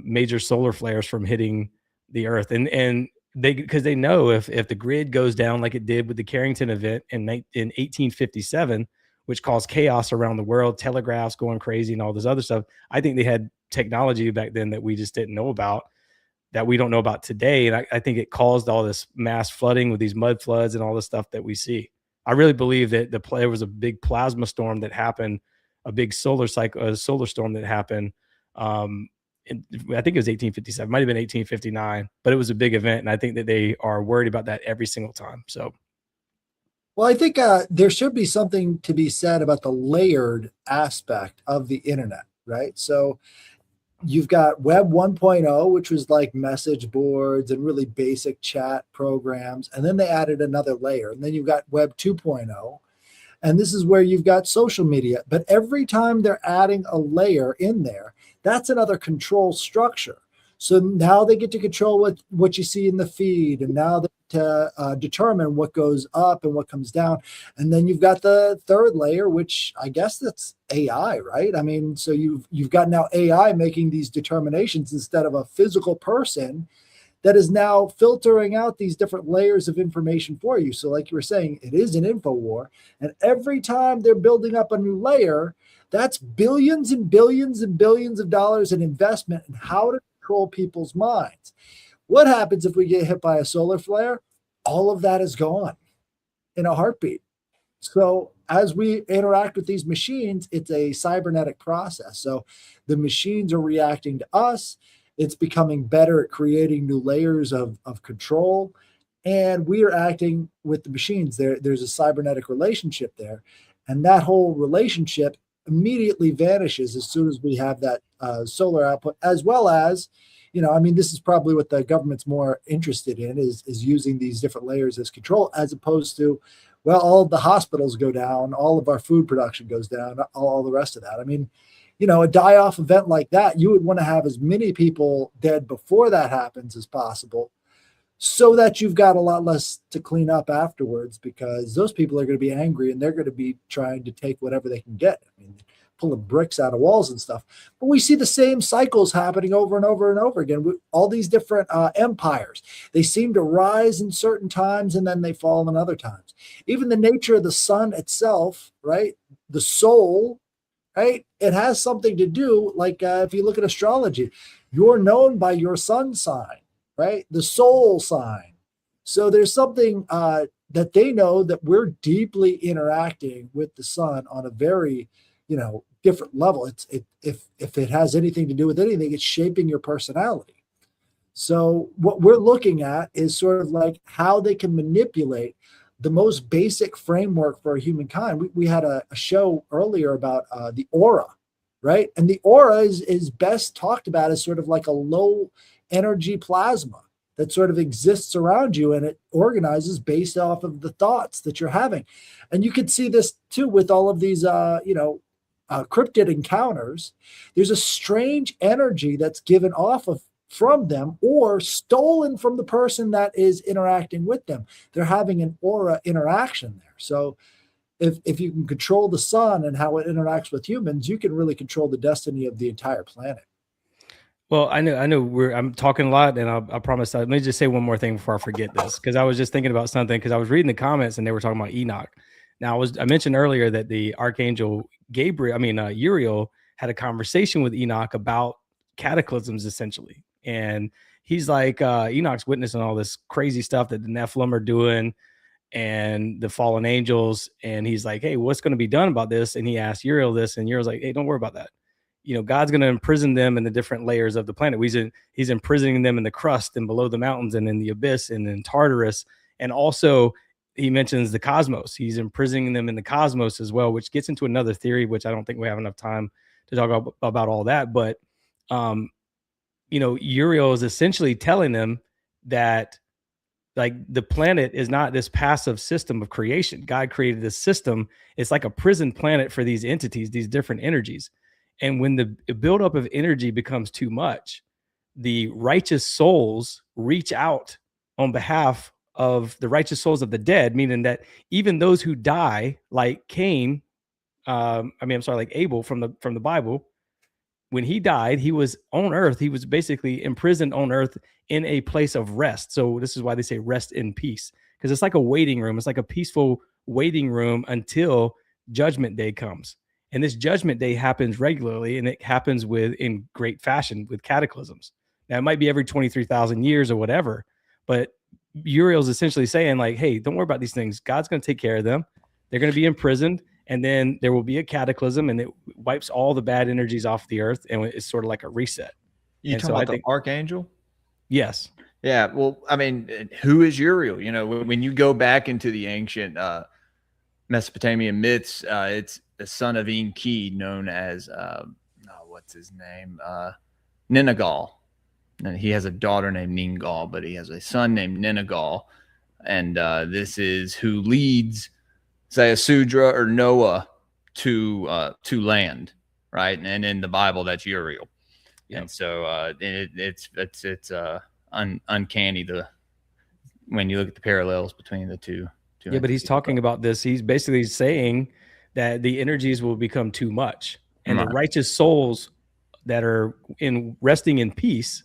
major solar flares from hitting the earth. And because they know if the grid goes down like it did with the Carrington event in 1857, which caused chaos around the world, telegraphs going crazy and all this other stuff. I think they had technology back then that we just didn't know about, that we don't know about today. And I think it caused all this mass flooding with these mud floods and all the stuff that we see. I really believe that there was a big plasma storm that happened, a big solar storm that happened. I think it was 1857, might have been 1859, but it was a big event. And I think that they are worried about that every single time. So. Well, I think there should be something to be said about the layered aspect of the internet, right? So you've got Web 1.0, which was like message boards and really basic chat programs. And then they added another layer. And then you've got Web 2.0. And this is where you've got social media. But every time they're adding a layer in there, that's another control structure. So now they get to control what you see in the feed, and now they determine what goes up and what comes down. And then you've got the third layer, which I guess that's AI, right? I mean, so you've got now AI making these determinations instead of a physical person that is now filtering out these different layers of information for you. So like you were saying, it is an info war. And every time they're building up a new layer, that's billions and billions and billions of dollars in investment in how to control people's minds. What happens if we get hit by a solar flare? All of that is gone in a heartbeat. So as we interact with these machines, it's a cybernetic process. So the machines are reacting to us. It's becoming better at creating new layers of control. And we are acting with the machines. There's a cybernetic relationship there. And that whole relationship immediately vanishes as soon as we have that solar output, as well as, this is probably what the government's more interested in is using these different layers as control, as opposed to, well, all of the hospitals go down, all of our food production goes down, all the rest of that. I mean, a die-off event like that, you would want to have as many people dead before that happens as possible, so that you've got a lot less to clean up afterwards, because those people are going to be angry and they're going to be trying to take whatever they can get. I mean, pulling bricks out of walls and stuff. But we see the same cycles happening over and over and over again with all these different empires. They seem to rise in certain times and then they fall in other times. Even the nature of the sun itself, right? The soul right? It has something to do, like if you look at astrology, you're known by your sun sign, right? The soul sign. So there's something that they know, that we're deeply interacting with the sun on a very, different level. If it has anything to do with anything, it's shaping your personality. So what we're looking at is sort of like how they can manipulate the most basic framework for humankind. We had a show earlier about the aura, right? And the aura is best talked about as sort of like a low energy plasma that sort of exists around you, and it organizes based off of the thoughts that you're having. And you could see this too with all of these, cryptid encounters. There's a strange energy that's given off from them or stolen from the person that is interacting with them. They're having an aura interaction there. So if you can control the sun and how it interacts with humans, you can really control the destiny of the entire planet. Well, I know I'm talking a lot, and I promise. Let me just say one more thing before I forget this, because I was just thinking about something, because I was reading the comments and they were talking about Enoch. Now, I mentioned earlier that the archangel Uriel had a conversation with Enoch about cataclysms, essentially. And he's like, Enoch's witnessing all this crazy stuff that the Nephilim are doing and the fallen angels. And he's like, hey, what's going to be done about this? And he asked Uriel this, and Uriel's like, hey, don't worry about that. God's going to imprison them in the different layers of the planet. He's imprisoning them in the crust and below the mountains and in the abyss and in Tartarus. And also he mentions the cosmos. He's imprisoning them in the cosmos as well, which gets into another theory, which I don't think we have enough time to talk about all that. But, Uriel is essentially telling them that, like, the planet is not this passive system of creation. God created this system. It's like a prison planet for these entities, these different energies. And when the buildup of energy becomes too much, the righteous souls reach out on behalf of the righteous souls of the dead, meaning that even those who die, like Cain, like Abel from the Bible, when he died, he was on earth. He was basically imprisoned on earth in a place of rest. So this is why they say rest in peace, because it's like a waiting room. It's like a peaceful waiting room until Judgment Day comes. And this Judgment Day happens regularly, and it happens in great fashion with cataclysms. Now, it might be every 23,000 years or whatever, but Uriel's essentially saying, like, hey, don't worry about these things. God's going to take care of them. They're going to be imprisoned, and then there will be a cataclysm, and it wipes all the bad energies off the earth, and it's sort of like a reset. You talking about the archangel? Yes. Yeah. Well, I mean, who is Uriel? When you go back into the ancient Mesopotamian myths, it's the son of Enki, known as what's his name? Ningal. And he has a daughter named Ningal, but he has a son named Ningal. And this is who leads Zayasudra or Noah to land, right? And in the Bible, that's Uriel. Yep. And so it's uncanny when you look at the parallels between the two. Yeah, but he's talking about this. He's basically saying that the energies will become too much, and the righteous souls that are resting in peace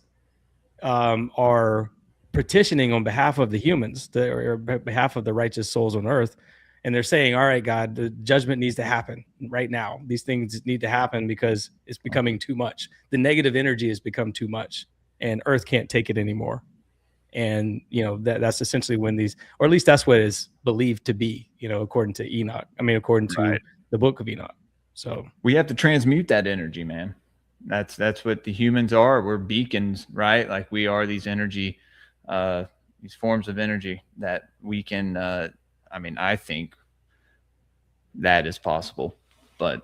are petitioning on behalf of the humans, or behalf of the righteous souls on earth. And they're saying, all right, God, the judgment needs to happen right now. These things need to happen because it's becoming too much. The negative energy has become too much, and earth can't take it anymore. And, that's essentially when or at least that's what is believed to be, according to Enoch. According to the book of Enoch. So we have to transmute that energy, man. That's what the humans are. We're beacons, right? Like, we are these energy, these forms of energy that we can, I think that is possible, but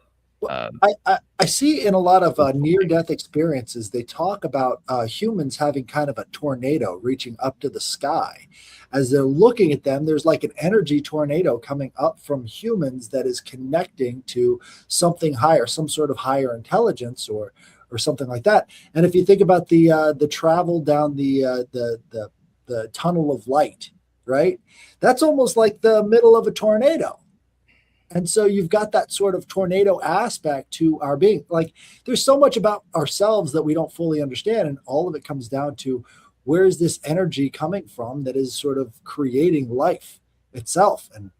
I see in a lot of near-death experiences, they talk about humans having kind of a tornado reaching up to the sky. As they're looking at them, there's like an energy tornado coming up from humans that is connecting to something higher, some sort of higher intelligence or something like that. And if you think about the travel down the tunnel of light, right? That's almost like the middle of a tornado. And so you've got that sort of tornado aspect to our being. Like, there's so much about ourselves that we don't fully understand. And all of it comes down to, where is this energy coming from that is sort of creating life itself? And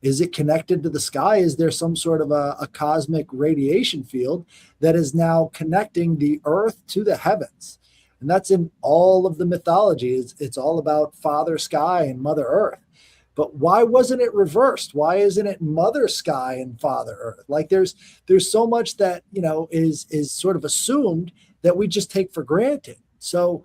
Is it connected to the sky? Is there some sort of a cosmic radiation field that is now connecting the earth to the heavens? And that's in all of the mythology. It's all about Father Sky and Mother Earth. But why wasn't it reversed? Why isn't it Mother Sky and Father Earth? Like there's so much that, you know, is sort of assumed that we just take for granted. So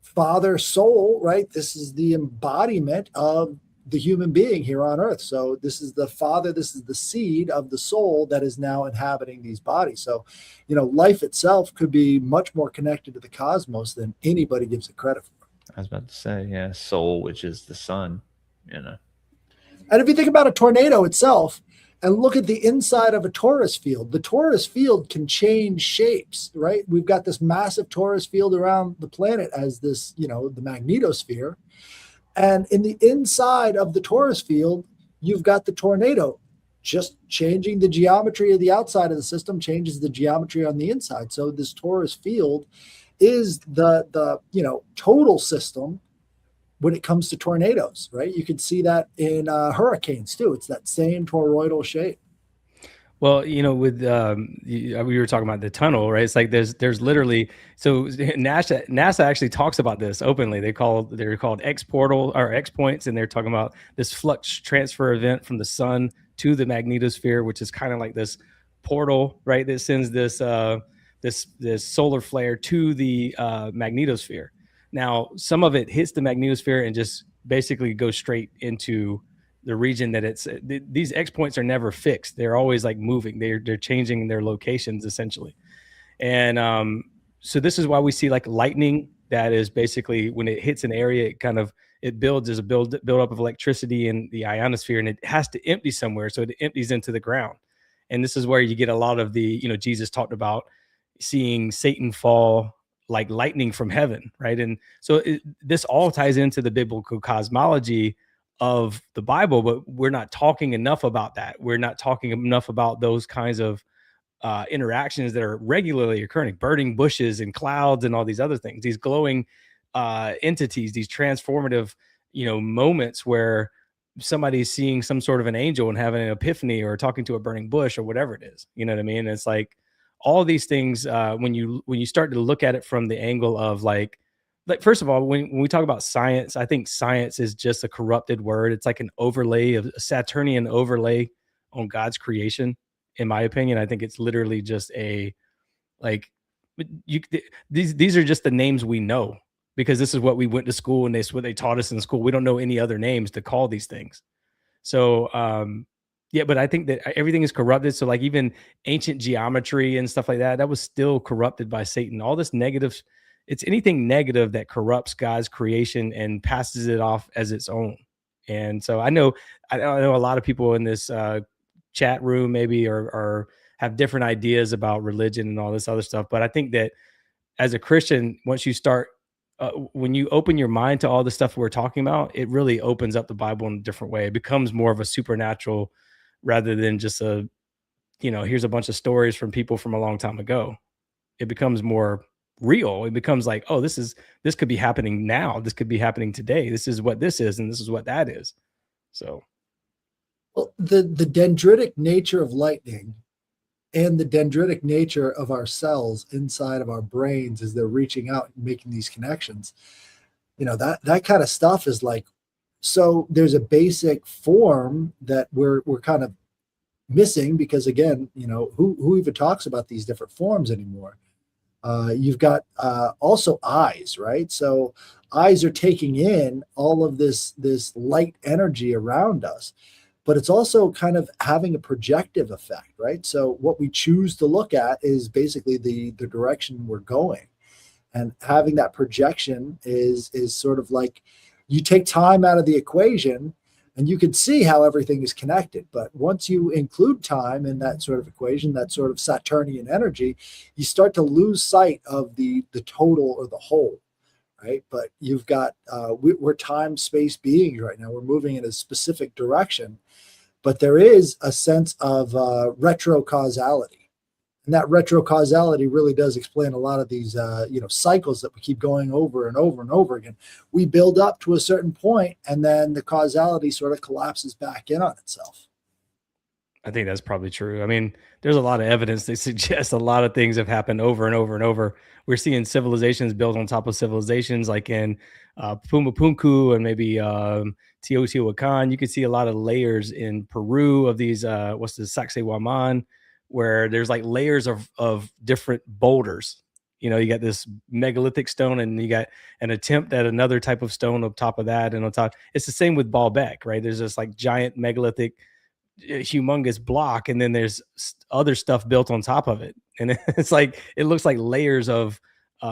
Father Soul, right? This is the embodiment of the human being here on earth. So this is the father, this is the seed of the soul that is now inhabiting these bodies. So, you know, life itself could be much more connected to the cosmos than anybody gives it credit for. I was about to say, yeah, soul, which is the sun, you know. And if you think about a tornado itself and look at the inside of a torus field, the torus field can change shapes, right? We've got this massive torus field around the planet as this, you know, the magnetosphere. And in the inside of the torus field, you've got the tornado. Just changing the geometry of the outside of the system changes the geometry on the inside. So this torus field is the you know, total system when it comes to tornadoes, right? You can see that in hurricanes too. It's that same toroidal shape. Well, you know, with we were talking about the tunnel, right? It's like there's literally, so NASA actually talks about this openly. They're called X portal or X points, and they're talking about this flux transfer event from the sun to the magnetosphere, which is kind of like this portal, right? That sends this this solar flare to the magnetosphere. Now, some of it hits the magnetosphere and just basically goes straight into the region that it's, these X points are never fixed. They're always like moving. They're changing their locations essentially. And so this is why we see like lightning that is basically when it hits an area, it builds as a build up of electricity in the ionosphere, and it has to empty somewhere. So it empties into the ground. And this is where you get a lot of the, you know, Jesus talked about seeing Satan fall like lightning from heaven, right? And so this all ties into the biblical cosmology of the Bible, but we're not talking enough about that. We're not talking enough about those kinds of interactions that are regularly occurring, burning bushes and clouds and all these other things, these glowing entities, these transformative, you know, moments where somebody's seeing some sort of an angel and having an epiphany or talking to a burning bush or whatever it is. You know what I mean? It's like all these things, when you start to look at it from the angle of like first of all, when we talk about science, I think science is just a corrupted word. It's like an overlay of a Saturnian overlay on God's creation. In my opinion, I think it's literally just these are just the names we know because this is what we went to school and this is what they taught us in school. We don't know any other names to call these things. So, yeah, but I think that everything is corrupted. So like even ancient geometry and stuff like that was still corrupted by Satan. All this negative, it's anything negative that corrupts God's creation and passes it off as its own. And so I know a lot of people in this chat room maybe or have different ideas about religion and all this other stuff. But I think that as a Christian, once you start, when you open your mind to all the stuff we're talking about, it really opens up the Bible in a different way. It becomes more of a supernatural rather than just here's a bunch of stories from people from a long time ago. It becomes more real. It becomes like, oh, this could be happening now. This could be happening today. This is what this is, and this is what that is. So, well, the dendritic nature of lightning and the dendritic nature of our cells inside of our brains as they're reaching out and making these connections, you know, that kind of stuff is like, so there's a basic form that we're kind of missing because again, you know, who even talks about these different forms anymore? You've got also eyes, right? So eyes are taking in all of this light energy around us, but it's also kind of having a projective effect, right? So what we choose to look at is basically the direction we're going. And having that projection is sort of like you take time out of the equation and you can see how everything is connected. But once you include time in that sort of equation, that sort of Saturnian energy, you start to lose sight of the total or the whole, right? But you've got, we're time-space beings right now. We're moving in a specific direction, but there is a sense of retrocausality. And that retrocausality really does explain a lot of these, cycles that we keep going over and over and over again. We build up to a certain point, and then the causality sort of collapses back in on itself. I think that's probably true. I mean, there's a lot of evidence that suggests a lot of things have happened over and over and over. We're seeing civilizations built on top of civilizations, like in Pumapunku and maybe Teotihuacan. You can see a lot of layers in Peru of these, Sacsayhuaman, where there's like layers of different boulders. You know, you got this megalithic stone, and you got an attempt at another type of stone on top of that, and on top. It's the same with Baalbek, right? There's this like giant megalithic, humongous block, and then there's other stuff built on top of it, and it's like it looks like layers of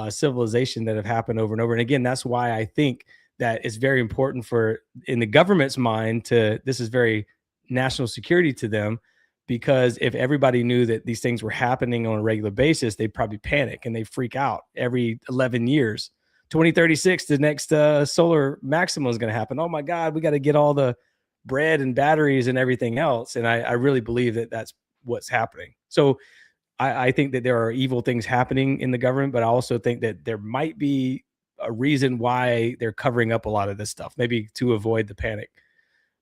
civilization that have happened over and over. And again, that's why I think that it's very important for, in the government's mind, this is very national security to them, because if everybody knew that these things were happening on a regular basis, they'd probably panic and they freak out every 11 years. 2036, the next solar maximum is going to happen. Oh my God, we got to get all the bread and batteries and everything else. And I really believe that that's what's happening. So I think that there are evil things happening in the government, but I also think that there might be a reason why they're covering up a lot of this stuff, maybe to avoid the panic.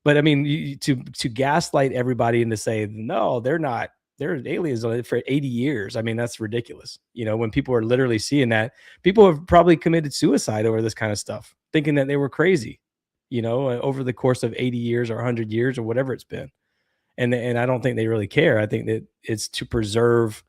But I mean, to gaslight everybody and to say, no, they're not, they're aliens for 80 years. I mean, that's ridiculous. You know, when people are literally seeing that, people have probably committed suicide over this kind of stuff, thinking that they were crazy, you know, over the course of 80 years or 100 years or whatever it's been. And I don't think they really care. I think that it's to preserve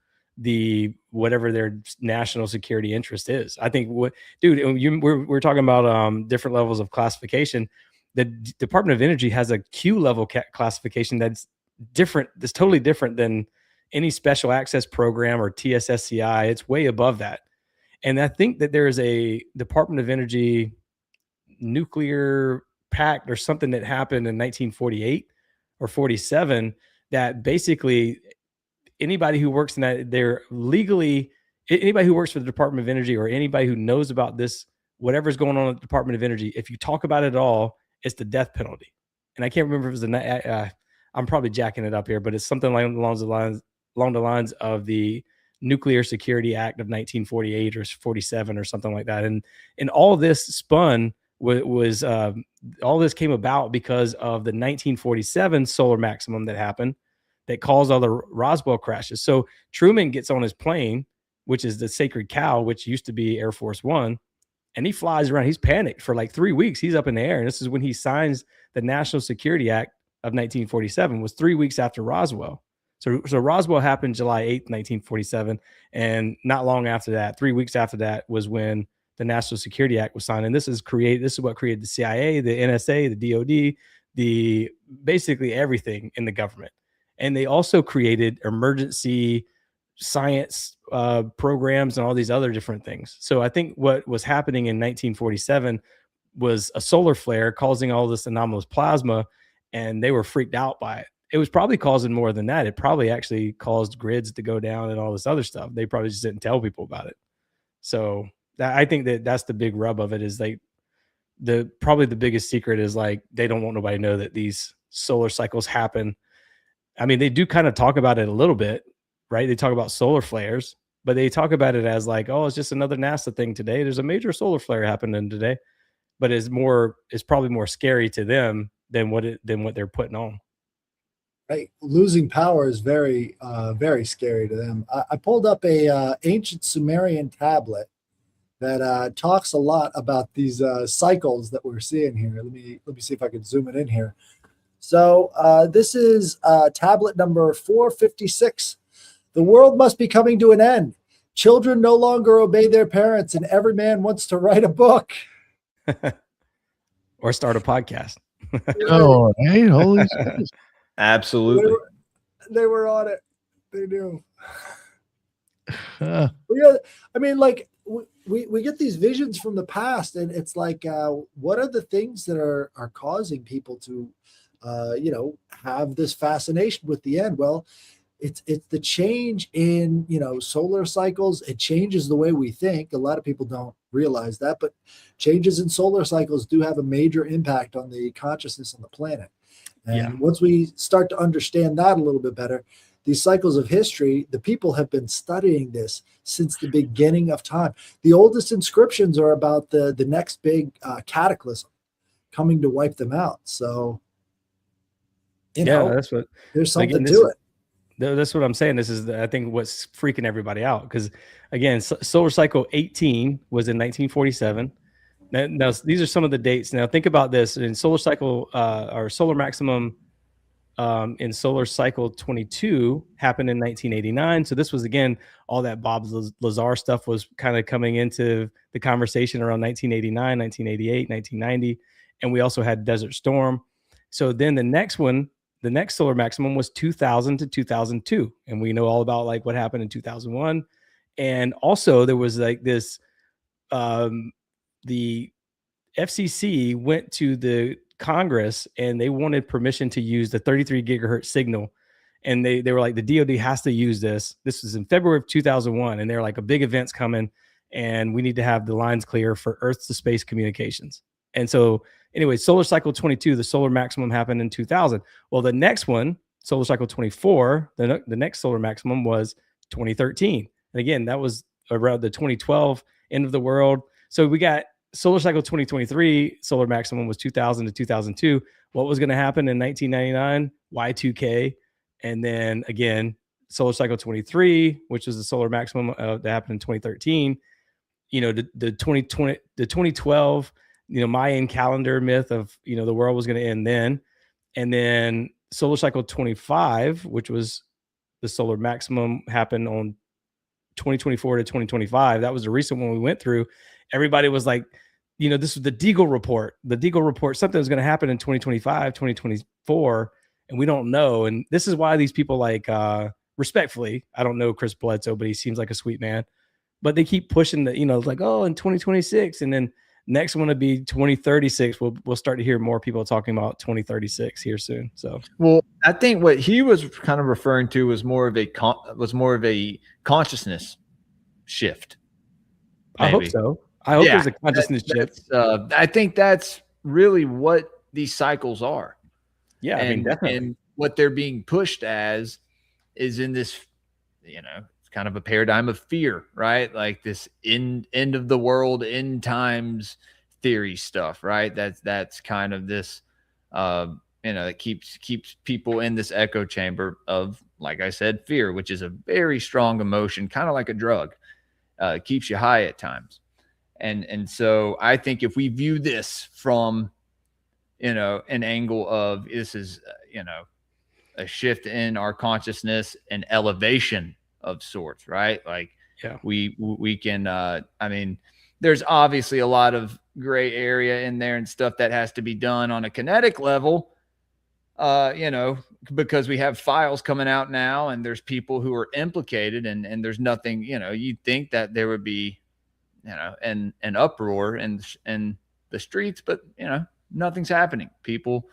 whatever their national security interest is. I think we're talking about different levels of classification. The Department of Energy has a Q level classification that's different. That's totally different than any special access program or TSSCI. It's way above that. And I think that there is a Department of Energy nuclear pact or something that happened in 1948 or 47 that basically anybody who works in that, they're legally, anybody who works for the Department of Energy or anybody who knows about this, whatever's going on at the Department of Energy, if you talk about it at all, it's the death penalty. And I can't remember if it was I'm probably jacking it up here, but it's something along the lines of the Nuclear Security Act of 1948 or 47 or something like that. And all this spun was all this came about because of the 1947 solar maximum that happened that caused all the Roswell crashes. So Truman gets on his plane, which is the Sacred Cow, which used to be Air Force One, and he flies around. He's panicked for like 3 weeks. He's up in the air. And this is when he signs the National Security Act of 1947, was 3 weeks after Roswell. So Roswell happened July 8th, 1947. And not long after that, 3 weeks after that, was when the National Security Act was signed. And this is what created the CIA, the NSA, the DOD, basically everything in the government. And they also created emergency science programs and all these other different things. So I think what was happening in 1947 was a solar flare causing all this anomalous plasma, and they were freaked out by it. It was probably causing more than that. It probably actually caused grids to go down and all this other stuff. They probably just didn't tell people about it. So I think that's the big rub of it, is probably the biggest secret is like they don't want nobody to know that these solar cycles happen. I mean, they do kind of talk about it a little bit, right? They talk about solar flares, but they talk about it as like, oh, it's just another NASA thing today. There's a major solar flare happening today, but it's probably more scary to them than what they're putting on. Right. Losing power is very, very scary to them. I pulled up a ancient Sumerian tablet that talks a lot about these cycles that we're seeing here. Let me see if I can zoom it in here. So this is tablet number 456. The world must be coming to an end. Children no longer obey their parents, and every man wants to write a book. Or start a podcast. Oh, hey, holy shit. Absolutely. They were on it. They knew. Uh, I mean, like we get these visions from the past, and it's like, what are the things that are causing people to, have this fascination with the end? Well, it's the change in, solar cycles. It changes the way we think. A lot of people don't realize that, but changes in solar cycles do have a major impact on the consciousness on the planet. And once we start to understand that a little bit better, these cycles of history, the people have been studying this since the beginning of time. The oldest inscriptions are about the next big cataclysm coming to wipe them out. So, you know, that's what. there's something Again, to it. That's what I'm saying. This is, I think, what's freaking everybody out. Because again, solar cycle 18 was in 1947. Now, these are some of the dates. Now, think about this. In solar cycle, or solar maximum in solar cycle 22 happened in 1989. So this was, again, all that Bob Lazar stuff was kind of coming into the conversation around 1989, 1988, 1990. And we also had Desert Storm. So then the next one, the next solar maximum was 2000 to 2002. And we know all about like what happened in 2001. And also there was like this, the FCC went to the Congress and they wanted permission to use the 33 gigahertz signal. And they were like, the DoD has to use this. This was in February of 2001. And they're like, a big event's coming and we need to have the lines clear for Earth to space communications. And so anyway, solar cycle 22, the solar maximum happened in 2000. Well, the next one, solar cycle 24, the next solar maximum was 2013. And again, that was around the 2012 end of the world. So we got solar cycle 2023, solar maximum was 2000 to 2002. What was going to happen in 1999? Y2K. And then again, solar cycle 23, which is the solar maximum that happened in 2013. You know, the 2012, you know, Mayan calendar myth of, you know, the world was going to end then. And then solar cycle 25, which was the solar maximum, happened on 2024 to 2025. That was the recent one we went through. Everybody was like, you know, this was the Deagle report. The Deagle report, something was going to happen in 2025, 2024, and we don't know. And this is why these people, like, respectfully, I don't know Chris Bledsoe, but he seems like a sweet man. But they keep pushing the, you know, like, oh, in 2026, and then next one to be 2036. We'll start to hear more people talking about 2036 here soon. So, well, I think what he was kind of referring to was more of a consciousness shift. Maybe. I hope so. I hope there's a consciousness shift. I think that's really what these cycles are. Yeah, I mean, definitely. And what they're being pushed as is in this, you know, kind of a paradigm of fear, right? Like this end of the world, end times theory stuff, right? That's kind of this, you know, that keeps people in this echo chamber of, like I said, fear, which is a very strong emotion, kind of like a drug. It keeps you high at times. And so I think if we view this from, you know, an angle of this is, you know, a shift in our consciousness and elevation of sorts, right? Like, yeah, we can, I mean, there's obviously a lot of gray area in there and stuff that has to be done on a kinetic level, you know, because we have files coming out now and there's people who are implicated and there's nothing, you know, you'd think that there would be, you know, an uproar in the streets, but, you know, nothing's happening. People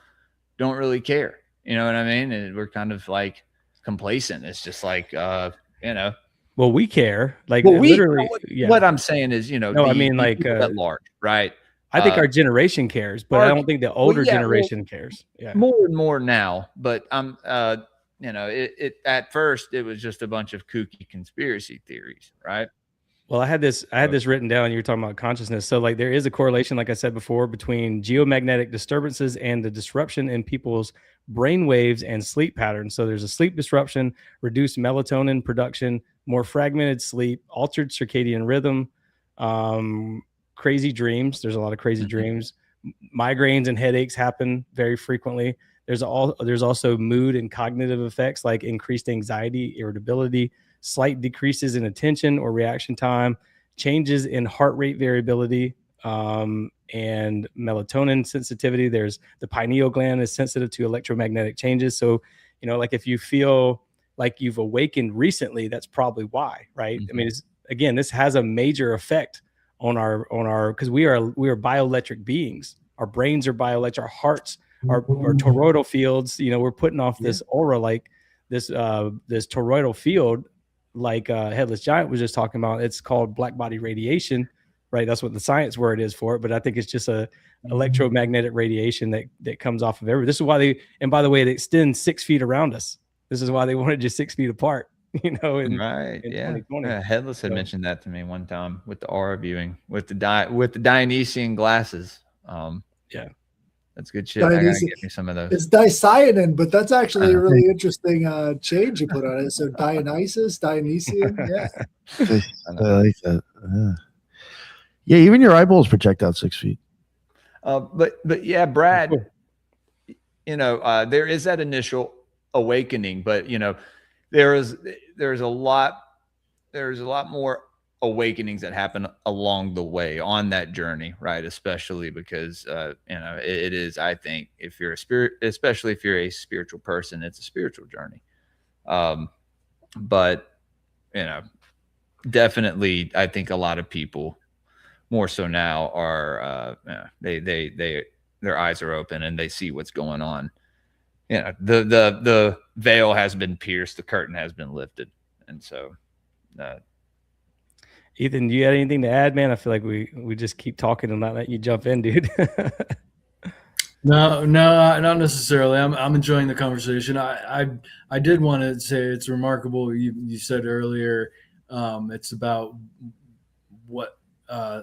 don't really care. You know what I mean? And we're kind of like complacent. It's just like, you know, well, we care. Like, well, literally, what I'm saying is, you know, no, I mean, like, at large, right? I think our generation cares, but I don't think the older generation cares. Yeah, more and more now. But I'm, you know, it at first it was just a bunch of kooky conspiracy theories, right? Well, I had this written down. You were talking about consciousness. So like there is a correlation, like I said before, between geomagnetic disturbances and the disruption in people's brain waves and sleep patterns. So there's a sleep disruption, reduced melatonin production, more fragmented sleep, altered circadian rhythm, crazy dreams. There's a lot of crazy dreams. Migraines and headaches happen very frequently. There's also mood and cognitive effects like increased anxiety, irritability, slight decreases in attention or reaction time, changes in heart rate variability, and melatonin sensitivity. There's the pineal gland is sensitive to electromagnetic changes. So, you know, like if you feel like you've awakened recently, that's probably why, right? I mean, again, this has a major effect on our, because we are bioelectric beings. Our brains are bioelectric, our hearts are toroidal fields. You know, we're putting off this aura, like this toroidal field, like Headless Giant was just talking about. It's called black body radiation, right? That's what the science word is for it. But I think it's just a electromagnetic radiation that comes off of everything. This is why and by the way, it extends 6 feet around us. This is why they wanted you 6 feet apart, in Right. in Yeah. 2020. Headless had So- mentioned that to me one time with the aura viewing with the Dionysian glasses. Yeah. That's good shit. I gotta Dionysian. get me some of those. It's dicyanin, but that's actually a really interesting change you put on it. So Dionysus, Dionysian, yeah. I like that. Yeah, even your eyeballs project out 6 feet. But yeah, Brad, Cool. there is that initial awakening, but there's a lot more awakenings that happen along the way on that journey, right? Especially because it is, I think, if you're a spirit, especially if you're a spiritual person, it's a spiritual journey. But definitely, I think a lot of people more so now are their eyes are open and they see what's going on. The veil has been pierced, the curtain has been lifted, and so. Ethan, do you have anything to add, man? I feel like we just keep talking and not let you jump in, dude. No, not necessarily. I'm enjoying the conversation. I did want to say it's remarkable. You said earlier, it's about what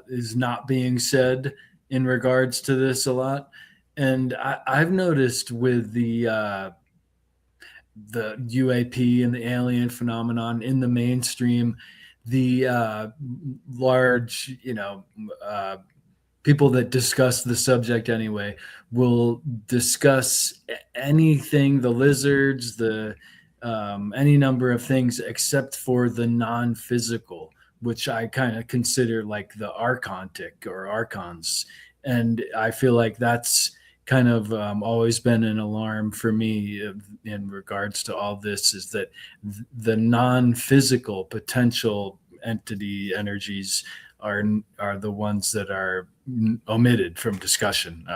is not being said in regards to this a lot, and I've noticed with the UAP and the alien phenomenon in the mainstream, the large, people that discuss the subject anyway will discuss anything, the lizards, any number of things except for the non-physical, which I kind of consider like the archontic or archons. And I feel like that's kind of always been an alarm for me in regards to all this, is that the non-physical potential entity energies are the ones that are omitted from discussion.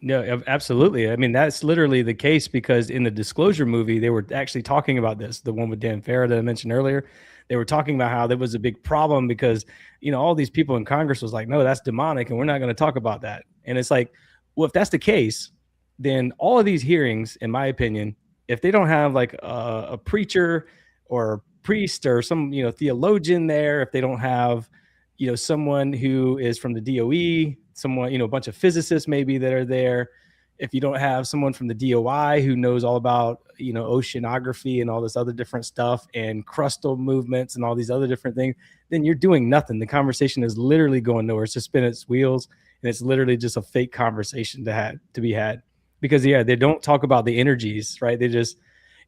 No, absolutely. I mean, that's literally the case, because in the Disclosure movie, they were actually talking about this, the one with Dan Farah that I mentioned earlier. They were talking about how there was a big problem because, all these people in Congress was like, no, that's demonic and we're not going to talk about that. And it's like, well, if that's the case, then all of these hearings, in my opinion, if they don't have like a preacher or a priest or some, theologian there, if they don't have, someone who is from the DOE, someone, a bunch of physicists maybe that are there, if you don't have someone from the DOI who knows all about, oceanography and all this other different stuff and crustal movements and all these other different things, then you're doing nothing. The conversation is literally going nowhere. It's just spinning its wheels, and it's literally just a fake conversation to be had, because they don't talk about the energies, right? They just,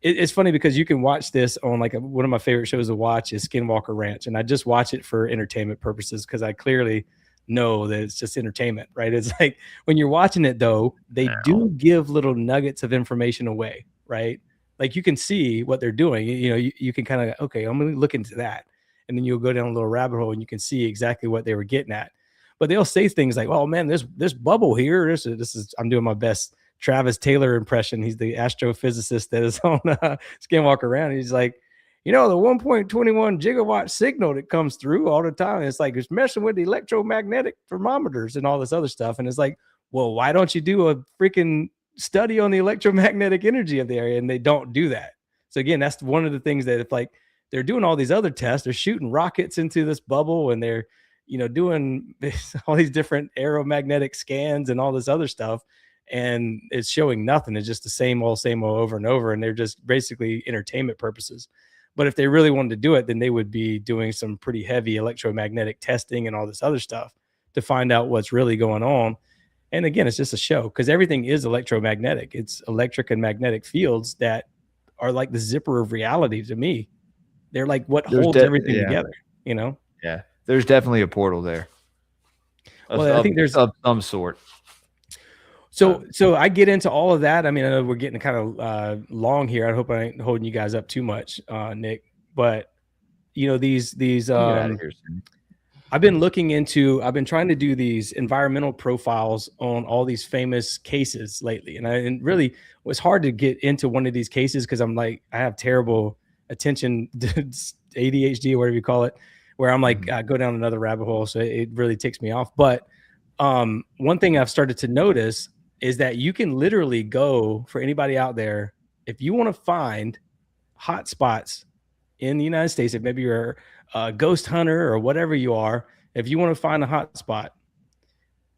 it's funny because you can watch this on like one of my favorite shows to watch is Skinwalker Ranch. And I just watch it for entertainment purposes, because I clearly know that it's just entertainment, right? It's like when you're watching it though, they do give little nuggets of information away, right? Like you can see what they're doing. You can kind of, okay, I'm going to look into that. And then you'll go down a little rabbit hole and you can see exactly what they were getting at. But they'll say things like, oh man, this bubble here, this is, I'm doing my best Travis Taylor impression. He's the astrophysicist that is on Skinwalker Ranch. He's like, the 1.21 gigawatt signal that comes through all the time. It's like, it's messing with the electromagnetic thermometers and all this other stuff. And it's like, well, why don't you do a freaking study on the electromagnetic energy of the area? And they don't do that. So again, that's one of the things that if like they're doing all these other tests, they're shooting rockets into this bubble and they're, doing all these different aeromagnetic scans and all this other stuff. And it's showing nothing. It's just the same old over and over. And they're just basically entertainment purposes. But if they really wanted to do it, then they would be doing some pretty heavy electromagnetic testing and all this other stuff to find out what's really going on. And again, it's just a show, because everything is electromagnetic. It's electric and magnetic fields that are like the zipper of reality to me. They're like what holds everything together, Yeah, there's definitely a portal there. I think there's of some sort. So I get into all of that. I mean, I know we're getting kind of long here. I hope I ain't holding you guys up too much, Nick. But these I've been trying to do these environmental profiles on all these famous cases lately. And really was hard to get into one of these cases because I'm like, I have terrible attention ADHD or whatever you call it, where I'm like, I go down another rabbit hole. So it really takes me off. But one thing I've started to notice is that you can literally go, for anybody out there, if you want to find hot spots in the United States, if maybe you're a ghost hunter or whatever you are, if you want to find a hot spot,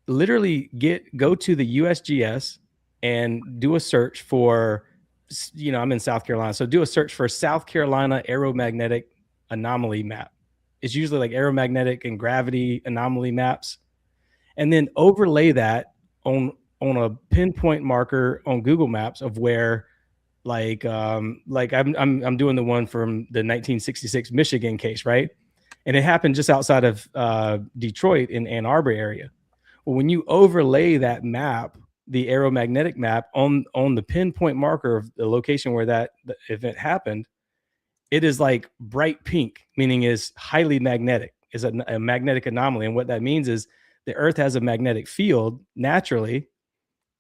literally go to the USGS and do a search for, I'm in South Carolina, so do a search for South Carolina aeromagnetic anomaly map. It's usually like aeromagnetic and gravity anomaly maps, and then overlay that on a pinpoint marker on Google Maps of where, like I'm doing the one from the 1966 Michigan case, right? And it happened just outside of Detroit in Ann Arbor area. Well, when you overlay that map, the aeromagnetic map on the pinpoint marker of the location where that event happened, it is like bright pink, meaning is highly magnetic, is a magnetic anomaly. And what that means is the Earth has a magnetic field naturally.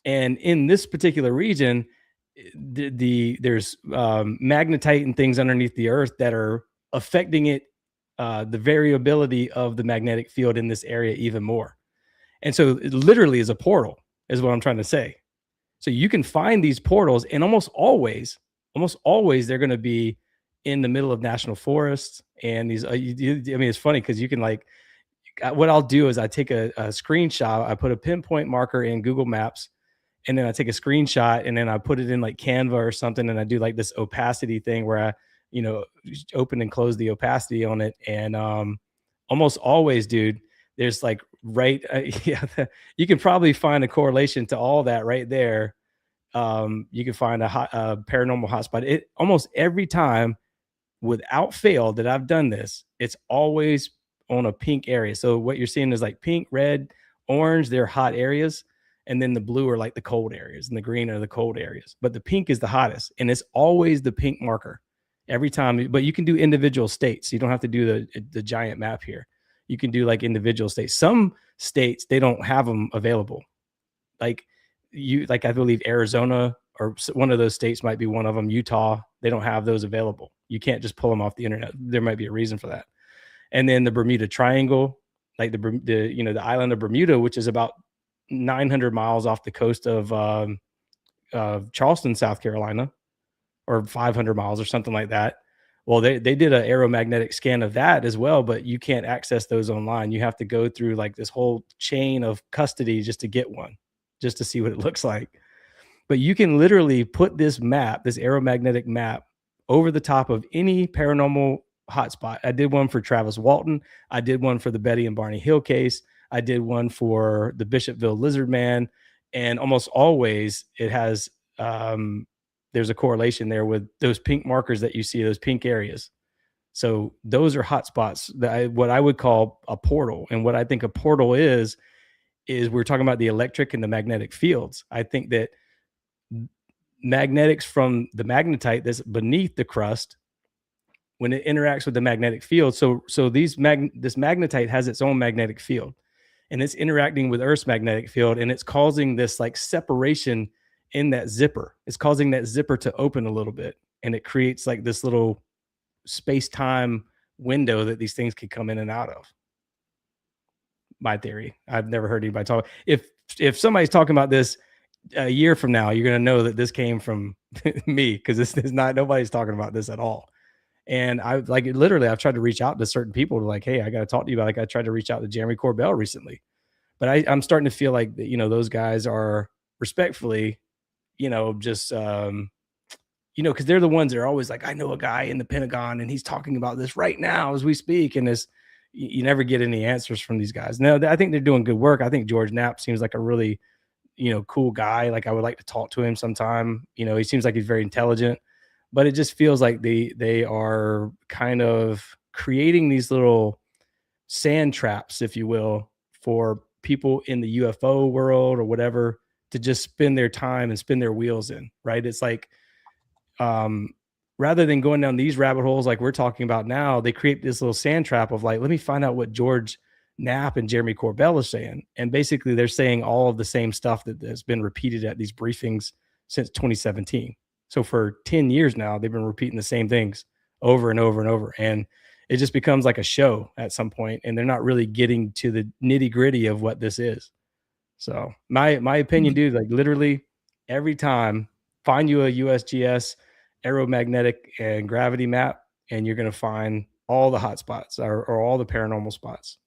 And in this particular region, there's magnetite and things underneath the Earth that are affecting it, the variability of the magnetic field in this area even more. And so it literally is a portal, is what I'm trying to say. So you can find these portals, and almost always they're going to be in the middle of national forests. And these, it's funny because you can what I'll do is I take a screenshot, I put a pinpoint marker in Google Maps, and then I take a screenshot and then I put it in like Canva or something. And I do like this opacity thing where I, open and close the opacity on it. And almost always, dude, there's like you can probably find a correlation to all that right there. You can find a paranormal hotspot. It almost every time without fail that I've done this, it's always on a pink area. So what you're seeing is like pink, red, orange, they're hot areas. And then the blue are like the cold areas and the green are the cold areas. But the pink is the hottest. And it's always the pink marker every time. But you can do individual states. You don't have to do the giant map here. You can do like individual states. Some states, they don't have them available. I believe Arizona or one of those states might be one of them. Utah, they don't have those available. You can't just pull them off the internet. There might be a reason for that. And then the Bermuda Triangle, like the island of Bermuda, which is about 900 miles off the coast of Charleston, South Carolina, or 500 miles or something like that. Well, they did an aeromagnetic scan of that as well, but you can't access those online. You have to go through like this whole chain of custody just to get one, just to see what it looks like. But you can literally put this map, this aeromagnetic map, over the top of any paranormal hotspot. I did one for Travis Walton. I did one for the Betty and Barney Hill case. I did one for the Bishopville Lizard Man. And almost always it has, there's a correlation there with those pink markers that you see, those pink areas. So those are hotspots what I would call a portal. And what I think a portal is we're talking about the electric and the magnetic fields. I think that magnetics from the magnetite that's beneath the crust, when it interacts with the magnetic field, so this magnetite has its own magnetic field, and it's interacting with Earth's magnetic field, and it's causing this like separation in that zipper. It's causing that zipper to open a little bit, and it creates like this little space-time window that these things could come in and out of. My theory. I've never heard anybody talk. If somebody's talking about this a year from now, you're going to know that this came from me, because this is not, nobody's talking about this at all. And I've tried to reach out to certain people to like, hey, I got to talk to you about, like, I tried to reach out to Jeremy Corbell recently, but I'm starting to feel like, those guys are respectfully, just, because they're the ones that are always like, I know a guy in the Pentagon and he's talking about this right now as we speak. And you never get any answers from these guys. Now, I think they're doing good work. I think George Knapp seems like a really, cool guy. Like, I would like to talk to him sometime. He seems like he's very intelligent, but it just feels like they are kind of creating these little sand traps, if you will, for people in the UFO world or whatever to just spend their time and spin their wheels in, right? It's like, rather than going down these rabbit holes like we're talking about now, they create this little sand trap of like, let me find out what George Knapp and Jeremy Corbell is saying. And basically they're saying all of the same stuff that has been repeated at these briefings since 2017. So for 10 years now, they've been repeating the same things over and over and over. And it just becomes like a show at some point, and they're not really getting to the nitty gritty of what this is. So my opinion, dude, like literally every time find you a USGS aeromagnetic and gravity map, and you're going to find all the hot spots or all the paranormal spots.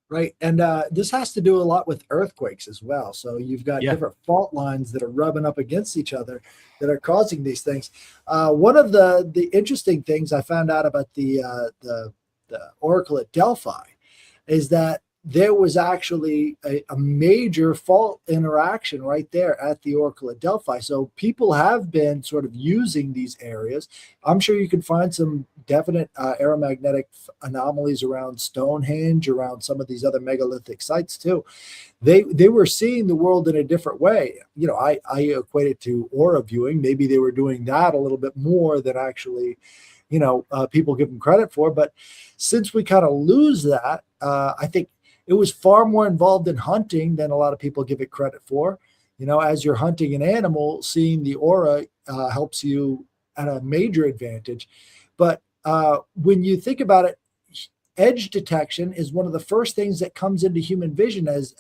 Right. And this has to do a lot with earthquakes as well. So you've got different fault lines that are rubbing up against each other that are causing these things. One of the interesting things I found out about the Oracle at Delphi is that there was actually a major fault interaction right there at the Oracle at Delphi. So people have been sort of using these areas. I'm sure you can find some definite aeromagnetic anomalies around Stonehenge, around some of these other megalithic sites too. They were seeing the world in a different way. You know, I equate it to aura viewing. Maybe they were doing that a little bit more than actually, people give them credit for. But since we kind of lose that, I think it was far more involved in hunting than a lot of people give it credit for. As you're hunting an animal, seeing the aura helps you at a major advantage. But when you think about it, edge detection is one of the first things that comes into human vision as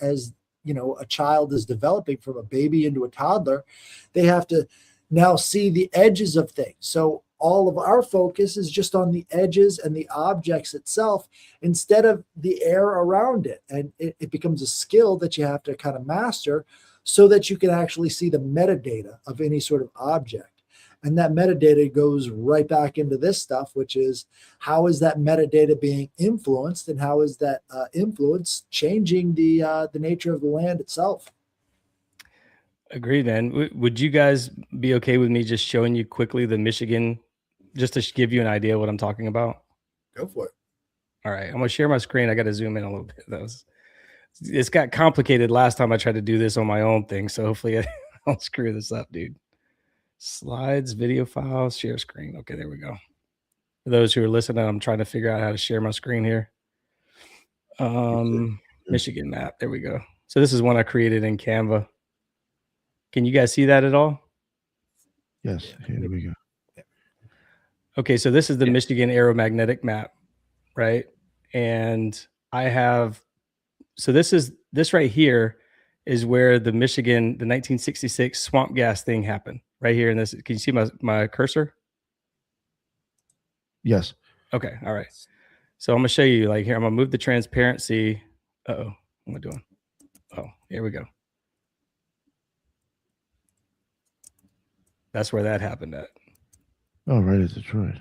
a child is developing from a baby into a toddler. They have to now see the edges of things. So all of our focus is just on the edges and the objects itself instead of the air around it. And it becomes a skill that you have to kind of master so that you can actually see the metadata of any sort of object. And that metadata goes right back into this stuff, which is how is that metadata being influenced and how is that influence changing the nature of the land itself? Agreed, man. Would you guys be okay with me just showing you quickly the Michigan, just to give you an idea of what I'm talking about? Go for it. All right. I'm going to share my screen. I got to zoom in a little bit. It's got complicated last time I tried to do this on my own thing. So hopefully I don't screw this up, dude. Slides, video files, share screen. Okay, there we go. For those who are listening, I'm trying to figure out how to share my screen here. Michigan map. There we go. So this is one I created in Canva. Can you guys see that at all? Yes. Here we go. Okay, so this is the Michigan aeromagnetic map, right? And I have, so this right here is where the 1966 swamp gas thing happened. Right here in this. Can you see my cursor? Yes. Okay. All right. So I'm gonna show you like here. I'm gonna move the transparency. What am I doing? Oh, here we go. That's where that happened at. Oh, right at Detroit.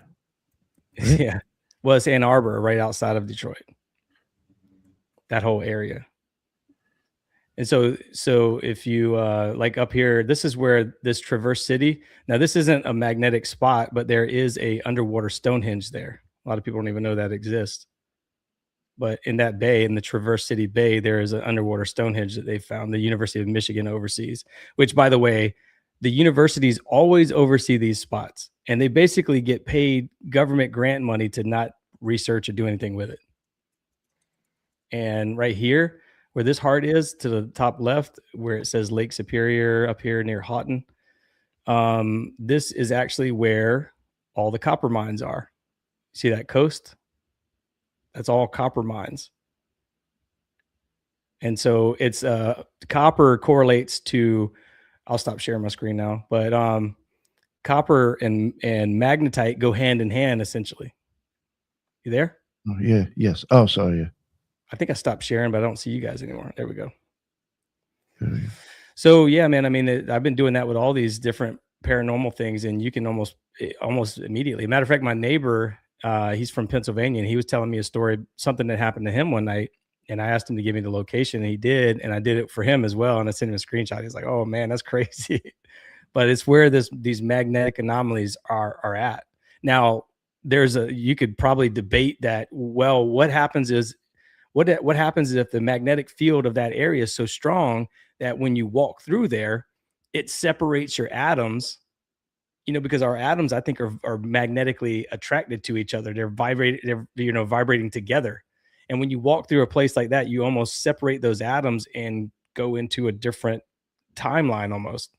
Right? Yeah. Well, it's Ann Arbor, right outside of Detroit. That whole area. And so if you like up here, this is where this Traverse City. Now, this isn't a magnetic spot, but there is a underwater Stonehenge there. A lot of people don't even know that exists. But in that bay, in the Traverse City Bay, there is an underwater Stonehenge that they found. The University of Michigan oversees, which, by the way, the universities always oversee these spots, and they basically get paid government grant money to not research or do anything with it. And right here, where this heart is to the top left, where it says Lake Superior up here near Houghton, this is actually where all the copper mines are. See that coast? That's all copper mines. And so it's copper correlates to, I'll stop sharing my screen now, but copper and magnetite go hand in hand, essentially. You there? Oh, yeah. Yes. Oh, sorry. Yeah. I think I stopped sharing, but I don't see you guys anymore. There we go. Good. So yeah, man, I mean, I've been doing that with all these different paranormal things, and you can almost immediately. Matter of fact, my neighbor, he's from Pennsylvania, and he was telling me a story, something that happened to him one night, and I asked him to give me the location, and he did, and I did it for him as well, and I sent him a screenshot. He's like, "Oh man, that's crazy," but it's where these magnetic anomalies are at. Now, you could probably debate that. Well, what happens is if the magnetic field of that area is so strong that when you walk through there, it separates your atoms, because our atoms, I think, are magnetically attracted to each other. They're vibrating together. And when you walk through a place like that, you almost separate those atoms and go into a different timeline almost.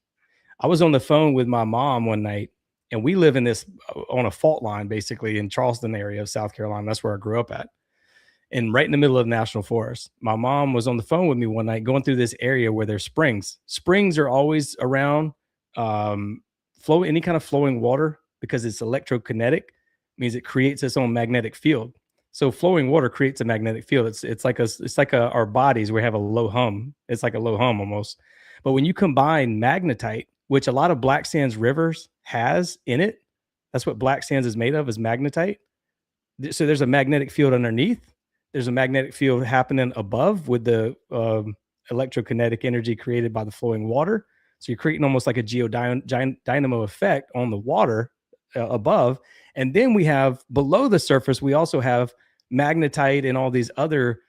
I was on the phone with my mom one night, and we live on a fault line, basically in Charleston area of South Carolina. That's where I grew up at. And right in the middle of the National Forest. My mom was on the phone with me one night going through this area where there's springs. Springs are always around any kind of flowing water, because it's electrokinetic, means it creates its own magnetic field. So flowing water creates a magnetic field. It's like our bodies. We have a low hum. It's like a low hum almost. But when you combine magnetite, which a lot of black sands rivers has in it, that's what black sands is made of, is magnetite. So there's a magnetic field underneath. There's a magnetic field happening above with the electrokinetic energy created by the flowing water. So you're creating almost like a geodynamo effect on the water above. And then we have below the surface, we also have magnetite and all these other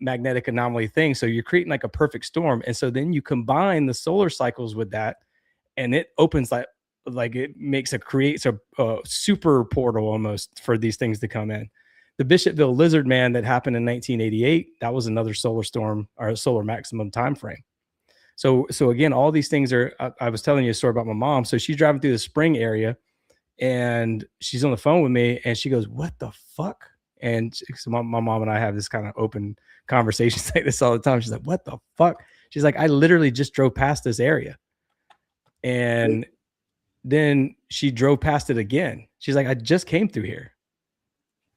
magnetic anomaly things. So you're creating like a perfect storm. And so then you combine the solar cycles with that, and it opens like it creates a super portal almost for these things to come in. The Bishopville Lizard Man that happened in 1988, that was another solar storm or solar maximum time frame. So again, all these things are, I was telling you a story about my mom. So she's driving through the Spring area and she's on the phone with me and she goes, "What the fuck?" And so my mom and I have this kind of open conversations like this all the time. She's like, "What the fuck?" She's like, "I literally just drove past this area." And then she drove past it again. She's like, "I just came through here."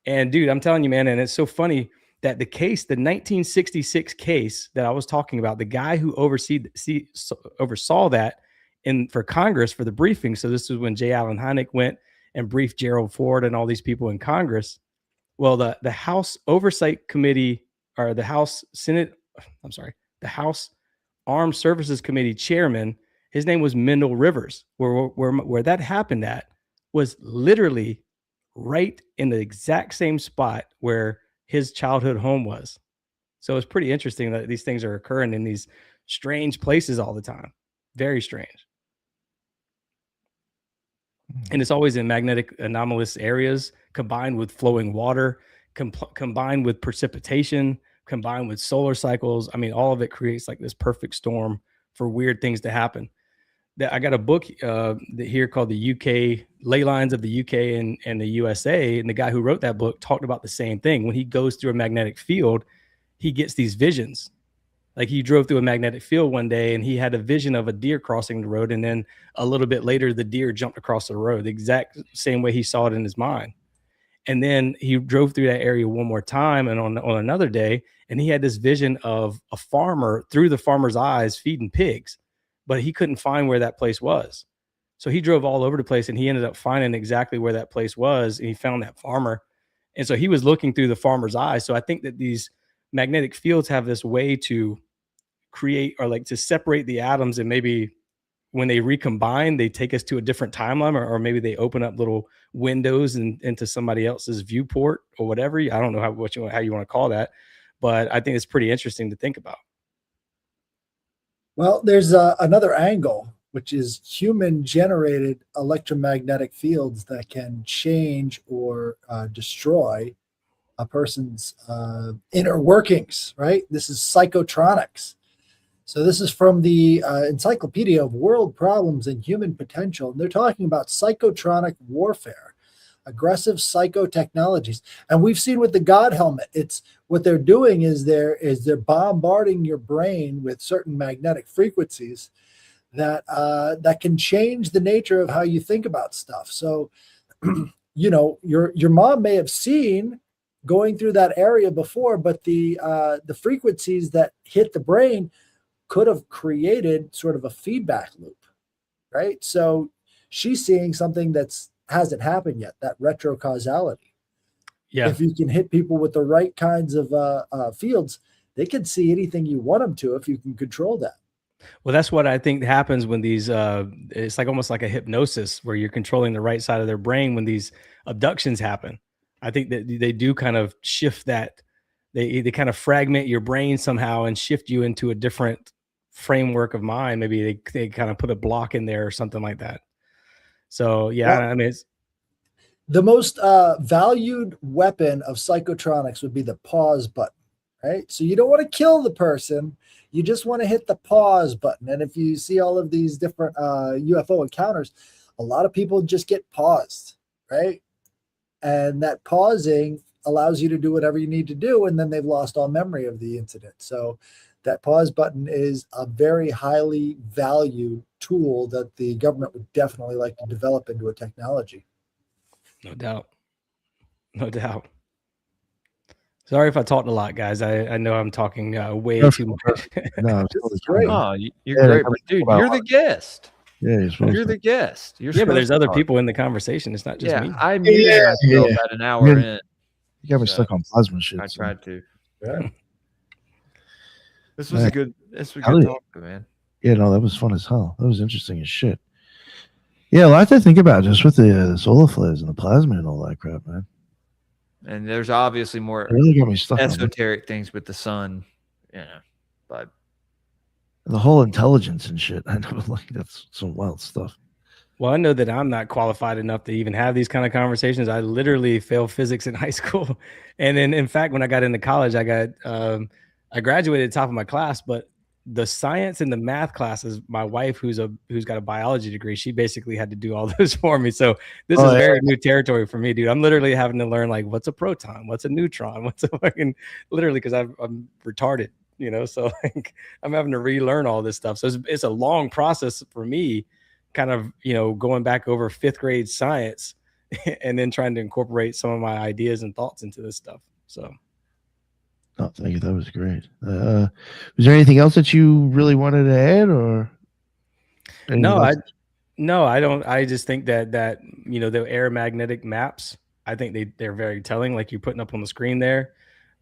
And dude, I'm telling you, man, and it's so funny that the 1966 case that I was talking about, the guy who oversaw that for Congress for the briefing. So this was when J. Allen Hynek went and briefed Gerald Ford and all these people in Congress. Well, the House Oversight Committee, or the House Armed Services Committee chairman, his name was Mendel Rivers. Where that happened at was literally right in the exact same spot where his childhood home was. So it's pretty interesting that these things are occurring in these strange places all the time. Very strange. And it's always in magnetic anomalous areas, combined with flowing water, combined with precipitation, combined with solar cycles. I mean, all of it creates like this perfect storm for weird things to happen. I got a book here called the UK Ley Lines of the UK and the USA. And the guy who wrote that book talked about the same thing. When he goes through a magnetic field, he gets these visions. Like he drove through a magnetic field one day and he had a vision of a deer crossing the road. And then a little bit later, the deer jumped across the road, the exact same way he saw it in his mind. And then he drove through that area one more time and on another day, and he had this vision of a farmer through the farmer's eyes feeding pigs, but he couldn't find where that place was. So he drove all over the place and he ended up finding exactly where that place was. And he found that farmer. And so he was looking through the farmer's eyes. So I think that these magnetic fields have this way to create or like to separate the atoms, and maybe when they recombine, they take us to a different timeline, or maybe they open up little windows into somebody else's viewport or whatever. I don't know how you want to call that, but I think it's pretty interesting to think about. Well, there's another angle, which is human-generated electromagnetic fields that can change or destroy a person's inner workings, right? This is psychotronics. So this is from the Encyclopedia of World Problems and Human Potential. And they're talking about psychotronic warfare, aggressive psychotechnologies. And we've seen with the God helmet, it's what they're doing is they're bombarding your brain with certain magnetic frequencies that can change the nature of how you think about stuff. So, you know, your mom may have seen going through that area before, but the frequencies that hit the brain could have created sort of a feedback loop, right? So she's seeing something that's hasn't happened yet, that retrocausality. Yeah. If you can hit people with the right kinds of fields, they can see anything you want them to if you can control that. Well, that's what I think happens when these, it's like almost like a hypnosis where you're controlling the right side of their brain when these abductions happen. I think that they do kind of shift that. They kind of fragment your brain somehow and shift you into a different framework of mind. Maybe they kind of put a block in there or something like that. So, yeah, well, I mean, it's the most valued weapon of psychotronics would be the pause button, right? So you don't want to kill the person. You just want to hit the pause button. And if you see all of these different UFO encounters, a lot of people just get paused, right? And that pausing allows you to do whatever you need to do. And then they've lost all memory of the incident. So that pause button is a very highly valued tool that the government would definitely like to develop into a technology. No doubt. No doubt. Sorry if I talked a lot, guys. I know I'm talking way too much. No, This is great. Oh, you're Yeah, great, that but dude, about you're the guest. yeah, You're the guest. You're Yeah, but there's supposed to other talk. people in the conversation. It's not just Yeah, me. I muted myself yeah. at an hour Yeah. in. You got me So, stuck on plasma shit. I so- tried to. Yeah. This was Yeah. a good. This was a Hell good yeah. talk, man. Yeah, no, that was fun as hell. That was interesting as shit. Yeah, a lot to think about just with the solar flares and the plasma and all that crap, man. And there's obviously more It really got me stuck on it. esoteric things with the sun, but The whole intelligence and shit. I know, like that's some wild stuff. Well, I know that I'm not qualified enough to even have these kind of conversations. I literally failed physics in high school. And then, in fact, when I got into college, I graduated top of my class, but the science and the math classes, my wife, who's got a biology degree, she basically had to do all those for me. So this is very new territory for me, dude. I'm literally having to learn like what's a proton, what's a neutron, what's a fucking literally because I'm retarded, so like I'm having to relearn all this stuff. So it's a long process for me, kind of, going back over 5th grade science and then trying to incorporate some of my ideas and thoughts into this stuff. So. Oh, thank you. That was great. Was there anything else that you really wanted to add, or? No, I don't. I just think that the aeromagnetic maps, I think they're very telling, like you're putting up on the screen there.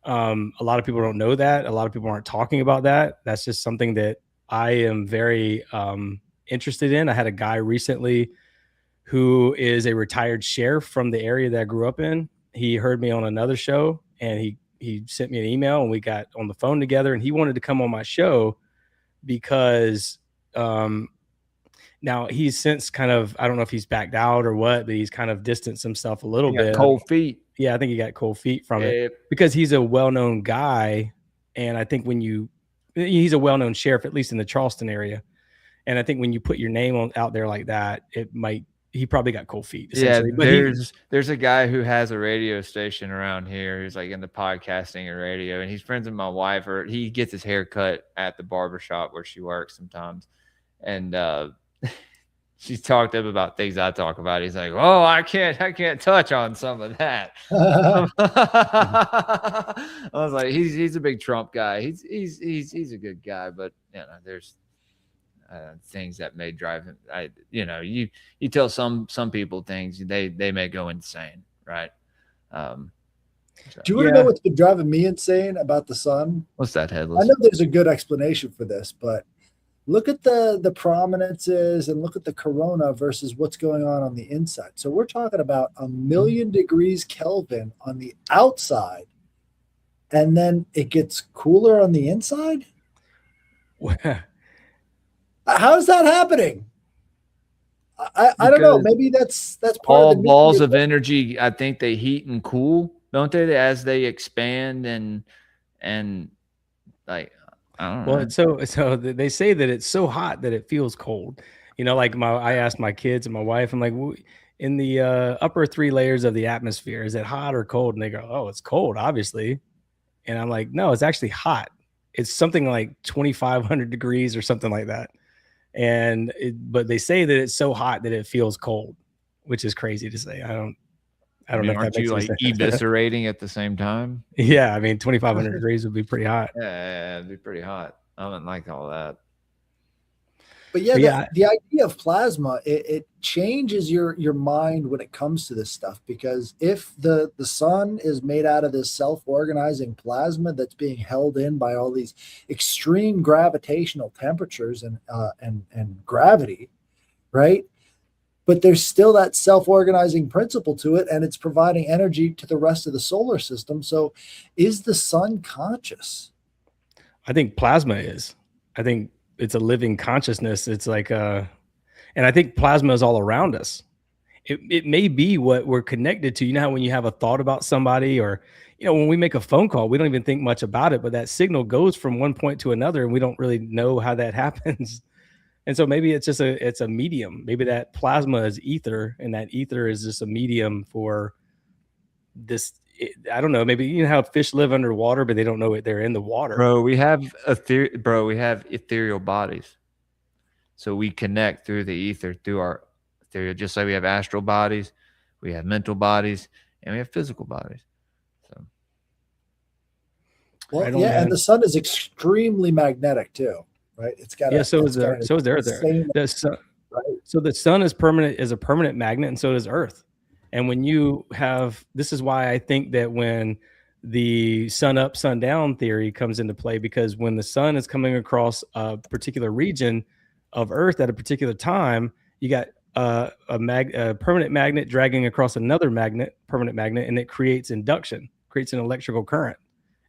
A lot of people don't know that. A lot of people aren't talking about that. That's just something that I am very interested in. I had a guy recently who is a retired sheriff from the area that I grew up in. He heard me on another show, and he sent me an email, and we got on the phone together, and he wanted to come on my show because now he's since kind of, I don't know if he's backed out or what, but he's kind of distanced himself a little bit. cold feet. Yeah, I think he got cold feet from it because he's a well-known guy. And I think he's a well-known sheriff, at least in the Charleston area. And I think when you put your name out there like that, he probably got cold feet. Yeah, But there's a guy who has a radio station around here who's like into podcasting and radio, and he's friends with my wife, or he gets his hair cut at the barbershop where she works sometimes. And she's talked to him about things I talk about. He's like, "Oh, I can't touch on some of that." I was like, he's a big Trump guy. He's a good guy, but there's things that may drive him. You tell some people things, they may go insane, right? Do you want to know what's been driving me insane about the sun? What's that, Headless? I know there's a good explanation for this, but look at the prominences and look at the corona versus what's going on the inside. So we're talking about 1,000,000 degrees Kelvin on the outside, and then it gets cooler on the inside. How's that happening? I don't know. Maybe that's part all of the balls of energy. I think they heat and cool, don't they? As they expand and like, I don't know. Well, so they say that it's so hot that it feels cold. Like I asked my kids and my wife, I'm like, in the upper 3 layers of the atmosphere, is it hot or cold? And they go, "Oh, it's cold, obviously." And I'm like, "No, it's actually hot. It's something like 2,500 degrees or something like that." But they say that it's so hot that it feels cold, which is crazy to say. I don't know if aren't that makes you any like sense. eviscerating at the same time? Yeah, I mean, 2,500 degrees would be pretty hot. Yeah, it'd be pretty hot. I wouldn't like all that. But the idea of plasma, it changes your mind when it comes to this stuff, because if the sun is made out of this self-organizing plasma that's being held in by all these extreme gravitational temperatures and gravity, right? But there's still that self-organizing principle to it, and it's providing energy to the rest of the solar system. So is the sun conscious? I think plasma is. I think it's a living consciousness. It's like and I think plasma is all around us. It may be what we're connected to. You know how when you have a thought about somebody, or when we make a phone call, we don't even think much about it, but that signal goes from one point to another, and we don't really know how that happens. And so maybe it's just it's a medium. Maybe that plasma is ether, and that ether is just a medium for this I don't know, maybe you know how fish live underwater, but they don't know they're in the water. Bro, we have ethereal bodies. So we connect through the ether, through our ethereal, just like we have astral bodies, we have mental bodies, and we have physical bodies. So Well, Right on, yeah, man. and the sun is extremely magnetic too, right? It's got So is the Earth. The sun, right? So the sun is a permanent magnet, and so does Earth. And when you have, this is why I think that when the sun up, sun down theory comes into play, because when the sun is coming across a particular region of Earth at a particular time, you got a permanent magnet dragging across another permanent magnet, and it creates induction, creates an electrical current.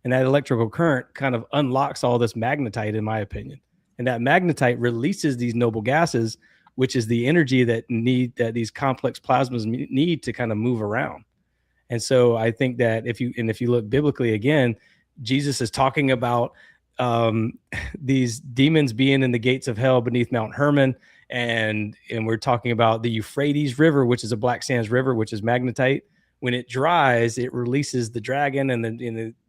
And that electrical current kind of unlocks all this magnetite, in my opinion. And that magnetite releases these noble gases, which is the energy that these complex plasmas need to kind of move around. And so I think that if you look biblically again, Jesus is talking about these demons being in the gates of hell beneath Mount Hermon, and we're talking about the Euphrates River, which is a black sands river, which is magnetite. When it dries, it releases the dragon, and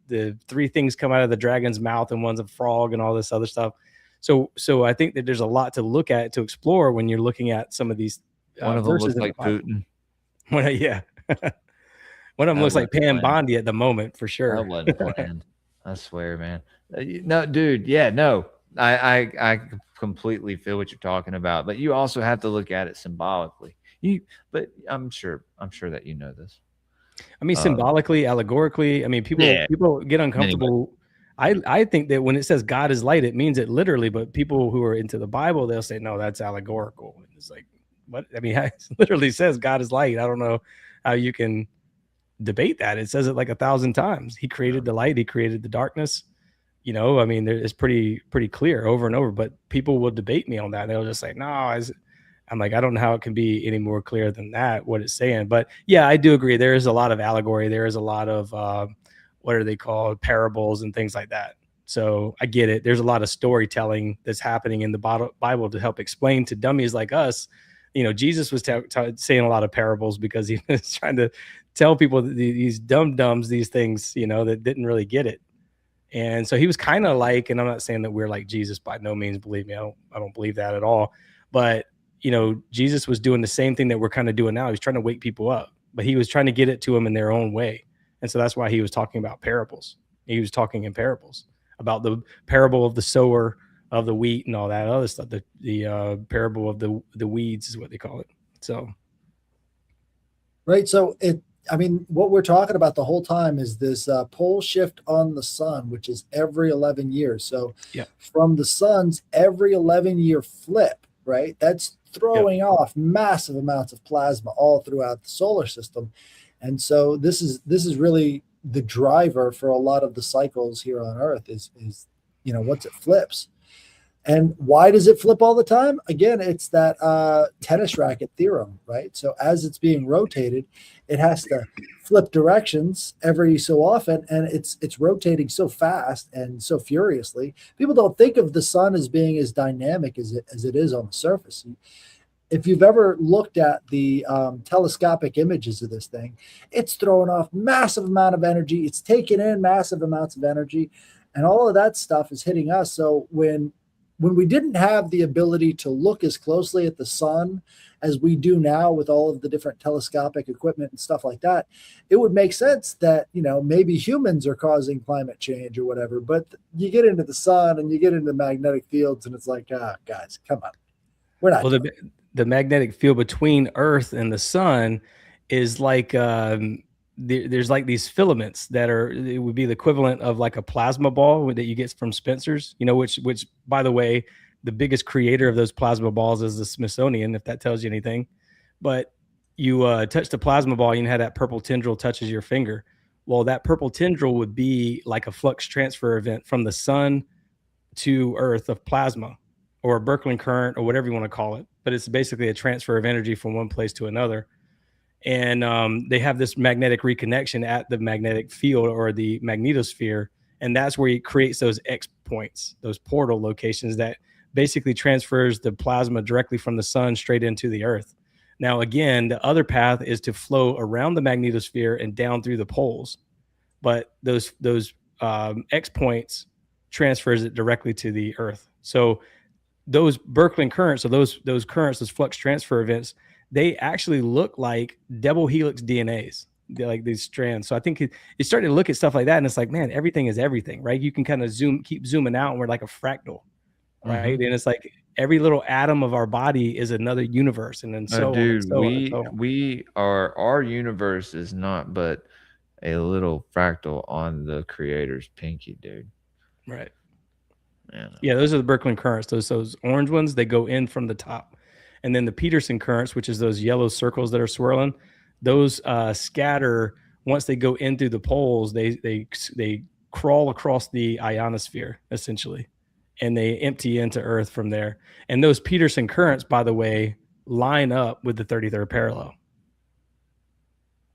the three things come out of the dragon's mouth, and one's a frog, and all this other stuff. So I think that there's a lot to look at, to explore when you're looking at some of these one of them verses looks like Putin. Yeah. One of them looks like Pam Bondi at the moment, for sure. That wasn't planned. I swear, man. No, dude. Yeah, no. I completely feel what you're talking about, but you also have to look at it symbolically. But I'm sure that you know this. I mean, symbolically, allegorically. I mean, people get uncomfortable. Anyway. I think that when it says God is light, it means it literally. But people who are into the Bible, they'll say, no, that's allegorical. It's like, what? I mean, it literally says God is light. I don't know how you can debate that. It says it like 1,000 times. He created the light. He created the darkness. You know, I mean, it's pretty clear over and over. But people will debate me on that. They'll just say, no. I'm like, I don't know how it can be any more clear than that, what it's saying. But yeah, I do agree. There is a lot of allegory. There is a lot of what are they called? Parables and things like that. So I get it. There's a lot of storytelling that's happening in the Bible to help explain to dummies like us. You know, Jesus was saying a lot of parables because he was trying to tell people that these dum-dums, these things, you know, that didn't really get it. And so he was kind of like, and I'm not saying that we're like Jesus by no means, believe me, I don't believe that at all. But, you know, Jesus was doing the same thing that we're kind of doing now. He's trying to wake people up, but he was trying to get it to them in their own way. And so that's why he was talking about parables. He was talking in parables about the parable of the sower of the wheat and all that other stuff. The parable of the weeds is what they call it. So, right. So what we're talking about the whole time is this pole shift on the sun, which is every 11 years. So from the sun's every 11-year flip, right? That's throwing off massive amounts of plasma all throughout the solar system. And so this is really the driver for a lot of the cycles here on Earth is once it flips. And why does it flip all the time? Again, it's that tennis racket theorem, right? So as it's being rotated, it has to flip directions every so often, and it's rotating so fast and so furiously. People don't think of the sun as being as dynamic as it is on the surface. If you've ever looked at the telescopic images of this thing, it's throwing off massive amount of energy. It's taking in massive amounts of energy, and all of that stuff is hitting us. So when we didn't have the ability to look as closely at the sun as we do now with all of the different telescopic equipment and stuff like that, it would make sense that, maybe humans are causing climate change or whatever. But you get into the sun and you get into magnetic fields and it's like, guys, come on. We're not. Well, the magnetic field between Earth and the sun is like there's like these filaments that it would be the equivalent of like a plasma ball that you get from Spencer's, which by the way, the biggest creator of those plasma balls is the Smithsonian, if that tells you anything. But you touch the plasma ball, you have that purple tendril touches your finger. Well, that purple tendril would be like a flux transfer event from the sun to Earth of plasma, or a Birkeland current, or whatever you want to call it. But it's basically a transfer of energy from one place to another. And they have this magnetic reconnection at the magnetic field or the magnetosphere. And that's where it creates those X points, those portal locations that basically transfers the plasma directly from the sun straight into the Earth. Now, again, the other path is to flow around the magnetosphere and down through the poles. but those X points transfers it directly to the Earth. So those Birkeland currents, or those currents, those flux transfer events, they actually look like double helix DNAs. They're like these strands. So I think you start to look at stuff like that, and it's like, man, everything is everything, right? You can kind of keep zooming out, and we're like a fractal, right? And it's like every little atom of our body is another universe, and then so dude, on and so on and so on. we are, our universe is not but a little fractal on the creator's pinky, dude. Right. Man. Yeah, those are the Birkeland currents. Those orange ones, they go in from the top. And then the Peterson currents, which is those yellow circles that are swirling, those scatter once they go in through the poles. They crawl across the ionosphere essentially, and they empty into Earth from there. And those Peterson currents, by the way, line up with the 33rd parallel.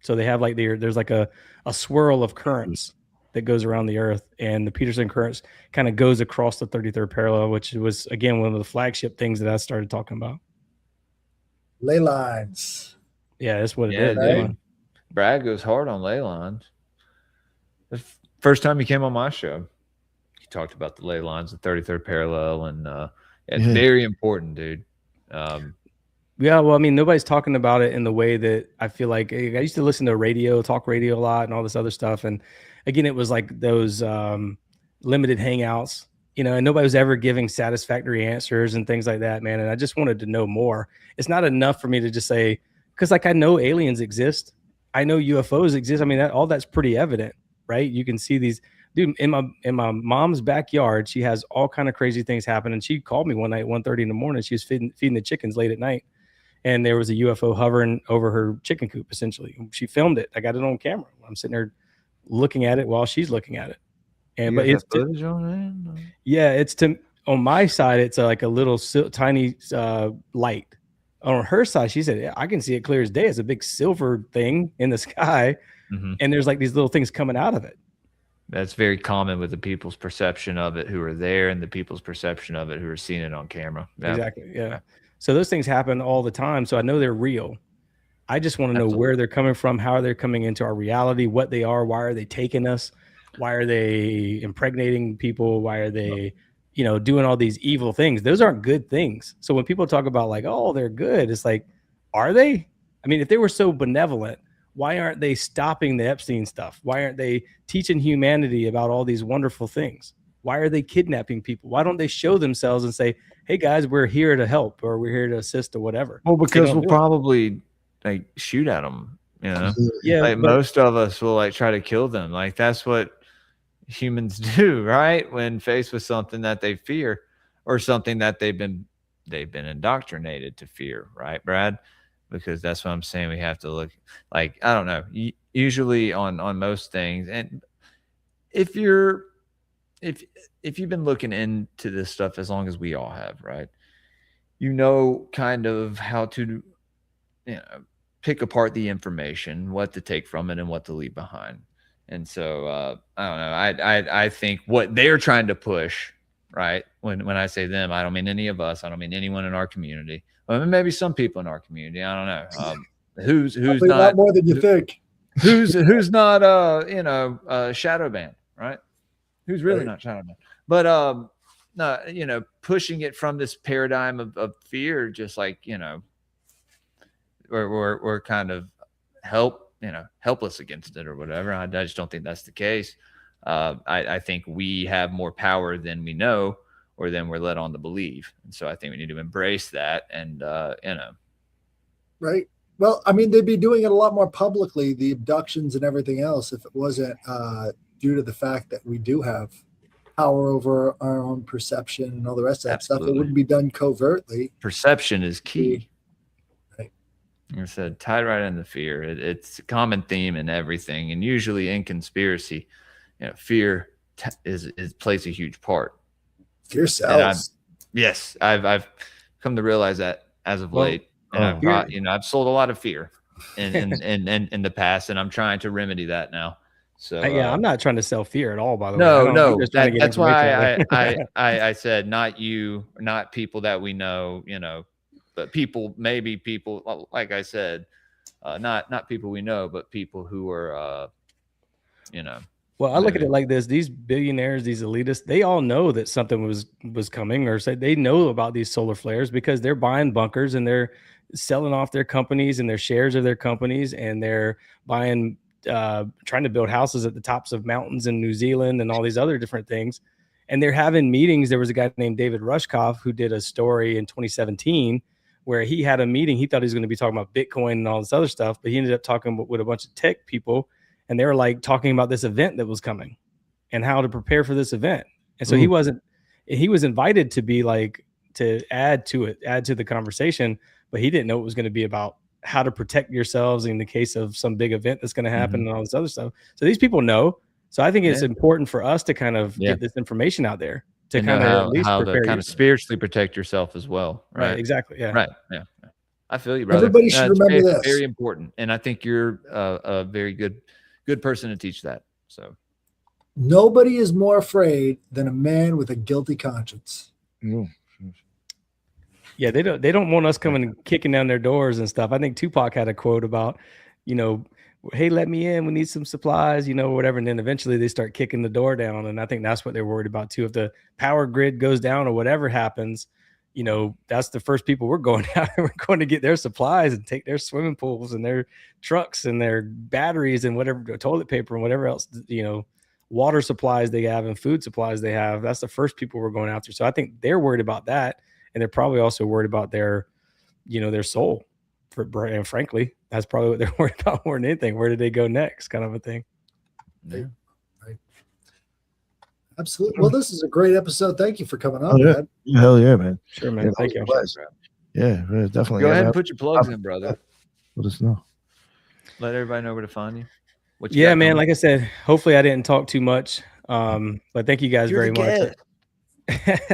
So they have like there's like a swirl of currents that goes around the Earth, and the Peterson currents kind of goes across the 33rd parallel, which was, again, one of the flagship things that I started talking about. Ley lines. Yeah, that's what it Yeah, is. dude. Yeah. Brad goes hard on ley lines. The first time he came on my show, he talked about the ley lines, the 33rd parallel, and it's very important, dude. Yeah, well, I mean, nobody's talking about it in the way that I feel like. I used to listen to talk radio a lot, and all this other stuff. And again, it was like those limited hangouts, and nobody was ever giving satisfactory answers and things like that, man. And I just wanted to know more. It's not enough for me to just say, because like I know aliens exist, I know UFOs exist. I mean, all that's pretty evident, right? You can see these. Dude, in my mom's backyard, she has all kind of crazy things happen. And she called me one night, 1:30 in the morning. She was feeding the chickens late at night. And there was a UFO hovering over her chicken coop, essentially. She filmed it. I got it on camera. I'm sitting there looking at it while she's looking at it. And but it's footage on it? Yeah, it's on my side, it's like a little tiny light. On her side, she said, yeah, I can see it clear as day. It's a big silver thing in the sky, and there's like these little things coming out of it. That's very common with the people's perception of it who are there, and the people's perception of it who are seeing it on camera. Yeah. Exactly. Yeah. So those things happen all the time. So I know they're real. I just want to know where they're coming from, how they're coming into our reality, what they are, why are they taking us, why are they impregnating people, why are they, doing all these evil things. Those aren't good things. So when people talk about like, oh, they're good, it's like, are they? I mean, if they were so benevolent, why aren't they stopping the Epstein stuff? Why aren't they teaching humanity about all these wonderful things? Why are they kidnapping people? Why don't they show themselves and say, hey guys, we're here to help, or we're here to assist, or whatever? Well, because we'll probably like shoot at them, Yeah, like most of us will like try to kill them. Like that's what humans do, right? When faced with something that they fear, or something that they've been indoctrinated to fear, right, Brad? Because that's what I'm saying. We have to look, like, I don't know, usually on most things. And if you've been looking into this stuff as long as we all have, right, kind of how to pick apart the information, what to take from it and what to leave behind. And so I don't know, I think what they're trying to push, right, when I say them, I don't mean any of us, I don't mean anyone in our community. Well, maybe some people in our community, I don't know, who's Probably not, not more than you think, who's not shadow banned, right? Who's really not shadow banned, but no, pushing it from this paradigm of fear, just like, we're kind of helpless against it or whatever. I just don't think that's the case. I think we have more power than we know, or than we're led on to believe. And so I think we need to embrace that. And, right. Well, I mean, they'd be doing it a lot more publicly, the abductions and everything else, if it wasn't due to the fact that we do have power over our own perception and all the rest of that stuff. It wouldn't be done covertly. Perception is key. Right. Like I said, tied right into fear. It's a common theme in everything. And usually in conspiracy, fear plays a huge part. Fear sells. Yes, I've come to realize that as of late. And I've sold a lot of fear in the past, and I'm trying to remedy that now. So I'm not trying to sell fear at all, by the way. No, that's why I said not you, not people that we know, but maybe people, like I said, not people we know, but people who are, Well, I look at it like this: these billionaires, these elitists, they all know that something was coming, or say they know about these solar flares because they're buying bunkers and they're selling off their companies and their shares of their companies, and they're buying, trying to build houses at the tops of mountains in New Zealand and all these other different things. And they're having meetings. There was a guy named David Rushkoff who did a story in 2017 where he had a meeting. He thought he was going to be talking about Bitcoin and all this other stuff, but he ended up talking with a bunch of tech people. And they were like talking about this event that was coming and how to prepare for this event. And so he was invited to be like, to add to the conversation, but he didn't know it was going to be about how to protect yourselves in the case of some big event that's going to happen and all this other stuff. So these people know. So I think it's important for us to kind of get this information out there to kind of at least prepare kind of spiritually protect yourself as well. Right. Exactly. Yeah. Right. Yeah. I feel you, brother. Everybody should remember this. Very important. And I think you're a very good person to teach that. So nobody is more afraid than a man with a guilty conscience. Yeah, they don't want us coming and kicking down their doors and stuff. I think Tupac had a quote about, hey, let me in. We need some supplies, whatever. And then eventually they start kicking the door down. And I think that's what they're worried about too. If the power grid goes down or whatever happens, that's the first people we're going out. We're going to get their supplies and take their swimming pools and their trucks and their batteries and whatever, toilet paper and whatever else, water supplies they have and food supplies they have. That's the first people we're going after. So I think they're worried about that. And they're probably also worried about their soul. And frankly, that's probably what they're worried about more than anything. Where did they go next? Kind of a thing. Yeah. Right. Absolutely. Well, this is a great episode. Thank you for coming on, man. Hell yeah, man. Sure, man. Thank you. Yeah, definitely. Go ahead and put your plugs in, brother. Let us know. Let everybody know where to find you. Yeah, man. Like I said, hopefully I didn't talk too much. But thank you guys very much.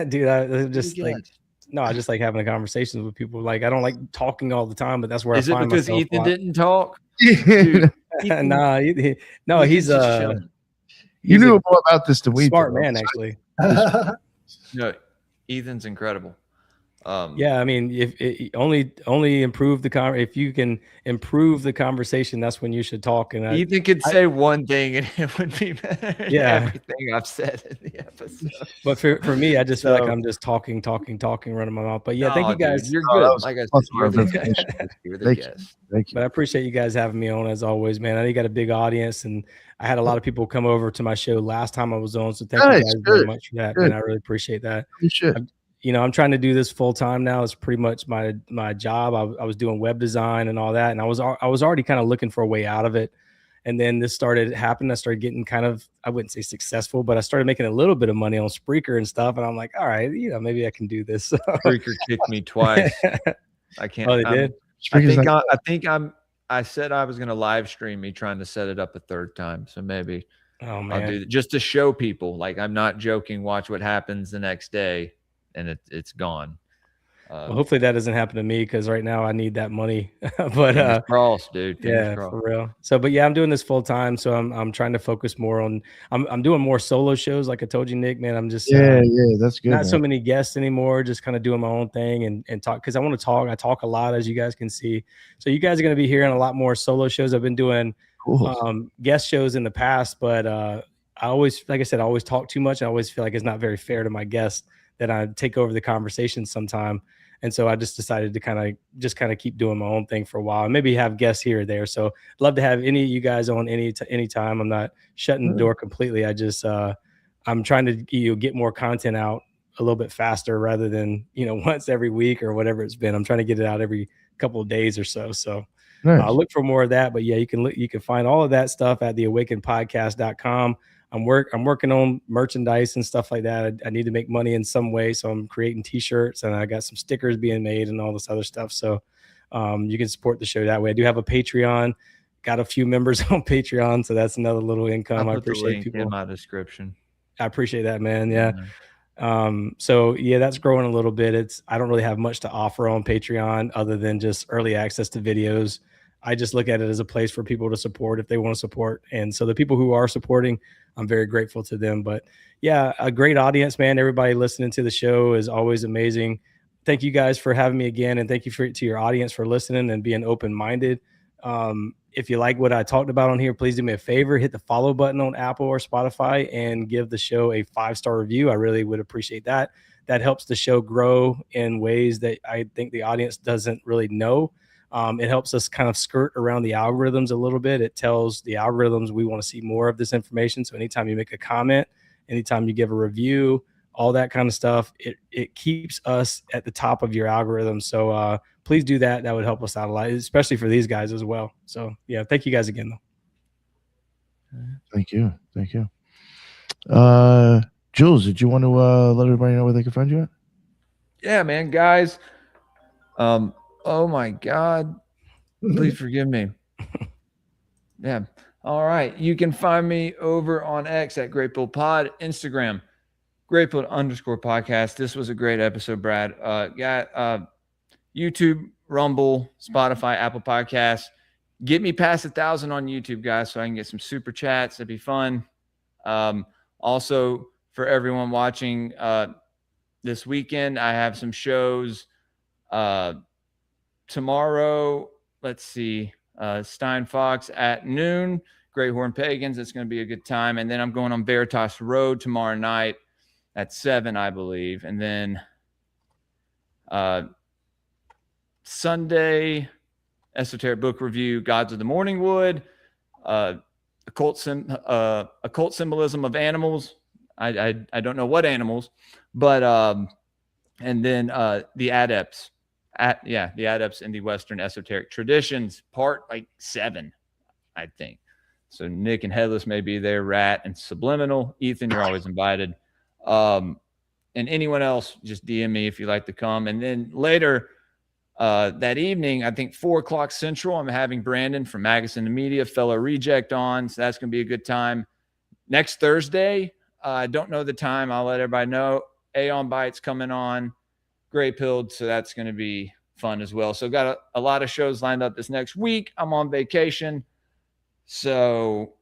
Dude, I just like, no, I just like having conversations with people. Like, I don't like talking all the time, but that's where I find myself. Is it because Ethan didn't talk? Dude, no, he's you knew more about this than we did. Smart man, actually. No, Ethan's incredible. Yeah, I mean, if only improve if you can improve the conversation, that's when you should talk. And Ethan could say one thing and it would be better than everything I've said in the episode. But for me, I just feel like I'm just talking, running my mouth. But yeah, thank you guys. Dude, you're good. Like I said, you're the guest. Thank you. But I appreciate you guys having me on as always, man. I know you got a big audience, and I had a lot of people come over to my show last time I was on. So thank you guys very much for that, man. I really appreciate that. You should. I'm trying to do this full time now. It's pretty much my job. I was doing web design and all that, and I was already kind of looking for a way out of it. And then this started happening. I started getting kind of, I wouldn't say successful, but I started making a little bit of money on Spreaker and stuff. And I'm like, all right, maybe I can do this. Spreaker kicked me twice. I can't. Oh, they did? I said I was going to live stream me trying to set it up a third time. So maybe I'll do that just to show people, like, I'm not joking. Watch what happens the next day. And it's gone. Well, hopefully that doesn't happen to me, because right now I need that money. But cross, dude. Yeah, for real. So, but yeah, I'm doing this full time. So I'm trying to focus more on. I'm doing more solo shows, like I told you, Nick. Man, I'm just that's good. Not so many guests anymore. Just kind of doing my own thing and talk, because I want to talk. I talk a lot, as you guys can see. So you guys are going to be hearing a lot more solo shows. I've been doing guest shows in the past, but I always, like I said, I always talk too much. I always feel like it's not very fair to my guests that I take over the conversation sometime. And so I just decided to kind of keep doing my own thing for a while and maybe have guests here or there. So I'd love to have any of you guys on any time. I'm not shutting the door completely. I just, I'm trying to get more content out a little bit faster rather than, once every week or whatever it's been. I'm trying to get it out every couple of days or so. So I'll look for more of that, but yeah, you can find all of that stuff at theawakenedpodcast.com. I'm working on merchandise and stuff like that. I need to make money in some way. So I'm creating t-shirts, and I got some stickers being made and all this other stuff. So you can support the show that way. I do have a Patreon, got a few members on Patreon. So that's another little income. I appreciate people in my description. I appreciate that, man. Yeah. So yeah, that's growing a little bit. I don't really have much to offer on Patreon other than just early access to videos. I just look at it as a place for people to support if they want to support. And so the people who are supporting, I'm very grateful to them. But yeah, a great audience, man. Everybody listening to the show is always amazing. Thank you guys for having me again. And thank you to your audience for listening and being open-minded. If you like what I talked about on here, please do me a favor, hit the follow button on Apple or Spotify and give the show a 5-star review. I really would appreciate that. That helps the show grow in ways that I think the audience doesn't really know. It helps us kind of skirt around the algorithms a little bit. It tells the algorithms we want to see more of this information. So anytime you make a comment, anytime you give a review, all that kind of stuff, it keeps us at the top of your algorithm. So please do that. That would help us out a lot, especially for these guys as well. So yeah, thank you guys again though. Thank you. Jules, did you want to let everybody know where they can find you at? Yeah, man, guys. Oh my God. Please forgive me. Yeah. All right. You can find me over on X at Greypilled Pod, Instagram, Greypilled_podcast. This was a great episode, Brad. Got YouTube, Rumble, Spotify, Apple Podcasts. Get me past 1,000 on YouTube, guys, so I can get some super chats. That'd be fun. Also, for everyone watching this weekend, I have some shows tomorrow. Let's see, Stein Fox at noon, Great Horn Pagans. It's going to be a good time. And then I'm going on Veritas Road tomorrow night at 7, I believe. And then Sunday, Esoteric Book Review, Gods of the Morningwood, Occult Symbolism of Animals. I don't know what animals, but and then the Adepts. The Adepts in the Western Esoteric Traditions, part 7, I think. So Nick and Headless may be there, Rat and Subliminal. Ethan, you're always invited. And anyone else, just DM me if you'd like to come. And then later that evening, I think 4 o'clock Central, I'm having Brandon from Magazine and Media, fellow reject on. So that's going to be a good time. Next Thursday, I don't know the time. I'll let everybody know. Aeon Bites coming on. Greypilled, so that's going to be fun as well. So got a lot of shows lined up this next week. I'm on vacation, so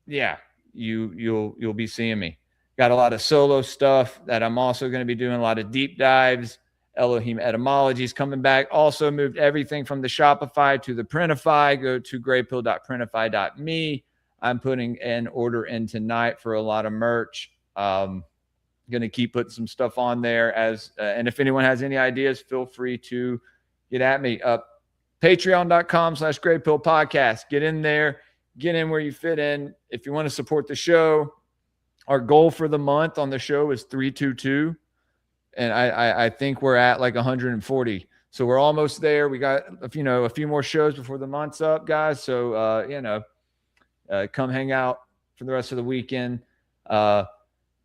yeah, you'll be seeing me. Got a lot of solo stuff that I'm also going to be doing, a lot of deep dives. Elohim etymologies coming back. Also moved everything from the Shopify to the Printify. Go to greypilled.printify.me. I'm putting an order in tonight for a lot of merch. Going to keep putting some stuff on there and if anyone has any ideas, feel free to get at me. Patreon.com/greypilledpodcast. Get in there, get in where you fit in. If you want to support the show, our goal for the month on the show is 322. And I think we're at 140. So we're almost there. We got, a few more shows before the month's up, guys. So, come hang out for the rest of the weekend.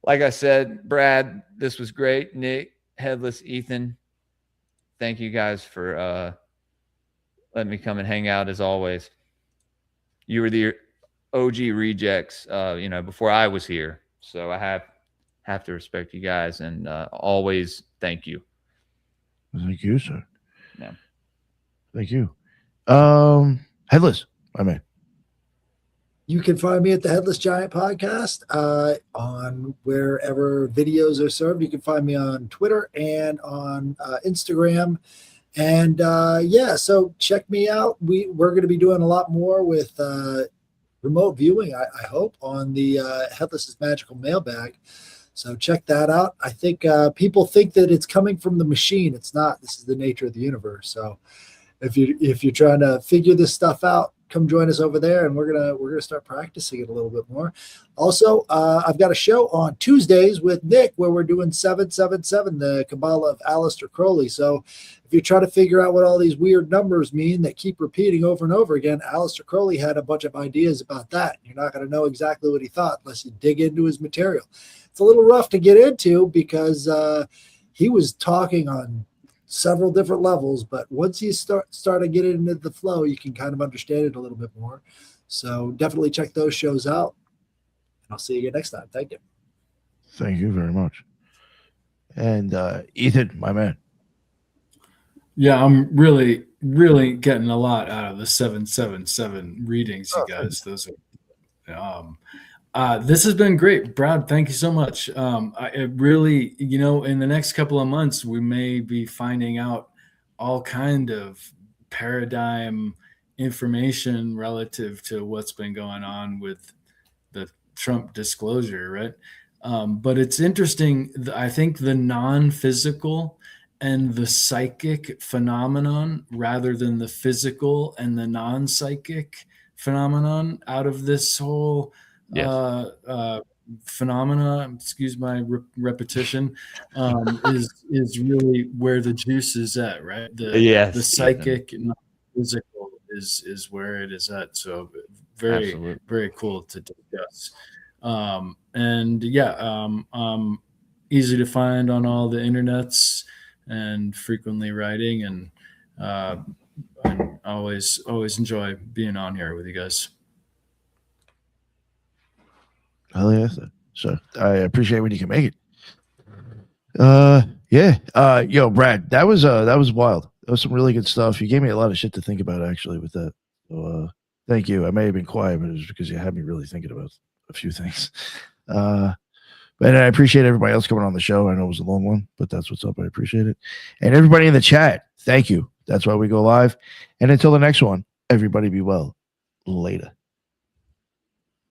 Like I said, Brad, this was great. Nick, Headless, Ethan, thank you guys for letting me come and hang out as always. You were the OG rejects, before I was here. So I have to respect you guys and always thank you. Thank you, sir. Yeah. Thank you. Headless, my man. You can find me at the Headless Giant Podcast on wherever videos are served. You can find me on Twitter and on Instagram. And so check me out. We're going to be doing a lot more with remote viewing, I hope, on the Headless's Magical Mailbag. So check that out. I think people think that it's coming from the machine. It's not. This is the nature of the universe. So if you're trying to figure this stuff out, come join us over there, and we're gonna start practicing it a little bit more. Also, I've got a show on Tuesdays with Nick where we're doing 777, the Kabbalah of Aleister Crowley. So if you're trying to figure out what all these weird numbers mean that keep repeating over and over again, Aleister Crowley had a bunch of ideas about that. You're not going to know exactly what he thought unless you dig into his material. It's a little rough to get into because he was talking on several different levels, but once you start to get into the flow, you can kind of understand it a little bit more. So definitely check those shows out. I'll see you again next time. Thank you. Thank you very much. And Ethan, my man. Yeah, I'm really, really getting a lot out of the 777 readings, you guys. Those are this has been great, Brad. Thank you so much. It really, in the next couple of months, we may be finding out all kind of paradigm information relative to what's been going on with the Trump disclosure, right? But it's interesting. I think the non-physical and the psychic phenomenon, rather than the physical and the non-psychic phenomenon, out of this whole phenomena, excuse my repetition, is really where the juice is at, right? The psychic and physical is where it is at. So very cool to discuss. Easy to find on all the internets and frequently writing, and always enjoy being on here with you guys. Hell yeah. So I appreciate when you can make it. Yo, Brad, that was wild. That was some really good stuff. You gave me a lot of shit to think about actually with that. So thank you. I may have been quiet, but it was because you had me really thinking about a few things. But I appreciate everybody else coming on the show. I know it was a long one, but that's what's up. I appreciate it. And everybody in the chat, thank you. That's why we go live. And until the next one, everybody be well. Later.